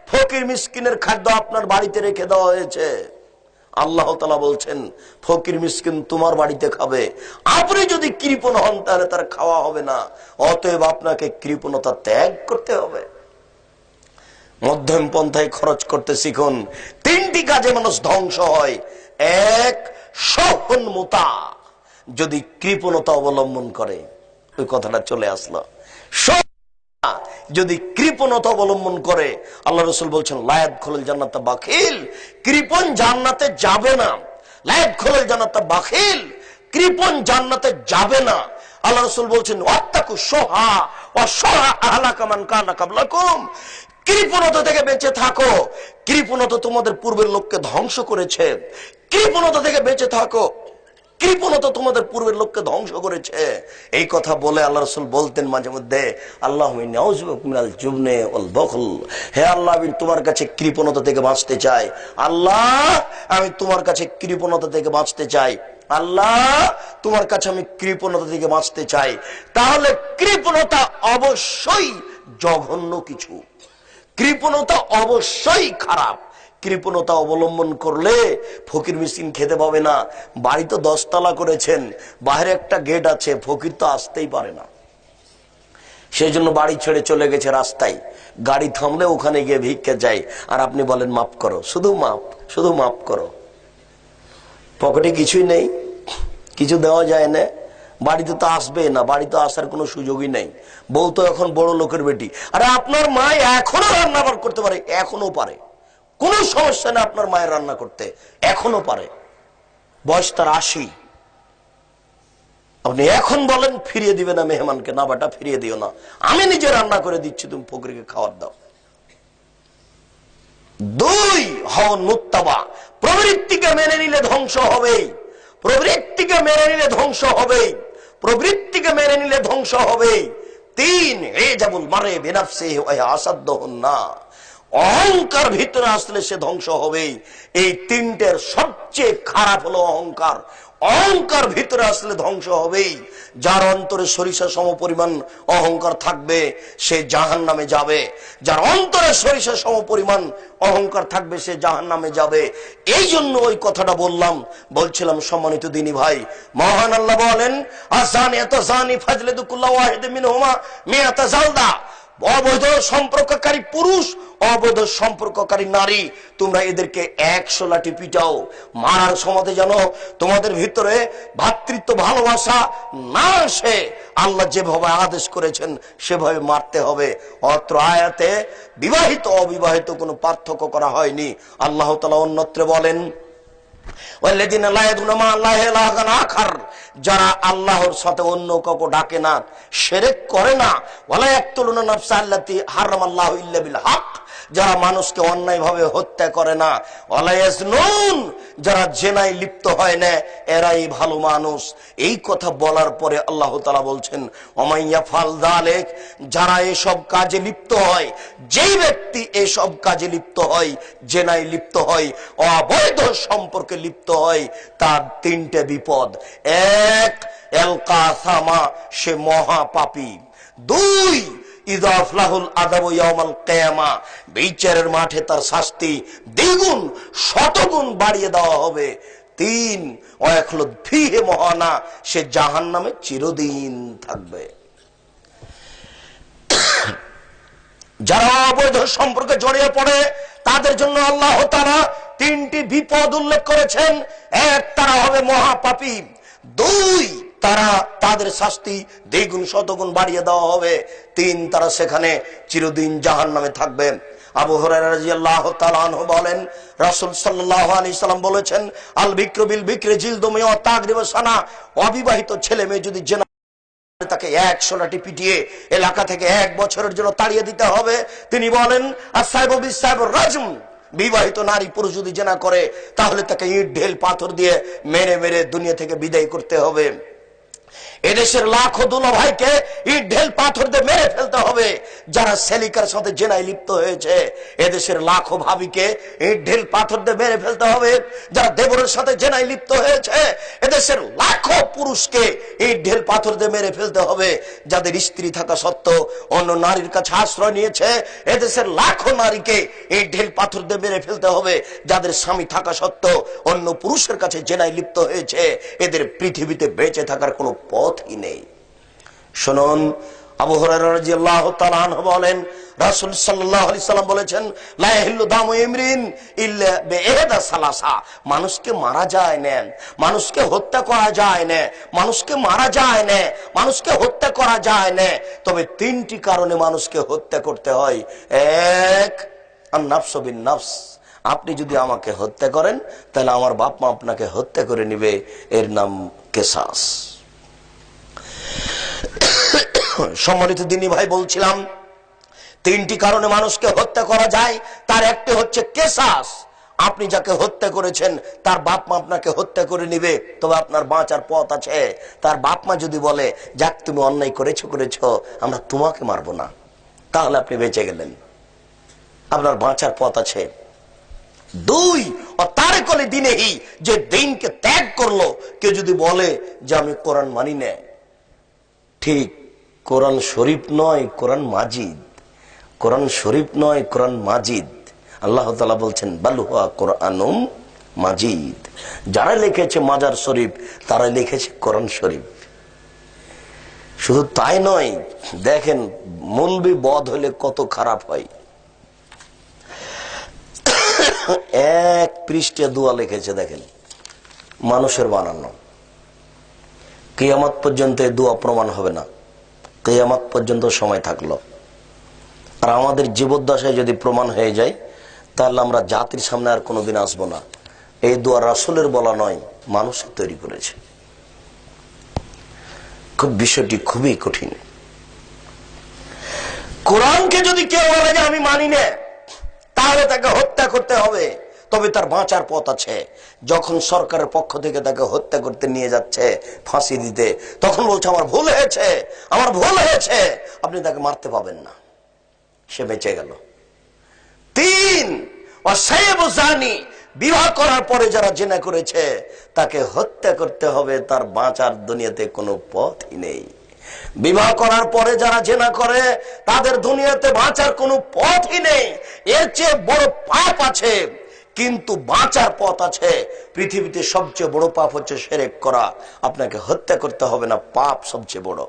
ফকির মিসকিনের খাদ্য আপনার বাড়িতে রেখে দেওয়া হয়েছে। আল্লাহ তাআলা বলছেন ফকির মিসকিন তোমার বাড়িতে খাবে, আপনি যদি কৃপণ হন তাহলে তার খাওয়া হবে না। অতএব আপনাকে কৃপণতা ত্যাগ করতে হবে, মধ্যম পন্থায় খরচ করতে শিখুন। তিনটি কাজে মানুষ ধ্বংস হয়। এক, সহনমুতা, যদি কৃপণতা অবলম্বন করে, ওই কথাটা চলে আসলো, যদি কৃপণতা অবলম্বন করে, আল্লাহ রাসূল বলছেন লায়াত খোলেল জান্নাত বাখিল, কৃপণ জান্নাতে যাবে না। লায়াত খোলেল জান্নাত বাখিল, কৃপণ জান্নাতে যাবে না। আল্লাহ রাসূল বলছেন ওয়াত্তাকু শুহা ওয়া শুহা আহলাকা মান কানা ক্বাবলাকুম, কৃপণতা থেকে বেঁচে থাকো, কৃপণতা তোমাদের পূর্বের লোককে ধ্বংস করেছে। কৃপণতা থেকে বেঁচে থাকো, কৃপণতা তোমাদের পূর্বের লোককে ধ্বংস করেছে। এই কথা বলে আল্লাহ রাসূল বলতেন মাঝে মধ্যে আল্লাহুম্মা ইন্নী আউযু বিকা মিনাল জুবনি ওয়াল বুখল, হে আল্লাহ আমি তোমার কাছে কৃপণতা থেকে বাঁচতে চাই। আল্লাহ আমি তোমার কাছে কৃপণতা থেকে বাঁচতে চাই। আল্লাহ তোমার কাছে আমি কৃপণতা থেকে বাঁচতে চাই। তাহলে কৃপণতা অবশ্যই জঘন্য কিছু, কৃপণতা অবশ্যই খারাপ। কৃপণতা অবলম্বন করলে ফকির মিসকিন খেতে পাবে না। বাড়ি তো 10 তলা করেছেন, বাইরে একটা গেট আছে, ফকির তো আসতেই পারে না, সেই জন্য বাড়ি ছেড়ে চলে গেছে রাস্তায়। গাড়ি থামলে ওখানে গিয়ে ভিক্ষে যায়, আর আপনি বলেন মাফ করো, শুধু মাফ, শুধু মাফ করো। পকেটে কিছুই নেই, কিছু দেওয়া যায় না, বাড়িতে তো আসবে না, বাড়িতে আসার কোনো সুযোগই নেই। বউ তো এখন বড় লোকের বেটি। আরে আপনার মা এখনো রান্না করতে পারে, এখনো পারে, কোনো সমস্যা নেই আপনার মায়ের রান্না করতে, এখনো পারে, বয়স তার 80। আপনি এখন বলেন ফিরিয়ে দিবে না মেহমানকে, না বেটা ফিরিয়ে দিও না, আমি নিজে রান্না করে দিচ্ছি, তুমি ফকিরকে খাবার দাও। 2, হন মুত্তাবা, প্রবৃত্তিকে মেনে নিলে ধ্বংস হবেই, প্রবৃত্তিকে মেনে নিলে ধ্বংস হবেই, প্রবৃত্তিকে মেনে নিলে ধ্বংস হবেই। 3, ইজাবুল মারে বিনাফসিহি ওয়া আসাদ্দুন না, অহংকার ভিতরে আসলে সে ধ্বংস হবেই। এই তিনটের সবচেয়ে খারাপ হলো অহংকার। অহংকার ভিতরে আসলে ধ্বংস হবেই। যার অন্তরে সরিষা সম পরিমাণ অহংকার থাকবে সে জাহান্নামে যাবে, যার অন্তরে সরিষা সম পরিমাণ অহংকার থাকবে সে জাহান্নামে যাবে। এই জন্য ওই কথাটা বলছিলাম সম্মানিত দিনী ভাই, মহান আল্লাহ বলেন আযানিয়াতু যানি ফাজলিদু কুল্লা ওয়াহিদিন মিনহুমা মিআতা জালদা, অবৈধ সম্পর্ককারী পুরুষ, অবৈধ সম্পর্ককারী নারী, তোমরা এদেরকে 100 লাঠি পিটাও। মারার সময় যেন তোমাদের ভিতরে ভ্রাতৃত্ব ভালোবাসা না আসে, আল্লাহ যেভাবে আদেশ করেছেন সেভাবে মারতে হবে। অত্র আয়াতে বিবাহিত অবিবাহিত কোনো পার্থক্য করা হয়নি। আল্লাহ তাআলা অন্যত্র বলেন যারা আল্লাহর সাথে অন্য কাউকে ডাকে না, শিরক করে না, ওয়ালা ইয়াকতুলুনা নাফসা আল্লাতী হারামাল্লাহু ইল্লা বিল হক, যারা মানুষকে অন্যায় ভাবে হত্যা করে না, ওয়ালা ইয়াজনুন, যারা জিনায় লিপ্ত হয় না, এরাই ভালো মানুষ। এই কথা বলার পরে আল্লাহ তাআলা বলছেন ওমাইয়া ফাল যালিক, যারা এসব কাজে লিপ্ত হয়, যেই ব্যক্তি এসব কাজে লিপ্ত হয়, জিনায় লিপ্ত হয়, অবৈধ সম্পর্কে লিপ্ত হয়, তার 3টে বিপদ। 1, এলকাসামা, সে মহাপাপী। 2, ইযাফলাহুল আযাবু ইয়াউমাল কিয়ামা, বিচারের মাঠে তার শাস্তি দ্বিগুণ শতগুণ বাড়িয়ে দেওয়া হবে। 3, ওয়াখলুদ ফীহি মুহানা, সে জাহান্নামে চিরদিন থাকবে। যারা অবৈধ সম্পর্কে জড়িয়ে পড়ে তাদের জন্য আল্লাহ তাআলা 3টি বিপদ উল্লেখ করেছেন। 1, তারা হবে মহাপাপী। 2, তাদের শাস্তি দ্বিগুণ শতগুণ বাড়িয়ে দেওয়া হবে। 3, তারা সেখানে চিরদিন জাহান্নামে থাকবে। আবু হুরায়রা রাদিয়াল্লাহু তাআলা আনহু বলেন রাসূল সাল্লাল্লাহু আলাইহি সাল্লাম বলেছেন আল বিকরু বিল বিকরি জিলদু মিয়া তাগরিব সানা, অবিবাহিত ছেলে মেয়ে যদি জেনা তাকে 100 লাঠি পিটিয়ে এলাকা থেকে 1 বছরের জন্য তাড়িয়ে দিতে হবে। তিনি বলেন আস-সাইবু বিস-সাইবুর রাজম, বিবাহিত নারী পুরুষ যদি জেনা করে তাহলে তাকে ইট ঢেল পাথর দিয়ে মেরে মেরে দুনিয়া থেকে বিদায় করতে হবে। এদেশের লাখো দুলাভাইকে ইট ঢেল পাথর দিয়ে মেরে ফেলতে হবে যারা সেলিকার সাথে জেনায় লিপ্ত হয়েছে। এদেশের লাখো ভাবিকে ইট ঢেল পাথর দিয়ে মেরে ফেলতে হবে যারা দেবরের সাথে জেনায় লিপ্ত হয়েছে। এদেশের লাখো পুরুষকে ইট ঢেল পাথর দিয়ে মেরে ফেলতে হবে যাদের স্ত্রী থাকা সত্ত্বেও অন্য নারীর কাছে আশ্রয় নিয়েছে। এদেশের লাখো নারীকে ইট ঢেল পাথর দিয়ে মেরে ফেলতে হবে যাদের স্বামী থাকা সত্ত্বেও অন্য পুরুষের কাছে জেনায় লিপ্ত হয়েছে। এদের পৃথিবীতে বেঁচে থাকার কোনো পথই নেই। শুনুন, আবু হুরায়রা রাদিয়াল্লাহু তাআলা আনহু বলেন, রাসূল সাল্লাল্লাহু আলাইহি সাল্লাম বলেছেন, লা ইয়াহিল্লু দামু ইমরিন ইল্লা বিইহদা সালাসা। মানুষকে মারা যায় না, মানুষকে হত্যা করা যায় না, মানুষকে মারা যায় না, মানুষকে হত্যা করা যায় না, তবে তিনটি কারণে মানুষকে হত্যা করতে হয়। এক, আন-নাফসু বিন-নাফস। আপনি যদি আমাকে হত্যা করেন তাহলে আমার বাপ মা আপনাকে হত্যা করে নিবে, এর নাম কিসাস। সম্মানিত দিনী ভাই, বলছিলাম তিনটি কারণে মানুষকে হত্যা করা যায়, তার একটি হচ্ছে কিসাস। আপনি যাকে হত্যা করেছেন তার বাপ মা আপনাকে হত্যা করে নিবে, তবে আপনার বাঁচার পথ আছে। তার বাপ মা যদি বলে, যাক তুমি অন্যায় করেছো, আমরা তোমাকে মারবো না, তাহলে আপনি বেঁচে গেলেন, আপনার বাঁচার পথ আছে। দুই, তারে কলে দিনেহি, যে দিনকে ত্যাগ করলো। কেউ যদি বলে যে আমি কোরআন মানি না, ঠিক, কোরআন শরীফ নয়, কোরআন মাজিদ। কোরআন শরীফ নয়, কোরআন মাজিদ। আল্লাহ তাআলা বলছেন, বাল হুয়া কোরআনুম মাজিদ। যারা লিখেছে মাজার শরীফ তারা লিখেছে কোরআন শরীফ। শুধু তাই নয়, দেখেন মৌলবি বধ হলে কত খারাপ হয়। এক পৃষ্ঠা দোয়া লিখেছে, দেখেন, মানুষের বানানো। কিয়ামত পর্যন্ত এই দোয়া প্রমাণ হবে না, কিয়ামত পর্যন্ত সময় থাকলো। আর আমাদের জীবদ্দশায় যদি প্রমাণ হয়ে যায় তাহলে আমরা জাতির সামনে আর কোনোদিন আসবো না। এই দোয়া রাসূলের বলা নয়, মানুষের তৈরি করেছে। খুব বিষয়টি খুবই কঠিন। কোরআনকে যদি কেউ বলে যে আমি মানি না, তাহলে তাকে হত্যা করতে হবে, তবে তার বাঁচার পথ আছে। যখন সরকারের পক্ষ থেকে তাকে হত্যা করতে নিয়ে যাচ্ছে ফাঁসি দিতে, তখন বলছে আমার ভুল হয়েছে, আমার ভুল হয়েছে, আপনি তাকে মারতে পাবেন না, সে বেঁচে গেল। তিন, ওয়াসাইয়্যিবু জানি, বিবাহ করার পরে যারা জিনা করেছে তাকে হত্যা করতে হবে, তার বাঁচার দুনিয়াতে কোনো পথই নেই। বিবাহ করার পরে যারা জিনা করে তাদের দুনিয়াতে বাঁচার কোনো পথই নেই। এর চেয়ে বড় পাপ আছে, কিন্তু বাঁচার পথ আছে। পৃথিবীতে সবচেয়ে বড় পাপ হচ্ছে শিরক করা। আপনাকে হত্যা করতে হবে না, পাপ সবচেয়ে বড়।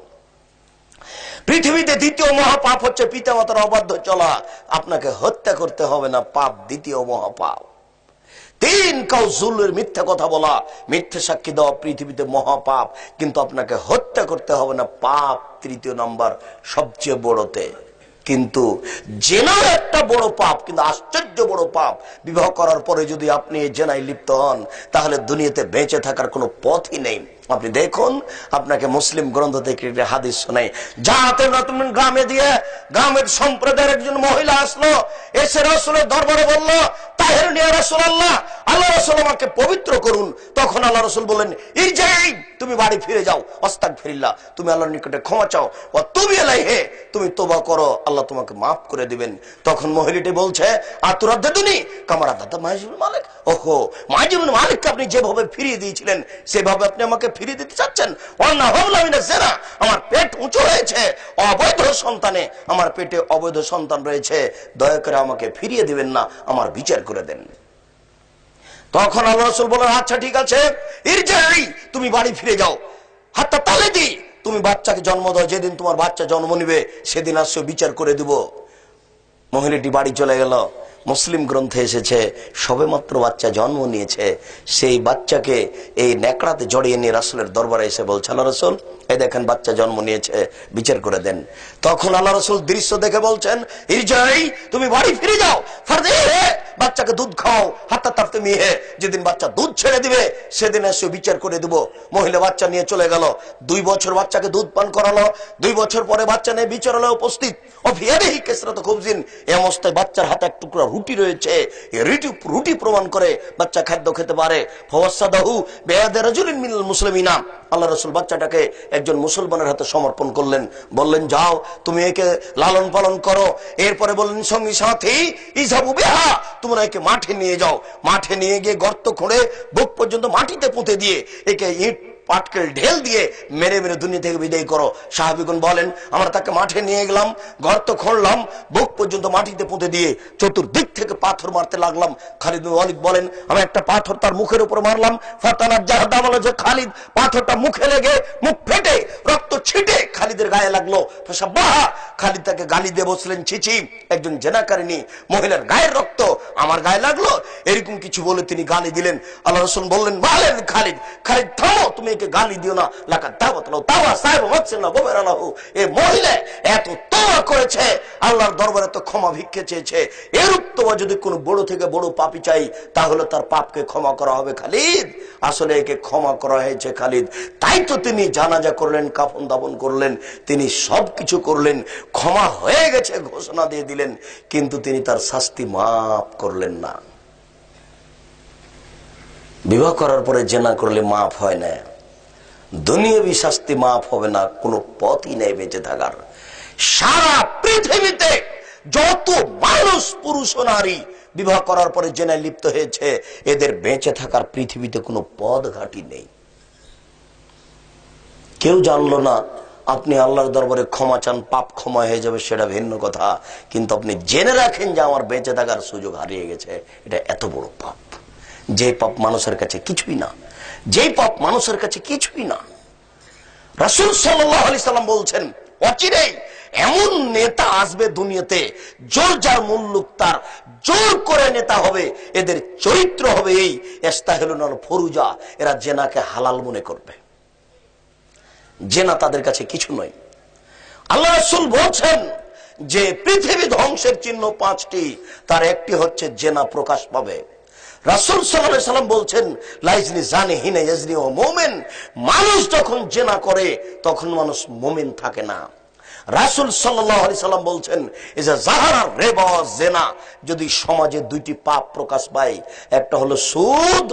পৃথিবীতে দ্বিতীয় মহাপাপ হচ্ছে পিতামাতার অবাধ্য চলা। আপনাকে হত্যা করতে হবে না, পাপ দ্বিতীয় মহাপাপ। তিন, কাউজুলের মিথ্যা কথা বলা, মিথ্যা সাক্ষী দেওয়া পৃথিবীতে মহাপাপ, কিন্তু আপনাকে হত্যা করতে হবে না, পাপ তৃতীয় নাম্বার সবচেয়ে বড়তে। কিন্তু জেনাও একটা বড় পাপ, কিন্তু আশ্চর্য বড় পাপ। বিবাহ করার পরে যদি আপনি জেনায় লিপ্ত হন তাহলে দুনিয়াতে বেঁচে থাকার কোনো পথই নেই। আপনি দেখুন, আপনাকে মুসলিম গ্রন্থ থেকে একটা হাদিস শোনাই। গ্রামে দিয়ে গ্রামের সম্প্রদায়ের একজন মহিলা আসলো, এসে রাসূলের দরবারে বলল, তাহের নিয়া রাসূলুল্লাহ, আল্লাহ রাসূল আমাকে পবিত্র করুন। তখন আল্লাহ রাসূল বললেন, ইরজিই, তুমি বাড়ি ফিরে যাও, আস্তাগফিরুল্লাহ, তুমি আল্লাহর নিকটে ক্ষমা চাও, ওয়া তুবি ইলাইহি, তুমি তওবা করো, আল্লাহ তোমাকে মাফ করে দিবেন। তখন মহিলাটি বলছে, আতুরাদ্দুনি কামারা দাদা মাইজুল মালিক, ওহো, মাইজুল মালিককে আপনি যেভাবে ফিরিয়ে দিয়েছিলেন সেভাবে আপনি আমাকে ফিরিয়ে দিতে চাচ্ছেন? ওয়ান্না হাওলা মিনাজ জিনা, আমার পেট উঁচু হয়েছে, অবৈধ সন্তানে আমার পেটে অবৈধ সন্তান রয়েছে, দয়া করে আমাকে ফিরিয়ে দিবেন না, আমার বিচার করে দেন। তখন আল্লাহ রাসূল বলেন, আচ্ছা ঠিক আছে, ইরজিই, তুমি বাড়ি ফিরে যাও, হাত্তা তালিদি, তুমি বাচ্চাকে জন্ম দাও, যেদিন তোমার বাচ্চা জন্ম নিবে সেদিন আসছে বিচার করে দিব। মহিলাটি বাড়ি চলে গেল। মুসলিম গ্রন্থে এসেছে, সবেমাত্র বাচ্চা জন্ম নিয়েছে, সেই বাচ্চাকে এই নেকড়াতে জড়িয়ে নিয়ে রাসূলের দরবারে এসে বলছে, আল্লাহ রাসূল, এই দেখেন বাচ্চা জন্ম নিয়েছে, বিচার করে দেন। তখন আল্লাহ রাসূল দৃশ্য দেখে বলছেন, ইরজিই, তুমি বাড়ি ফিরে যাও, ফারদিহি, বাচ্চাকে দুধ খাও, হাত্তা তাফতিমিহি, যেদিন বাচ্চা দুধ ছেড়ে দিবে সেদিন এসে বিচার করে দিব। মহিলা বাচ্চা নিয়ে চলে গেল, 2 বছর বাচ্চাকে দুধ পান করালো, 2 বছর পরে বাচ্চা নিয়ে বিচারালয়ে উপস্থিত, অফিয়ারিহি কিসরাতু খুবজিন, এই অবস্থায় বাচ্চার হাতে এক টুকরা রুটি রয়েছে। এই রুটি প্রমাণ করে বাচ্চা খাদ্য খেতে পারে। ফাওয়াসাদাহু বিয়াদি রাজুলিন মিনাল মুসলিমিনা, আল্লাহ রাসূল বাচ্চাটাকে একজন মুসলমানের হাতে সমর্পণ করলেন, বললেন যাও তুমি একে লালন পালন করো। এরপরে বললেন সঙ্গী সাথী ইযহাবু বিহা, তোমরা একে মাঠে নিয়ে যাও, মাঠে নিয়ে গিয়ে গর্ত খুঁড়ে বুক পর্যন্ত মাটিতে পুঁতে দিয়ে একে ইট পাটকেল ঢেল দিয়ে মেরে মেরে দুনিয়া থেকে বিদায় করো। সাহাবীগণ বলেন আমরা তাকে মাঠে নিয়ে গেলাম, গর্ত খুঁড়লাম, বুক পর্যন্ত মাটিতে পুঁতে দিয়ে চতুর্দিক থেকে পাথর মারতে লাগলাম। খালিদ বিন ওয়ালিদ বলেন আমি একটা পাথর তার মুখের উপর মারলাম, ফাতানাজ্জাহা বলে যে খালিদ পাথরটা মুখে লেগে মুখ ফেটে রক্ত ছিটে খালিদের গায়ে লাগলো। ফাসাব্বাহা, খালিদ তাকে গালি দিয়ে বসলেন ছিছি একজন জেনাকারিনী মহিলার গায়ের রক্ত আমার গায়ে লাগলো, এরকম কিছু বলে তিনি গালি দিলেন। আল্লাহ রাসূল বললেন বলেন খালিদ, খালিদ থামো, তুমি একে গালি দিও না। লাকা দাওয়াতলাহু তাওয়া সাহেব ওয়াকসিনা গোবেরালাহু, এই মহিলা এত তওবা করেছে, আল্লাহর দরবারে তো ক্ষমা ভিক্ষে চেয়েছে, এরূপ তওবা যদি কোনো বড় থেকে বড় পাপী চাই তাহলে তার পাপকে ক্ষমা করা হবে। খালিদ আসলে একে ক্ষমা করা হয়েছে খালিদ, তাই তো তিনি জানাজা করলেন, কাফন দাফন করলেন, তিনি সবকিছু করলেন, ক্ষমা হয়ে গেছে ঘোষণা দিয়ে দিলেন, কিন্তু তিনি তার শাস্তি মাফ করলেন না। বিবাহ করার পরে জেনা করলে মাফ হয় না, দুনিয়াবি শাস্তি মাফ হবে না, কোনো পথই নেই বেঁচে থাকার। সারা পৃথিবীতে যত মানুষ পুরুষ ও নারী বিবাহ করার পরে জেনায় লিপ্ত হয়েছে, এদের বেঁচে থাকার পৃথিবীতে কোনো পথ ঘাটি নেই। কেউ জানলো না, আপনি আল্লাহর দরবারে ক্ষমা চান, পাপ ক্ষমা হয়ে যাবে সেটা ভিন্ন কথা, কিন্তু আপনি জেনে রাখেন যে আমার বেঁচে থাকার সুযোগ হারিয়ে গেছে, এটা এত বড় পাপ। যে পাপ মানুষের কাছে কিছুই না, যে পাপ মানুষের কাছে কিছুই না। রাসূল সাল্লাল্লাহু আলাইহি সাল্লাম বলছেন অচিরেই এমন নেতা আসবে দুনিয়াতে, জোর যার মুল্লুক তার, জোর করে নেতা হবে, এদের চরিত্র হবে এই ইস্তাহিলুনাল ফুরুজা, এরা জেনাকে হালাল মনে করবে, জেনা তাদের কাছে কিছু নয়। আল্লাহ রাসূল বলছেন যে পৃথিবী ধ্বংসের চিহ্ন 5টি, তার একটি হচ্ছে জেনা প্রকাশ পাবে। রাসূল সাল্লাল্লাহু আলাইহি সাল্লাম বলছেন লাইজনি জানি হিনা ইয়াজনি ও মুমিন, মানুষ যখন জেনা করে তখন মানুষ মুমিন থাকে না। রাসূল সাল্লাল্লাহু আলাইহি সাল্লাম বলছেন ইজা যাহারা রিবা ওয়া জিনা, যদি সমাজে দুইটি পাপ প্রকাশ পায়, একটা হলো সুদ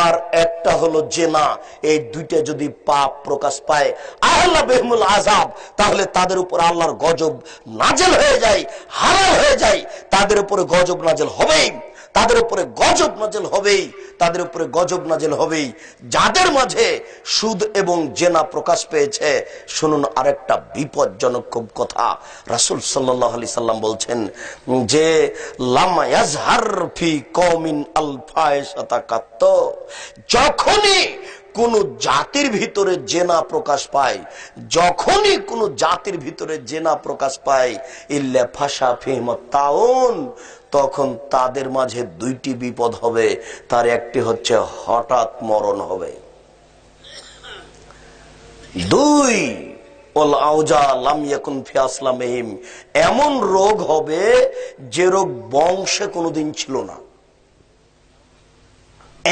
আর একটা হলো জেনা, এই দুইটা যদি পাপ প্রকাশ পায় আল্লাহ বিহিমুল আযাব, তাহলে তাদের উপর আল্লাহর গজব নাযিল হয়ে যায়, হারাম হয়ে যায়, তাদের উপরে গজব নাযিল হবেই, তাদের উপরে গজব নাযিল হবেই, তাদের উপরে গজব নাযিল হবেই। যাদের মাঝে সুদ এবং জেনা প্রকাশ পেয়েছে, শুনুন আরেকটা বিপজ্জনক খুব কথা। রাসূল সাল্লাল্লাহু আলাইহি সাল্লাম বলছেন যে লাম ইয়াজহার ফি কওমিন আল ফাহিশাতা কাত, যখনই কোন জাতির ভিতরে জেনা প্রকাশ পায়, যখনই কোন জাতির ভিতরে জেনা প্রকাশ পায়, ইল্লা ফাশা ফিহিমত তাউন, তখন তাদের মাঝে দুইটি বিপদ হবে, তার একটি হচ্ছে হঠাৎ মরণ হবে, দুই ওয়াল আউজা লাম ইয়াকুন ফি আসলামিহিম, এমন রোগ হবে যে রোগ বংশে কোনোদিন ছিল না,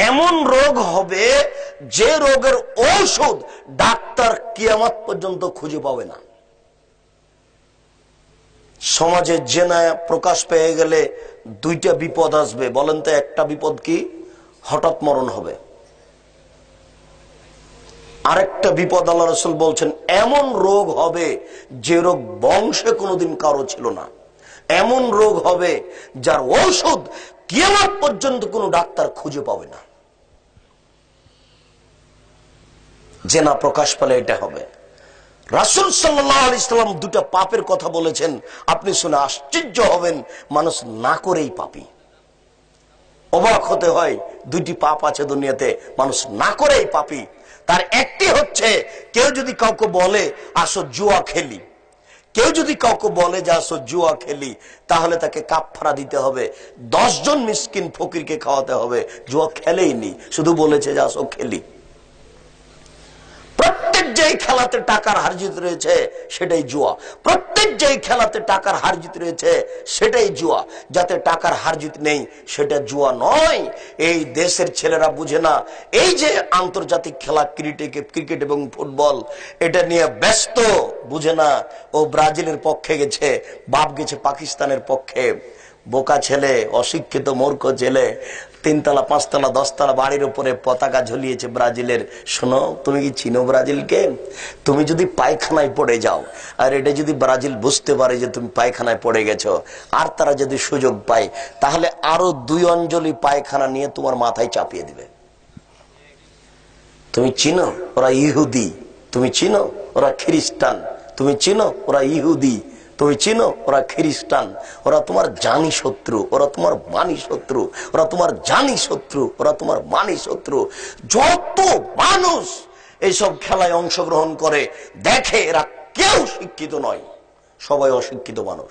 এমন রোগ হবে যে রোগের ঔষধ ডাক্তার কিয়ামত পর্যন্ত খুঁজে পাবে না। সমাজে জেনা প্রকাশ পেয়ে গেলে দুইটা বিপদ আসবে, বলেন তো একটা বিপদ কি? হঠাৎ মরণ হবে। আরেকটা বিপদ আল্লাহ রাসূল বলছেন এমন রোগ হবে যে রোগ বংশে কোনোদিন কারো ছিল না, এমন রোগ হবে যার ঔষধ কিয়ামত পর্যন্ত কোনো ডাক্তার খুঁজে পাবে না। জেনা প্রকাশ পেলে এটা হবে। রাসূল সাল্লাল্লাহু আলাইহি সাল্লাম দুটা পাপের কথা বলেছেন, আপনি শুনে আশ্চর্য হবেন, মানুষ না করেই পাপী। অবাক হতে হয়, দুইটি পাপ আছে দুনিয়াতে, মানুষ না করেই পাপী। তার একটি হচ্ছে কেউ যদি কাউকে বলে আসো জুয়া খেলি, কেউ যদি কাউকে বলে যে আসো জুয়া খেলি, তাহলে তাকে কাফারা দিতে হবে, 10 জন মিসকিন ফকিরকে খাওয়াতে হবে। জুয়া খেলেই নি, শুধু বলেছে যে আসো খেলি। প্রত্যেক যেই খেলাতে টাকার হারজিত রয়েছে সেটাই জুয়া, প্রত্যেক যেই খেলাতে টাকার হারজিত রয়েছে সেটাই জুয়া। যাতে টাকার হারজিত নেই সেটা জুয়া নয়। এই দেশের ছেলেরা বুঝে না, এই যে আন্তর্জাতিক খেলা ক্রিকেট এবং ফুটবল, এটা নিয়ে ব্যস্ত, বুঝে না। ও ব্রাজিলের পক্ষে গেছে, বাপ গেছে পাকিস্তানের পক্ষে, বোকা ছেলে, অশিক্ষিত মূর্খ ছেলে, 3 তলা 5 তলা 10 তলা বাড়ির উপরে পতাকা ঝুলিয়েছে ব্রাজিলের। শোনো, তুমি কি চিনো ব্রাজিলকে? তুমি যদি পায়খানায় পড়ে যাও, আর এটা যদি ব্রাজিল বুঝতে পারে যে তুমি পায়খানায় পড়ে গেছো, আর তারা যদি সুযোগ পায়, তাহলে আরো 2 অঞ্জলি পায়খানা নিয়ে তোমার মাথায় চাপিয়ে দিবে। তুমি চিনো ওরা ইহুদি, তুমি চিনো ওরা খ্রিস্টান, তুমি চিনো ওরা ইহুদি, তুমি চিনো ওরা খ্রিস্টান। ওরা তোমার জানি শত্রু, ওরা তোমার মানি শত্রু, ওরা তোমার জানি শত্রু, ওরা তোমার মানি শত্রু। যত মানুষ এইসব খেলায় অংশগ্রহণ করে দেখে, এরা কেউ শিক্ষিত নয়, সবাই অশিক্ষিত মানুষ।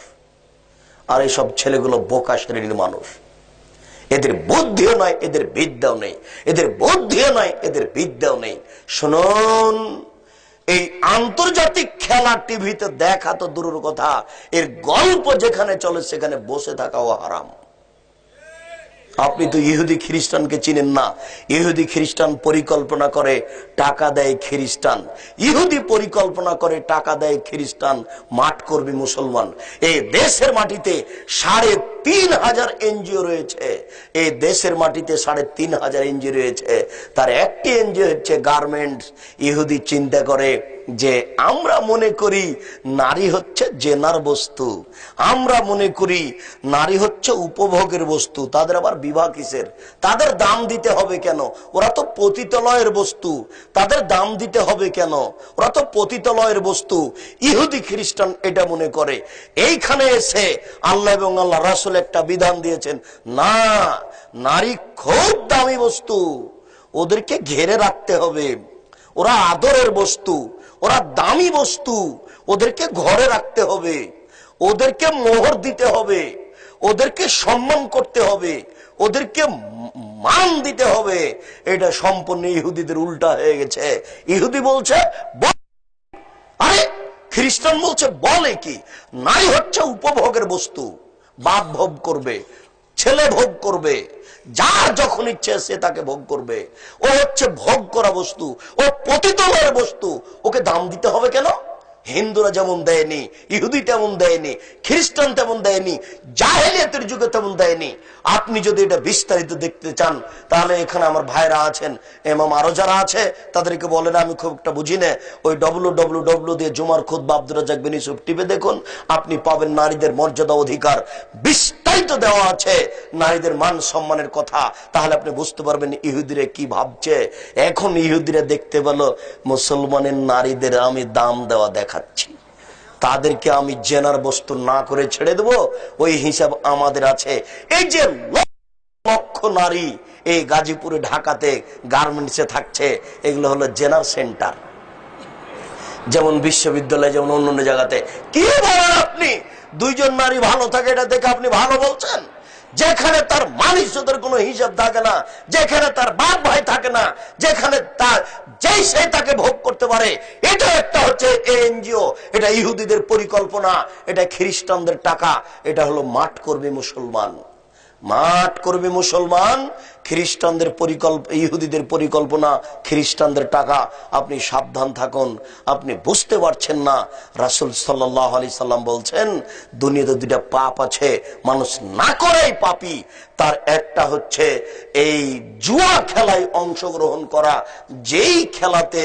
আর এইসব ছেলেগুলো বোকা শ্রেণীর মানুষ। এদের বুদ্ধিও নয়, এদের বিদ্যাও নেই, এদের বুদ্ধিও নয়, এদের বিদ্যাও নেই। শুনুন, এই আন্তর্জাতিক খেলা টিভিতে দেখা তো দূরের কথা, এর গল্প যেখানে চলে সেখানে বসে থাকাও হারাম। আপনি তো ইহুদি খ্রিস্টানকে চিনেন না। ইহুদি খ্রিস্টান পরিকল্পনা করে টাকা দেয় খ্রিস্টান, ইহুদি পরিকল্পনা করে টাকা দেয় খ্রিস্টান, মাঠ করবে মুসলমান। এই দেশের মাটিতে ৩,৫০০ এনজিও রয়েছে, এই দেশের মাটিতে ৩,৫০০ এনজিও রয়েছে। তার একটি এনজিও হচ্ছে গার্মেন্টস। ইহুদি চিন্তা করে যে আমরা মনে করি নারী হচ্ছে জেনার বস্তু, আমরা মনে করি নারী হচ্ছে উপভোগের বস্তু। তাদের আবার বিবাহ কিসের? তাদের দাম দিতে হবে কেন? ওরা তো পতিতালয়ের বস্তু, তাদের দাম দিতে হবে কেন? ওরা তো পতিতালয়ের বস্তু। ইহুদি খ্রিস্টান এটা মনে করে। এইখানে এসে আল্লাহ এবং আল্লাহ রাসূল একটা বিধান দিয়েছেন, না, নারী খুব দামি বস্তু, ওদেরকে ঘেরে রাখতে হবে, ওরা আদরের বস্তু, ওরা দামি বস্তু, ওদেরকে ঘরে রাখতে হবে, ওদেরকে মোহর দিতে হবে, ওদেরকে সম্মান করতে হবে, ওদেরকে মান দিতে হবে। এটা সম্পূর্ণ ইহুদিদের উল্টা হয়ে গেছে। ইহুদি বলছে, আরে খ্রিস্টান বলছে, বলে কি, নারী হচ্ছে উপভোগের বস্তু, বাপ ভোগ করবে, ছেলে ভোগ করবে, যার যখন ইচ্ছে সে তাকে ভোগ করবে। ও হচ্ছে ভোগ করা বস্তু, ও পতিতালয়ের বস্তু, ওকে দাম দিতে হবে কেন? হিন্দুরা যেমন দেয়নি, ইহুদি তেমন দেয়নি, খ্রিস্টান তেমন দেয়নি, জাহেলিয়াতের যুগে তেমন দেয়নি। আপনি যদি এটা বিস্তারিত দেখতে চান, তাহলে এখানে আমার ভাইরা আছেন, এমাম আরো যারা আছে, তাদেরকে বলেন, আমি খুব একটা বুঝি না, ওই www দিয়ে জুমার খুতবা আব্দুর রাজ্জাক বিন ইউসুফ টিপে দেখুন, আপনি পাবেন নারীদের মর্যাদা অধিকার বিস্তারিত দেওয়া আছে, নারীদের মান সম্মানের কথা। তাহলে আপনি বুঝতে পারবেন ইহুদিরা কি ভাবছে। এখন ইহুদিরা দেখতে পেল মুসলমানের নারীদের আমি দাম দেওয়া দেখাচ্ছি, তাদেরকে আমি জেনার বস্তু না করে ছেড়ে দেব, ওই হিসাব আমাদের আছে। এই যে লক্ষ নারী এই গাজীপুরে ঢাকাতে গার্মেন্টসে থাকছে, এগুলো হলো জেনার সেন্টার, যেমন বিশ্ববিদ্যালয়, যেমন অন্য জায়গাতে। কি বলেন আপনি? 2 জন নারী ভালো থাকে এটা দেখে আপনি ভালো বলছেন? যেখানে তার মানুষদের কোনো হিসাব থাকে না, যেখানে তার বাপ ভাই থাকে না, যেখানে তার যেই সে তাকে ভোগ করতে পারে, এটা একটা হচ্ছে এনজিও, এটা ইহুদিদের পরিকল্পনা, এটা খ্রিস্টানদের টাকা। এটা হলো মাঠ কর্মী মুসলমান, মাঠ কর্মী মুসলমান, খ্রিস্টানদের পরিকল্পনা, ইহুদিদের পরিকল্পনা, খ্রিস্টানদের টাকা। আপনি সাবধান থাকুন, আপনি বুঝতে পারছেন না। রাসূল সাল্লাল্লাহু আলাইহি সাল্লাম বলছেন, দুনিয়াতে 2টা পাপ আছে, মানুষ না করেই পাপী। তার একটা হচ্ছে এই জুয়া খেলায় অংশগ্রহণ করা, যেই খেলাতে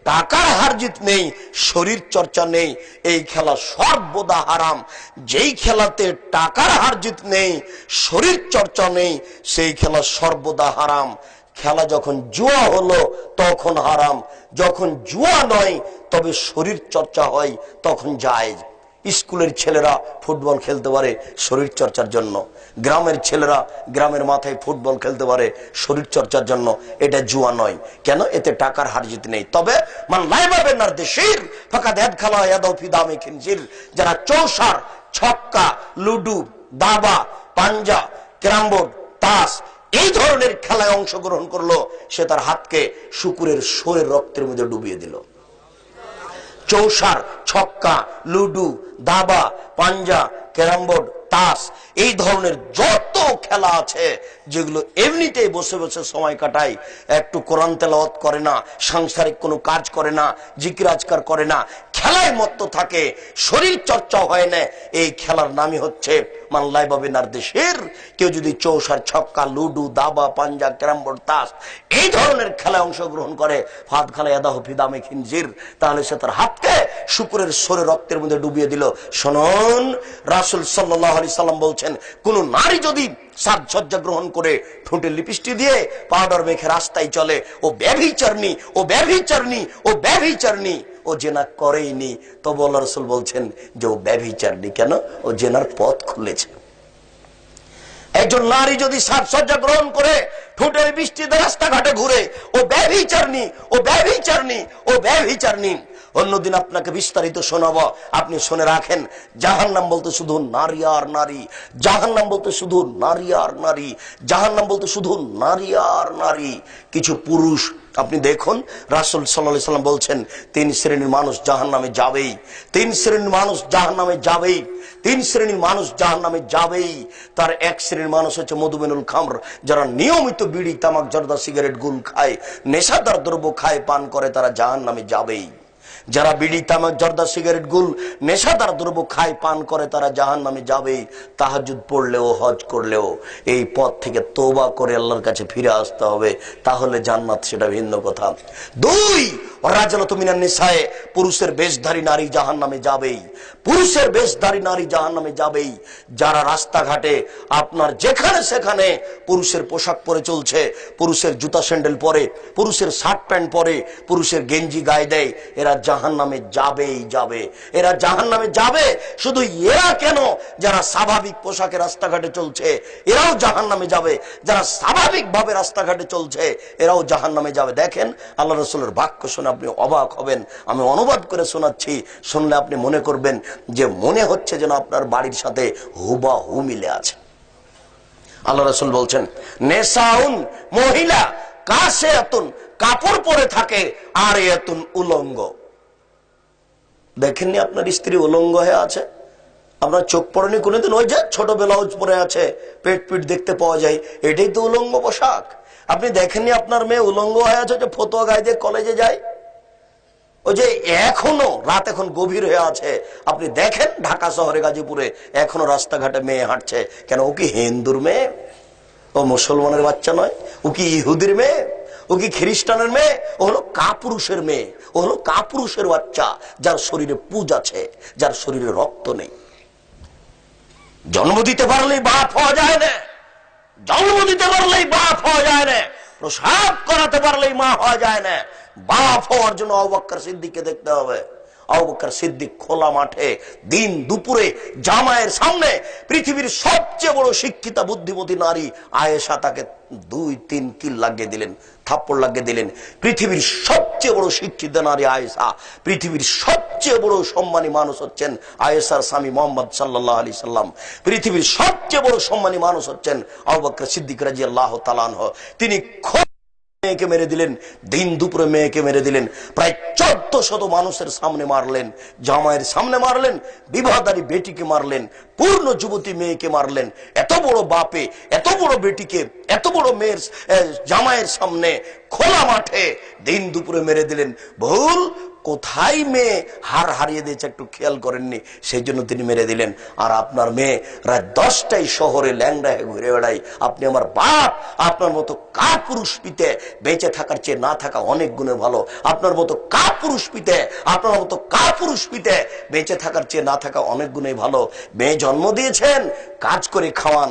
টাকার হারজিত নেই, শরীর চর্চা নেই, এই খেলা সর্বদা হারাম। যেই খেলাতে টাকার হারজিত নেই, শরীর চর্চা নেই, সেই খেলা সর্বদা হারাম। খেলা যখন জুয়া হলো তখন হারাম, যখন জুয়া নয় তবে শরীর চর্চা হয় তখন জায়েজ। স্কুলের ছেলেরা ফুটবল খেলতে পারে শরীর চর্চার জন্য, গ্রামের ছেলেরা গ্রামের মাথায় ফুটবল খেলতে পারে শরীর চর্চার জন্য, এটা জুয়া নয়। কেন? এতে টাকার হারজিত নেই। তবে মান লাইবা বেনার দেশির ফাকাদ ইয়াদখালা ইয়াদাউ ফি দামি খিনজির, যারা চৌসার, ছক্কা, লুডু, দাবা, পাঞ্জা, ক্যারাম বোর্ড, তাস এই ধরনের খেলায় অংশগ্রহণ করলো, সে তার হাতকে শুকুরের শোরের রক্তের মধ্যে ডুবিয়ে দিল। চৌসার, ছক্কা, লুডু, দাবা, পাঞ্জা, ক্যারাম বোর্ড, তাস এই ধরনের যত খেলা আছে, যেগুলো এমনিতেই বসে বসে সময় কাটায়, একটু কোরআন তেলাওয়াত করে না, সাংসারিক কোনো কাজ করে না, জিকির আজকার করে না, খেলায় মত্ত থাকে, শরীর চর্চা হয় না, এই খেলার নামই হচ্ছে মানলাই বাবিনার দেশের। কেউ যদি চৌসার, ছক্কা, লুডু, দাবা, পাঞ্জা, ক্যারাম বোর্ড, তাস এই ধরনের খেলায় অংশগ্রহণ করে, ফাদ খালায় আদা হফিদামে খিনজির, তাহলে সে তার হাতকে শুকুরের সরে রক্তের মধ্যে ডুবিয়ে দিল। শুনুন, রাসূল সাল্লাল্লাহু আলাইহি সাল্লাম বলছেন, কোন নারী যদি সাজসজ্জা গ্রহণ করে, ঠোঁটে লিপস্টিক দিয়ে, পাউডার মেখে রাস্তায় চলে, ও ব্যভিচারিণী, ও ব্যভিচারিণী, ও ব্যভিচারিণী, ও জেনা করেইনি। তবে আল্লাহ রাসূল বলছেন যে ও ব্যভিচারিণী কেন? ও জেনার পথ খুলেছে। একজন নারী যদি সাজসজ্জা গ্রহণ করে, ঠোঁটের বৃষ্টিতে রাস্তাঘাটে ঘুরে, ও ব্যভিচারিণী, ও ব্যভিচারিণী, ও ব্যভিচারিণী। অন্যদিন আপনাকে বিস্তারিত শোনাবো, আপনি শুনে রাখেন। জাহান্নাম বলতে শুধু নারী আর নারী, জাহান্নাম বলতে শুধু নারী আর নারী, জাহান্নাম বলতে শুধু নারী আর নারী। কিছু পুরুষ আপনি দেখুন, রাসূল সাল্লাল্লাহু আলাইহি সাল্লাম বলছেন, তিন শ্রেণীর মানুষ জাহান্নামে যাবেই, তিন শ্রেণীর মানুষ জাহান্নামে যাবেই, তিন শ্রেণীর মানুষ জাহান্নামে যাবেই। তার এক শ্রেণীর মানুষ হচ্ছে মধুমেনুল খামর, যারা নিয়মিত বিড়ি, তামাক, জর্দা, সিগারেট, গুল খায়, নেশাদার দ্রব্য খায়, পান করে, তারা জাহান্নামে যাবেই। যারা বিড়ি, তামাক, জর্দা, সিগারেট, গুল, নেশাদার দ্রব্য খায়, পান করে, তারা জাহান্নামে যাবেই। তাহাজ্জুদ পড়লেও, হজ করলেও এই পথ থেকে তওবা করে আল্লাহর কাছে ফিরে আসতে হবে, তাহলে জান্নাত সেটা ভিন্ন কথা। দুই, রাজলাতু মিনান নিসায়ে, পুরুষের বেশধারী নারী জাহান্নামে যাবেই, পুরুষের বেশধারী নারী জাহান্নামে যাবেই। যারা রাস্তাঘাটে আপনার যেখানে সেখানে পুরুষের পোশাক পরে চলছে, পুরুষের জুতা স্যান্ডেল পরে, পুরুষের শার্ট প্যান্ট পরে, পুরুষের গেঞ্জি গায়ে দেয়, এরা জাহান্নামে যাবেই যাবে, এরা জাহান্নামে যাবে। শুধু এরা কেন, যারা স্বাভাবিক পোশাকে রাস্তাঘাটে চলছে এরাও জাহান্নামে যাবে, যারা স্বাভাবিক ভাবে রাস্তাঘাটে চলছে এরাও জাহান্নামে যাবে। দেখেন, আল্লাহ রাসূলের বাক্য শুনে আপনি অবাক হবেন। আমি অনুবাদ করে শোনাচ্ছি, শুনলে আপনি মনে করবেন যে মনে হচ্ছে যেন আপনার বাড়ির সাথে হুবাহু মিলে আছে। আল্লাহ রাসূল বলছেন, নেসাউন, মহিলা, কাসিয়াতুন, কাপড় পরে থাকে, আর এতুন, উলঙ্গ। দেখেননি আপনার স্ত্রী উলঙ্গ হয়ে আছে? আপনার চোখ পড়েনি কোনোদিন? ওই যে ছোট ব্লাউজ পরে আছে, পেট পিট দেখতে পাওয়া যায়, এটাই তো উলঙ্গ পোশাক। আপনি দেখেননি আপনার মেয়ে উলঙ্গ হয়ে আছে, যে ফতোয়া গায়ে দিয়ে কলেজে যায়? ওই যে এখনো রাত এখন গভীর হয়ে আছে, আপনি দেখেন ঢাকা শহরে, গাজীপুরে এখনো রাস্তাঘাটে মেয়ে হাঁটছে। কেন? ও কি হিন্দুর মেয়ে? ও মুসলমানের বাচ্চা নয়? ও কি ইহুদির মেয়ে? ও কি খ্রিস্টানের মেয়ে? ও হলো কাপুরুষের মেয়ে, ও হলো কাপুরুষের বাচ্চা, যার শরীরে পুজ আছে, যার শরীরে রক্ত নেই। জন্ম দিতে পারলেই বাপ হওয়া যায় না, জন্ম দিতে পারলেই বাপ হওয়া যায় না, প্রসাব করাতে পারলেই মা হওয়া যায় না। বাপ হওয়ার জন্য আবু বকর সিদ্দিককে দেখতে হবে। আবু বকর সিদ্দিক খোলা মাঠে দিন দুপুরে জামায়ের সামনে পৃথিবীর সবচেয়ে বড় শিক্ষিতা বুদ্ধিমতী নারী আয়েশা, তাকে 2-3 কিল লাগিয়ে দিলেন, থাপ্পড় লাগিয়ে দিলেন। পৃথিবীর সবচেয়ে বড় শিক্ষিত নারী আয়েশা, পৃথিবীর সবচেয়ে বড় সম্মানী মানুষ হচ্ছেন আয়েশার স্বামী মুহাম্মদ সাল্লাল্লাহু আলাইহি সাল্লাম, পৃথিবীর সবচেয়ে বড় সম্মানী মানুষ হচ্ছেন আবু বকর সিদ্দিক রাদিয়াল্লাহু তাআলা আনহু। তিনি মেয়েকে মেরে দিলেন, দিন দুপুরে মেয়েকে মেরে দিলেন, প্রায় 1400 মানুষের সামনে মারলেন, জামাইয়ের সামনে মারলেন, বিবাহদারী বেটিকে মারলেন, পূর্ণ যুবতী মেয়েকে মারলেন। এত বড় বাপে এত বড় বেটিকে এত বড় মেয়ের জামাইয়ের সামনে খোলা মাঠে দিন দুপুরে মেরে দিলেন। ভুল কোথায় মেয়ে হার হারিয়ে দিয়েছে একটু খেয়াল করেননি, সেই জন্য তিনি মেরে দিলেন। আর আপনার মেয়ে রাত 10টায় শহরে ল্যাংড়া হয়ে ঘুরে বেড়াই। আপনি আমার বাপ, আপনার মতো কাপুরুষ পিতে বেঁচে থাকার চেয়ে না থাকা অনেক গুণে ভালো। আপনার মতো কাপুরুষ পিতে, আপনার মতো কাপুরুষ পিতে বেঁচে থাকার চেয়ে না থাকা অনেক গুণে ভালো। মেয়ে জন্ম দিয়েছেন, কাজ করে খাওয়ান,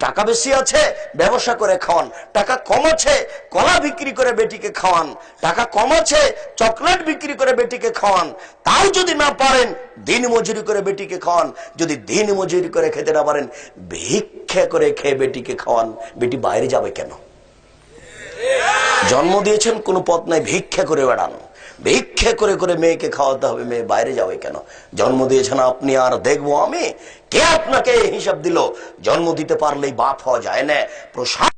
টাকা বেশি আছে ব্যবসা করে খাওয়ান, টাকা কম আছে কলা বিক্রি করে বেটিকে খাওয়ান, টাকা কম আছে চকলেট বিক্রি করে বেটিকে খাওয়ান। তাও যদি না পারেন দিন মজুরি করে বেটিকে খাওয়ান। যদি দিন মজুরি করে খেতে না পারেন ভিক্ষা করে খেয়ে বেটিকে খাওয়ান। বেটি বাইরে যাবে কেন? জন্ম দিয়েছেন, কোনো পথ নাই, ভিক্ষা করে বেড়ান, ভিক্ষা করে করে মেয়েকে খাওয়াতে হবে। মেয়ে বাইরে যাবে কেন? জন্ম দিয়েছেন আপনি, আর দেখবো আমি? কে আপনাকে হিসাব দিল? জন্ম দিতে পারলেই বাপ হওয়া যায় না, প্রসাদ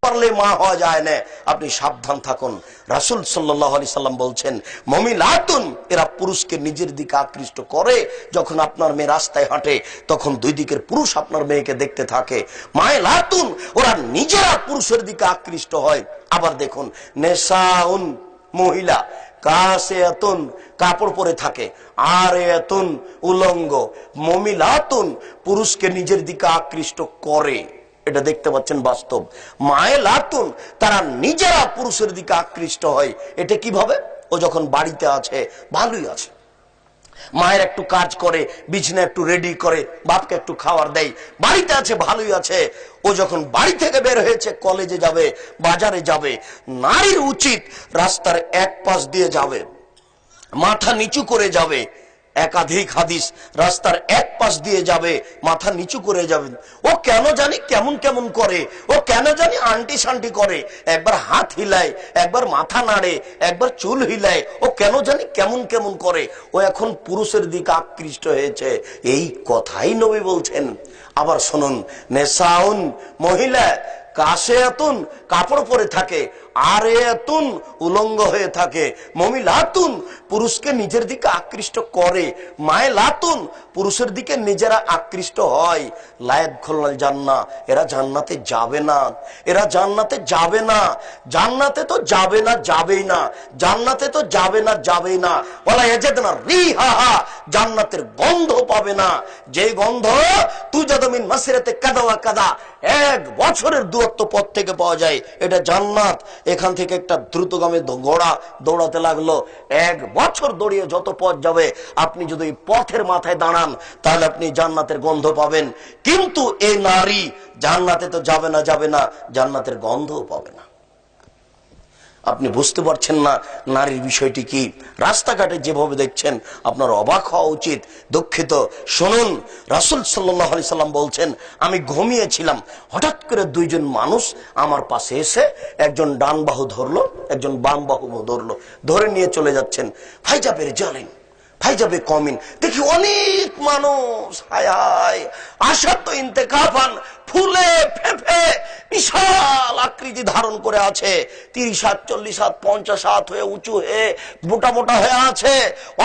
পারলে মা হওয়া যায় না। আপনি সাবধান থাকুন। রাসূল সাল্লাল্লাহু আলাইহি সাল্লাম বলছেন, মুমিনাতুন, এরা পুরুষকে নিজের দিকে আকৃষ্ট করে। যখন আপনার মেয়ে রাস্তায় হাঁটে তখন দুই দিকের পুরুষ আপনার মেয়েকে দেখতে থাকে। মায়লাতুন, ওরা নিজেরা পুরুষের দিকে আকৃষ্ট হয়। আবার দেখুন, নেসাউন, মহিলা, কাসিয়াতুন কাপড় পরে থাকে, আরিয়াতুন উলঙ্গ, মুমিলাতুন পুরুষকে নিজের দিকে আকৃষ্ট করে। এটা দেখতে পাচ্ছেন বাস্তব। মায়েলাতুন তারা নিজেরা পুরুষের দিকে আকৃষ্ট হয়। এটা কিভাবে? ও যখন বাড়িতে আছে ভালোই আছে, মায়ের একটু কাজ করে, বিছানা একটু রেডি করে, বাপকে একটু খাবার দেয়, বাড়িতে আছে ভালোই আছে। ও যখন বাড়ি থেকে বের হয়েছে, কলেজে যাবে, বাজারে যাবে, নারীর উচিত রাস্তার এক পাশ দিয়ে যাবে, মাথা নিচু করে যাবে। একাধিক হাদিস, রাস্তার এক পাশ দিয়ে যাবে, মাথা নিচু করে যাবে। ও কেন জানি কেমন কেমন করে, ও কেন জানি আন্টি শান্টি করে, একবার হাত হিলায়, একবার মাথা নাড়ে, একবার চুল হিলায়, ও কেন জানি কেমন কেমন করে। ও এখন পুরুষের দিকে আকৃষ্ট হয়েছে, এই কথাই নবী বলছেন। আবার শুনুন, নেসাউন মহিলা, কাসিয়াতুন কাপড় পরে থাকে, আরিয়াতুন উলঙ্গ হয়ে থাকে, মুমিলাতুন পুরুষকে নিজের দিকে আকৃষ্ট করে, মায়েলাতুন পুরুষের দিকে নিজেরা আকৃষ্ট হয়। লায়াদখুলুল জান্নাহ এরা জান্নাতে যাবে না, এরা জান্নাতে যাবে না, জান্নাতে তো যাবে না, যাবেই না, জান্নাতে তো যাবে না, যাবেই না। ওয়ালা ইয়াজিদনা রিহাহা জান্নাতের গন্ধ পাবে না, যে গন্ধ তুজাদু মিন মাসিরাতে কাদা ওয়া কাদা, এক বছরের দূরত্ব পথ থেকে পাওয়া যায়। এটা জান্নাত। এখান থেকে একটা দ্রুতগামী ঘোড়া দৌড়াতে লাগলো, এক বছর দৌড়িয়ে যত পথ যাবে, আপনি যদি পথের মাথায় দাঁড়ান তাহলে আপনি জান্নাতের গন্ধ পাবেন। কিন্তু এই নারী জান্নাতে তো যাবে না, যাবে না, জান্নাতের গন্ধও পাবে না। আপনি বুঝতে পারছেন না নারীর বিষয়টি কি। রাস্তাঘাটে যেভাবে দেখছেন আপনার অবাক হওয়া উচিত। দুঃখিত, শুনুন, রাসূল সাল্লাল্লাহু আলাইহি সাল্লাম বলছেন, আমি ঘুমিয়েছিলাম, হঠাৎ করে দুইজন মানুষ আমার পাশে এসে একজন ডান বাহু ধরলো, একজন বাম বাহু ধরলো, ধরে নিয়ে চলে যাচ্ছেন। ফাইজাবের জালেন, ফাইজাবে কমিন, দেখি অনেক মানুষ, হায় হায়, আশা তো ইন্তেকাফান, ফুলে ফেফে বিশাল আকৃতি ধারণ করে আছে, 30 হাত 40 হাত 50 হাত হয়ে উঁচু হয়ে মোটা মোটা হয়ে আছে।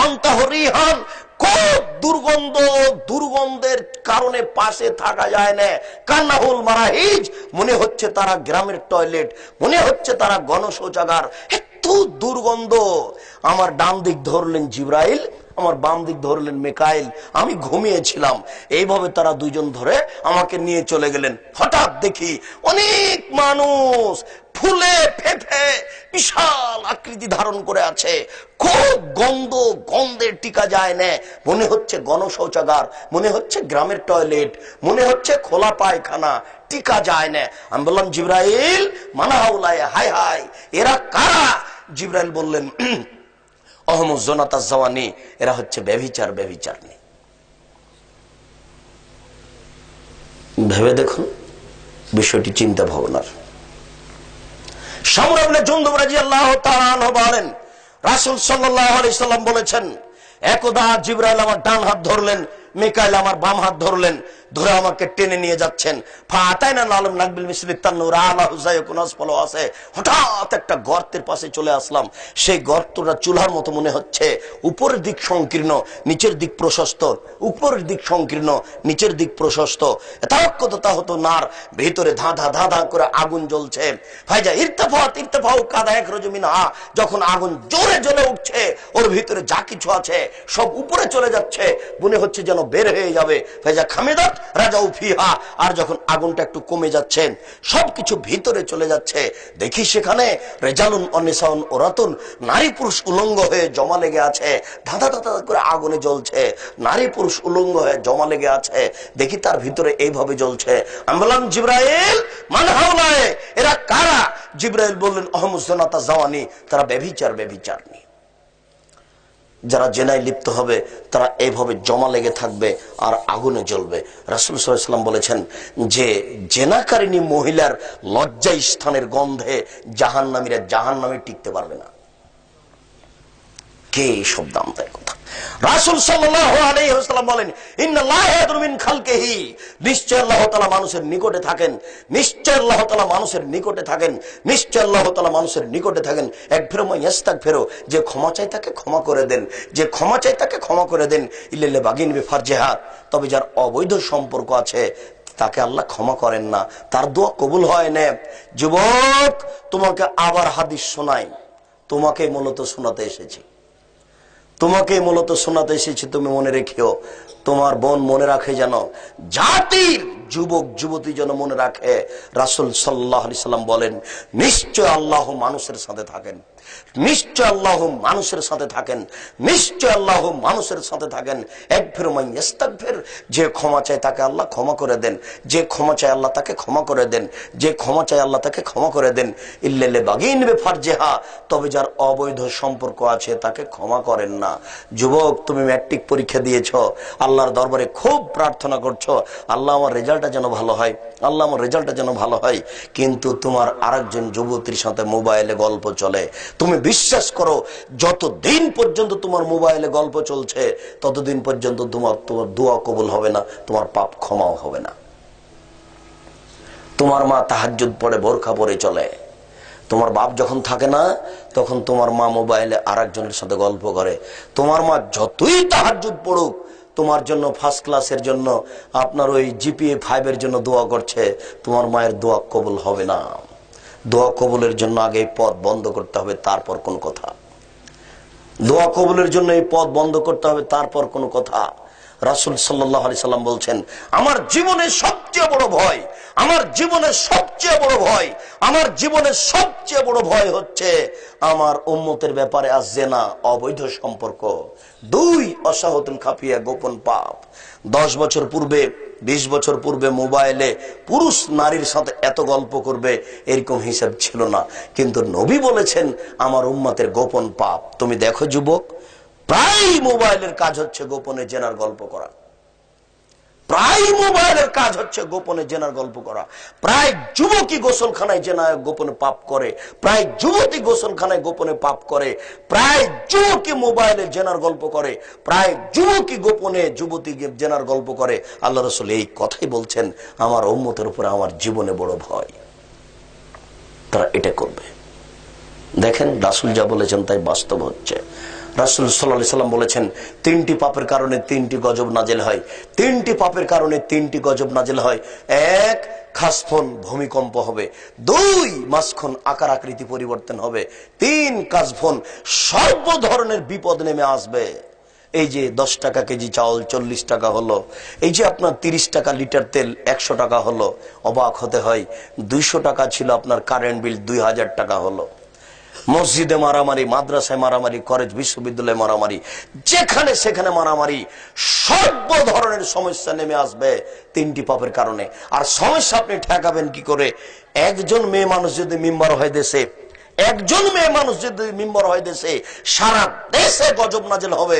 অন্তহরিহান খুব দুর্গন্ধ, দুর্গন্ধের কারণে পাশে থাকা যায় না। কান্নাহুল মারাহিজ মনে হচ্ছে তারা গ্রামের টয়লেট, মনে হচ্ছে তারা গণশৌচাগার, এত দুর্গন্ধ। আমার ডান দিক ধরলেন জিবরাইল, আমার বাম দিক ধরলেন মিকাইল, আমি ঘুমিয়েছিলাম। এইভাবে তারা দুইজন ধরে আমাকে নিয়ে চলে গেলেন। হঠাৎ দেখি অনেক মানুষ ফুলে ফেফে বিশাল আকৃতি ধারণ করে আছে, খুব গন্ধ, গন্ধে টিকা যায় না। মনে হচ্ছে গণশৌচাগার, মনে হচ্ছে গ্রামের টয়লেট, মনে হচ্ছে খোলা পায়খানা, টিকা যায় না। আমি বললাম, জিবরাইল মানাহাউলায়, হায় হায়, এরা কারা? জিবরাইল বললেন, অহমুজ জোনাতা জওয়ানি, এরা হচ্ছে ব্যভিচার, ব্যভিচারনি। ভেবে দেখুন বিষয়টি, চিন্তা ভাবনার। সামরা ইবনে জুনদুব রাদিয়াল্লাহু তাআলা আনহু বলেন, রাসূল সাল্লাল্লাহু আলাইহি সাল্লাম বলেছেন, একদা জিবরাইল আমার ডান হাত ধরলেন, মিকাইল আমার বাম হাত ধরলেন, ধরে আমাকে টেনে নিয়ে যাচ্ছেন। ফাতাইনা নালম নাকবিল মিসলিত তান্নুর আলা হুজাইকুন আসফালু আছে। হঠাৎ একটা গর্তের পাশে চলে আসলাম। সেই গর্তটা চুলার মতো মনে হচ্ছে, উপরের দিক সংকীর্ণ, নিচের দিক প্রশস্ত, উপরের দিক সংকীর্ণ, নিচের দিক প্রশস্ত। তাওয়াক্কুতা হতো নার, ভিতরে ধা ধা ধা ধা করে আগুন জ্বলছে। ভাইজা ইরতাফাত ইরতাফাউ কাদা একরজু মিনহা, যখন আগুন জোরে জ্বলে উঠছে, ওর ভিতরে যা কিছু আছে সব উপরে চলে যাচ্ছে, মনে হচ্ছে যেন বের হয়ে যাবে। ভাইজা খামিদাত রাজাউ ফিহা, আর যখন আগুনটা একটু কমে যাচ্ছে, সবকিছু ভিতরে চলে যাচ্ছে, দেখি সেখানে রেজালুন অনিসাউন ওরাতুন, নারী পুরুষ উলঙ্গ হয়ে জমা লেগে আছে, ধাঁধা ধাঁধা করে আগুনে জ্বলছে, নারী পুরুষ উলঙ্গ হয়ে জমা লেগে আছে, দেখি তার ভিতরে এইভাবে জ্বলছে। আমি বললাম, জিবরাইল মান হাওলায়ে, এরা কারা? জিবরাইল বললেন, অহমুজ জোনাতা জাওয়ানি, তারা ব্যভিচার, ব্যভিচারনি। যারা জেনায় লিপ্ত হবে তারা এইভাবে জমা লেগে থাকবে আর আগুনে জ্বলবে। রাসূল সাল্লাল্লাহু আলাইহি ওয়াসাল্লাম বলেছেন যে জেনাকারিনী মহিলার লজ্জা স্থানের গন্ধে জাহান্নামীরা জাহান্নামে টিকতে পারবে না। কে সব দাম দেয় কথা? রাসূল সাল্লাল্লাহু আলাইহি ওয়াসাল্লাম বলেন, ইন্নাল্লাহা ইয়াদুরু মিন খালকিহি, নিশ্চয় আল্লাহ তাআলা মানুষের নিকটে থাকেন, নিশ্চয় আল্লাহ তাআলা মানুষের নিকটে থাকেন, নিশ্চয় আল্লাহ তাআলা মানুষের নিকটে থাকেন। এক ফেরো ইয়াস্তাগফিরু, যে ক্ষমা চাই তাকে ক্ষমা করে দেন, যে ক্ষমা চাই তাকে ক্ষমা করে দেন। ইল্লাল বাগিন বিফারজিহা, তবে যার অবৈধ সম্পর্ক আছে তাকে আল্লাহ ক্ষমা করেন না, তার দোয়া কবুল হয় না। যুবক, তোমাকে আবার হাদিস শোনাই, তোমাকে মূলত শোনাতে এসেছি, তোমাকে মূলত শোনাতে এসেছি। তুমি মনে রেখেও, তোমার বোন মনে রাখে, যেন জাতির যুবক যুবতী যেন মনে রাখে, রাসূল সাল্লাল্লাহু আলাইহি সাল্লাম বলেন, নিশ্চয় আল্লাহ মানুষের সাথে থাকেন, নিশ্চয় আল্লাহ মানুষের সাথে থাকেন, নিশ্চয় আল্লাহ মানুষের সাথে থাকেন। একফির মান ইস্তাগফির, যে ক্ষমা চায় তাকে আল্লাহ ক্ষমা করে দেন, যে ক্ষমা চায় আল্লাহ তাকে ক্ষমা করে দেন, যে ক্ষমা চায় আল্লাহ তাকে ক্ষমা করে দেন। ইল্লাল বাগিন বিফারজিহা, তবে যার অবৈধ সম্পর্ক আছে তাকে ক্ষমা করেন না। যুবক, তুমি ম্যাট্রিক পরীক্ষা দিয়েছ, আল্লাহর দরবারে খুব প্রার্থনা করছো, আল্লাহ আমার রেজাল্টটা যেন ভালো হয়, আল্লাহ আমার রেজাল্টটা যেন ভালো হয়, কিন্তু তোমার আরেকজন যুবতীর সাথে মোবাইলে গল্প চলে। তুমি বিশ্বাস করো, যতদিন পর্যন্ত তোমার মোবাইলে গল্প চলছে ততদিন পর্যন্ত তোমার দোয়া কবুল হবে না, তোমার পাপ ক্ষমাও হবে না। তোমার মা তাহাজ্জুদ পড়ে, বোরখা পরে চলে, তোমার বাপ যখন থাকে না তখন তোমার মা মোবাইলে আরেকজনের সাথে গল্প করে। তোমার মা যতই তাহাজ্জুদ পড়ুক, তোমার জন্য ফার্স্ট ক্লাসের জন্য, আপনার ওই জিপিএ 5 এর জন্য দোয়া করছে, তোমার মায়ের দোয়া কবুল হবে না। দোয়া কবুলের জন্য আগে এই পথ বন্ধ করতে হবে, তারপর কোন কথা। দোয়া কবুলের জন্য এই পথ বন্ধ করতে হবে, তারপর কোন কথা। রাসূল সাল্লাল্লাহু আলাইহি সাল্লাম বলছেন, আমার জীবনের সবচেয়ে বড় ভয়, আমার জীবনের সবচেয়ে বড় ভয়, আমার জীবনের সবচেয়ে বড় ভয় হচ্ছে আমার উম্মতের ব্যাপারে আজ-জিনা, অবৈধ সম্পর্ক। 2, অশাহতুল খাফিয়া, গোপন পাপ। 10 বছর পূর্বে, 20 বছর পূর্বে মোবাইলে পুরুষ নারীর সাথে এত গল্প করবে এরকম হিসাব ছিল না, কিন্তু নবী বলেছেন আমার উম্মতের গোপন পাপ। তুমি দেখো যুবক, প্রায় মোবাইলের কাজ হচ্ছে গোপনে জেনার গল্প করা, প্রায় মোবাইলের কাজ হচ্ছে গোপনে জেনার গল্প করা। প্রায় যুবকই গোসলখানায় জেনা গোপনে পাপ করে, প্রায় যুবতী গোসলখানায় গোপনে পাপ করে, প্রায় যুবকই মোবাইলে জেনার গল্প করে, প্রায় যুবকই গোপনে যুবতী জেনার গল্প করে। আল্লাহ রাসূল এই কথাই বলছেন, আমার উম্মতের উপরে আমার জীবনে বড় ভয়, তারা এটা করবে। দেখেন, রাসূল যা বলেছেন তাই বাস্তব হচ্ছে। রাসূল সাল্লাল্লাহু আলাইহি সাল্লাম বলেছেন, 3টি পাপের কারণে 3টি গজব নাজিল হয়, 3টি পাপের কারণে 3টি গজব নাজিল হয়। 1, খাসফন, ভূমিকম্প হবে। 2, মাসখন, আকার আকৃতি পরিবর্তন হবে। 3, কাজফন, সর্ব ধরনের বিপদ নেমে আসবে। এই যে 10 টাকা কেজি চাউল 40 টাকা হলো, এই যে আপনার 30 টাকা লিটার তেল 100 টাকা হলো, অবাক হতে হয়। 200 টাকা ছিল আপনার কারেন্ট বিল, 2000 টাকা হলো। মসজিদে মারামারি, মাদ্রাসায় মারামারি, কলেজ বিশ্ববিদ্যালয়ে মারামারি, যেখানে সেখানে মারামারি, সর্ব ধরনের সমস্যা নেমে আসবে 3টি পাপের কারণে। আর সমস্যা আপনি ঠেকাবেন কি করে? একজন মেয়ে মানুষ যদি মেম্বার হয় দেশে, একজন মেয়ে মানুষ যদি মেম্বার হয় দেশে, সারা দেশে গজব নাজেল হবে।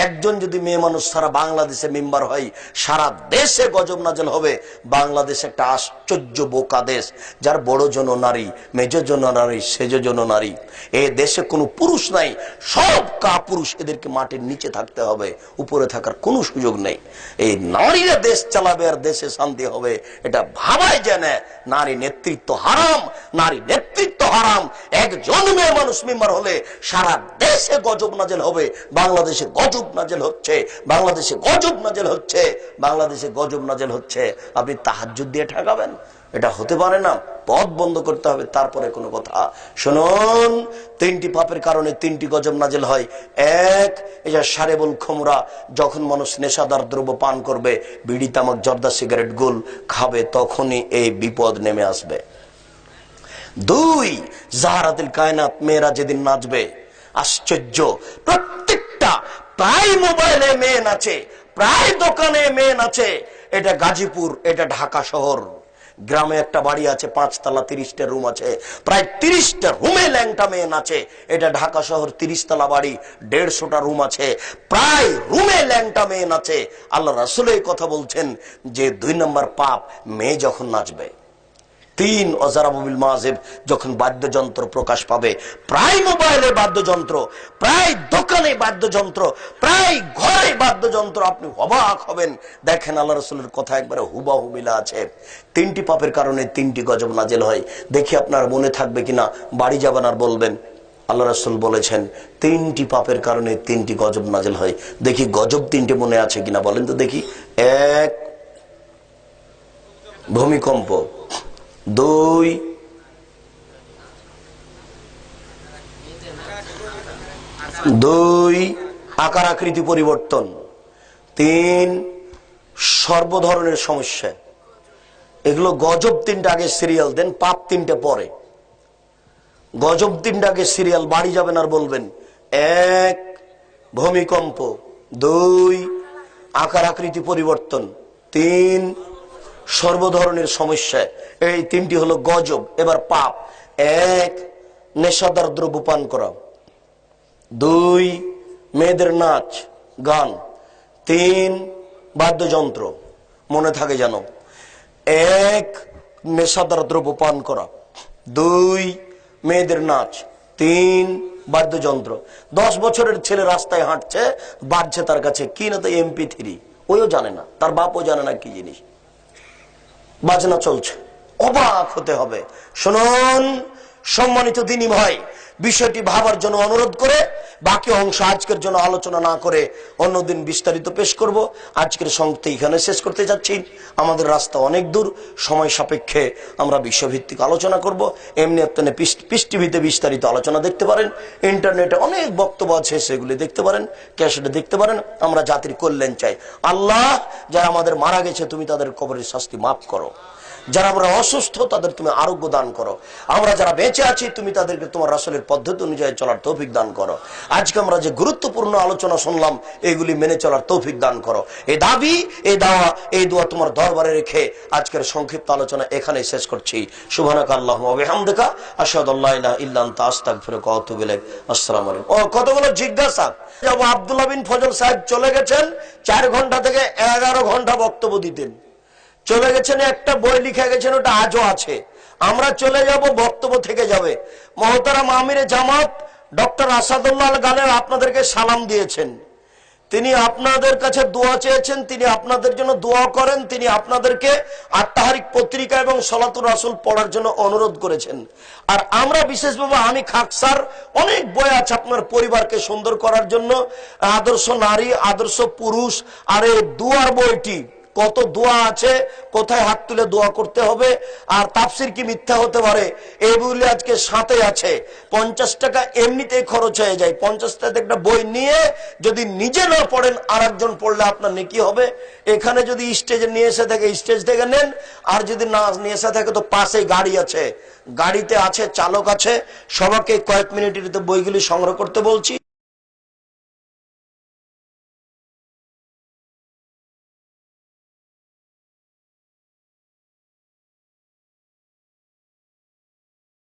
একজন যদি মেয়ে মানুষ সারা বাংলাদেশে মেম্বার হয়, সারা দেশে গজব নাজেল হবে। বাংলাদেশ একটা আশ্চর্য বোকা দেশ, যার বড় জন নারী, মেজ জন নারী, সেজ জন নারী। এই দেশে কোনো পুরুষ নাই, সব কাপুরুষ। এদেরকে মাটির নিচে থাকতে হবে, উপরে থাকার কোনো সুযোগ নেই। এই নারীরা দেশ চালাবে আর দেশে শান্তি হবে, এটা ভাবাই যায় না। নারী নেতৃত্ব হারাম, নারী নেতৃত্ব হারাম। একজন মেয়ে মানুষ মেম্বার হলে সারা দেশে গজব নাজেল হবে। বাংলাদেশে গজব নাজেল হচ্ছে, বাংলাদেশে গজব নাজেল হচ্ছে, বাংলাদেশে গজব নাজেল হচ্ছে। আপনি তাহাজ্জুদ দিয়ে ঠেকাবেন? এটা হতে পারে না। পথ বন্ধ করতে হবে, তারপরে কোনো কথা। শুনুন, 3টি পাপের কারণে 3টি গজব নাজেল হয়। 1, এই যে শারেবুল খমরা, যখন মানুষ নেশাদার দ্রব্য পান করবে, বিড়ি, তামাক, জর্দা, সিগারেট, গুল খাবে, তখনই এই বিপদ নেমে আসবে। 2, জাহারাতুল কায়নাত, মেয়েরা যেদিন নাচবে, আশ্চর্য, প্রত্যেকটা প্রায় মোবাইলে মেয়ে নাচে, প্রায় দোকানে মেয়ে নাচে। এটা গাজীপুর, এটা ঢাকা শহর। গ্রামে একটা বাড়ি আছে, 5 তলা, 30টা রুম আছে, প্রায় 30টা রুমে ল্যাংটা মেয়ে নাচে। এটা ঢাকা শহর, 30 তলা বাড়ি, 150টা রুম আছে, প্রায় রুমে ল্যাংটা মেয়ে নাচে। আল্লাহ রাসূল এই কথা বলছেন যে 2 নম্বর পাপ, মেয়ে যখন নাচবে। 3, অজারাবুল মাযিব, যখন বাদ্যযন্ত্র প্রকাশ পাবে, প্রায় মোবাইলে বাদ্যযন্ত্র, প্রায় দোকানে বাদ্যযন্ত্র, প্রায় ঘরে বাদ্যযন্ত্র। আপনি অবাক হবেন। দেখেন, আল্লাহ রাসূলের কথা একবারে হুবাহু মিলা আছে। 3টি পাপের কারণে 3টি গজব নাজেল হয়। দেখি আপনার মনে থাকবে কিনা, বাড়ি যাবেন আর বলবেন। আল্লাহ রাসূল বলেছেন 3টি পাপের কারণে 3টি গজব নাজেল হয়। দেখি গজব 3টে মনে আছে কিনা, বলেন তো দেখি। 1, ভূমিকম্প। 2, দুই, আকার আকৃতি পরিবর্তন। তিন, সর্বধরনের সমস্যা। এগুলো গজব তিনটা আগে সিরিয়াল দেন, পাপ তিনটে পরে। গজব তিনটা আগে সিরিয়াল, বাড়ি যাবেন আর বলবেন এক, ভূমিকম্প। দুই, আকার আকৃতি পরিবর্তন। তিন, সর্বধরনের সমস্যা। এই তিনটি হলো গজব। এবার পাপ। এক, নেশাদার দ্রব্য পান করা। দুই, মেয়েদের নাচ গান। তিন, বাদ্যযন্ত্র। মনে থাকে যেন, এক, নেশাদার দ্রব্য পান করা। দুই, মেয়েদের নাচ। তিন, বাদ্যযন্ত্র। 10 বছরের ছেলে রাস্তায় হাঁটছে, বাজছে তার কাছে কি না, তো MP3, ওইও জানে না, তার বাপও জানে না কি জিনিস, বাজনা চলছে। অবাক হতে হবে। শুনুন সম্মানিত দিনী ভাই, বিষয়টি ভাবার জন্য অনুরোধ করে বাকি অংশ আজকের জন্য আলোচনা না করে অন্যদিন বিস্তারিত পেশ করব। আজকের সংক্ষিপ্ত এখানে শেষ করতে যাচ্ছি। আমাদের রাস্তা অনেক দূর, সময় সাপেক্ষে আমরা বিষয়ভিত্তিক আলোচনা করব। এমনি আপনি পিস টিভিতে বিস্তারিত আলোচনা দেখতে পারেন, ইন্টারনেটে অনেক বক্তব্য আছে, সেগুলি দেখতে পারেন, ক্যাসেটে দেখতে পারেন। আমরা জাতির কল্যাণ চাই। আল্লাহ, যারা আমাদের মারা গেছে তুমি তাদের কবরের শাস্তি মাফ করো। যারা আমরা অসুস্থ তাদের তুমি আরোগ্য দান করো। আমরা যারা বেঁচে আছি তুমি তাদেরকে তোমার রাসূলের পদ্ধতি অনুযায়ী চলার তৌফিক দান করো। আজকে আমরা যে গুরুত্বপূর্ণ আলোচনা শুনলাম এগুলি মেনে চলার তৌফিক দান করো। এই দাবি, এই দাওয়া, এই দোয়া তোমার দরবারে রেখে আজকের সংক্ষিপ্ত আলোচনা এখানেই শেষ করছি। সুবহানাকা আল্লাহুম্মা ওয়া বিহামদিকা আশহাদু আল্লা ইলাহা ইল্লা আনতা আস্তাগফিরুকা ওয়া আতুবু ইলাইক। আসসালামু আলাইকুম। কতগুলো জিজ্ঞাসা। আব্দুল্লাহ বিন ফজল সাহেব চলে গেছেন, 4 ঘন্টা থেকে 11 ঘন্টা বক্তব্য দিতেন। চলে গেছেন, একটা বই লিখে গেছেন, ওটা আজও আছে। আমরা চলে যাব, বক্তব্য থেকে যাবে। মহতারাম আমিরে জামাত ডক্টর আসাদুল্লাহ আল গালেব আপনাদেরকে সালাম দিয়েছেন। তিনি আপনাদের কাছে দোয়া চেয়েছেন, তিনি আপনাদের জন্য দোয়া করেন। তিনি আপনাদেরকে আত্মাহারিক পত্রিকা এবং সলাতুর রাসূল পড়ার জন্য অনুরোধ করেছেন। আর আমরা বিশেষভাবে, আমি খাকসার অনেক বই আছে আপনার পরিবারকে সুন্দর করার জন্য, আদর্শ নারী, আদর্শ পুরুষ, আর এই দুয়ার বইটি, কত দোয়া আছে, কোথায় হাত তুলে দোয়া করতে হবে, আর তাফসির কি মিথ্যা হতে পারে, এইগুলি আজকে সাথে আছে। 50 টাকা এমনিতেই খরচ হয়ে যায়। 50 টাকা একটা বই নিয়ে যদি নিজে না পড়েন আর একজন পড়লে আপনার নেকি হবে। এখানে যদি স্টেজে নিয়ে এসে থাকে স্টেজ থেকে নেন, আর যদি না নিয়ে এসে থাকে তো পাশে গাড়ি আছে, গাড়িতে আছে, চালক আছে। সবাইকে কয়েক মিনিটের বইগুলি সংগ্রহ করতে বলছি।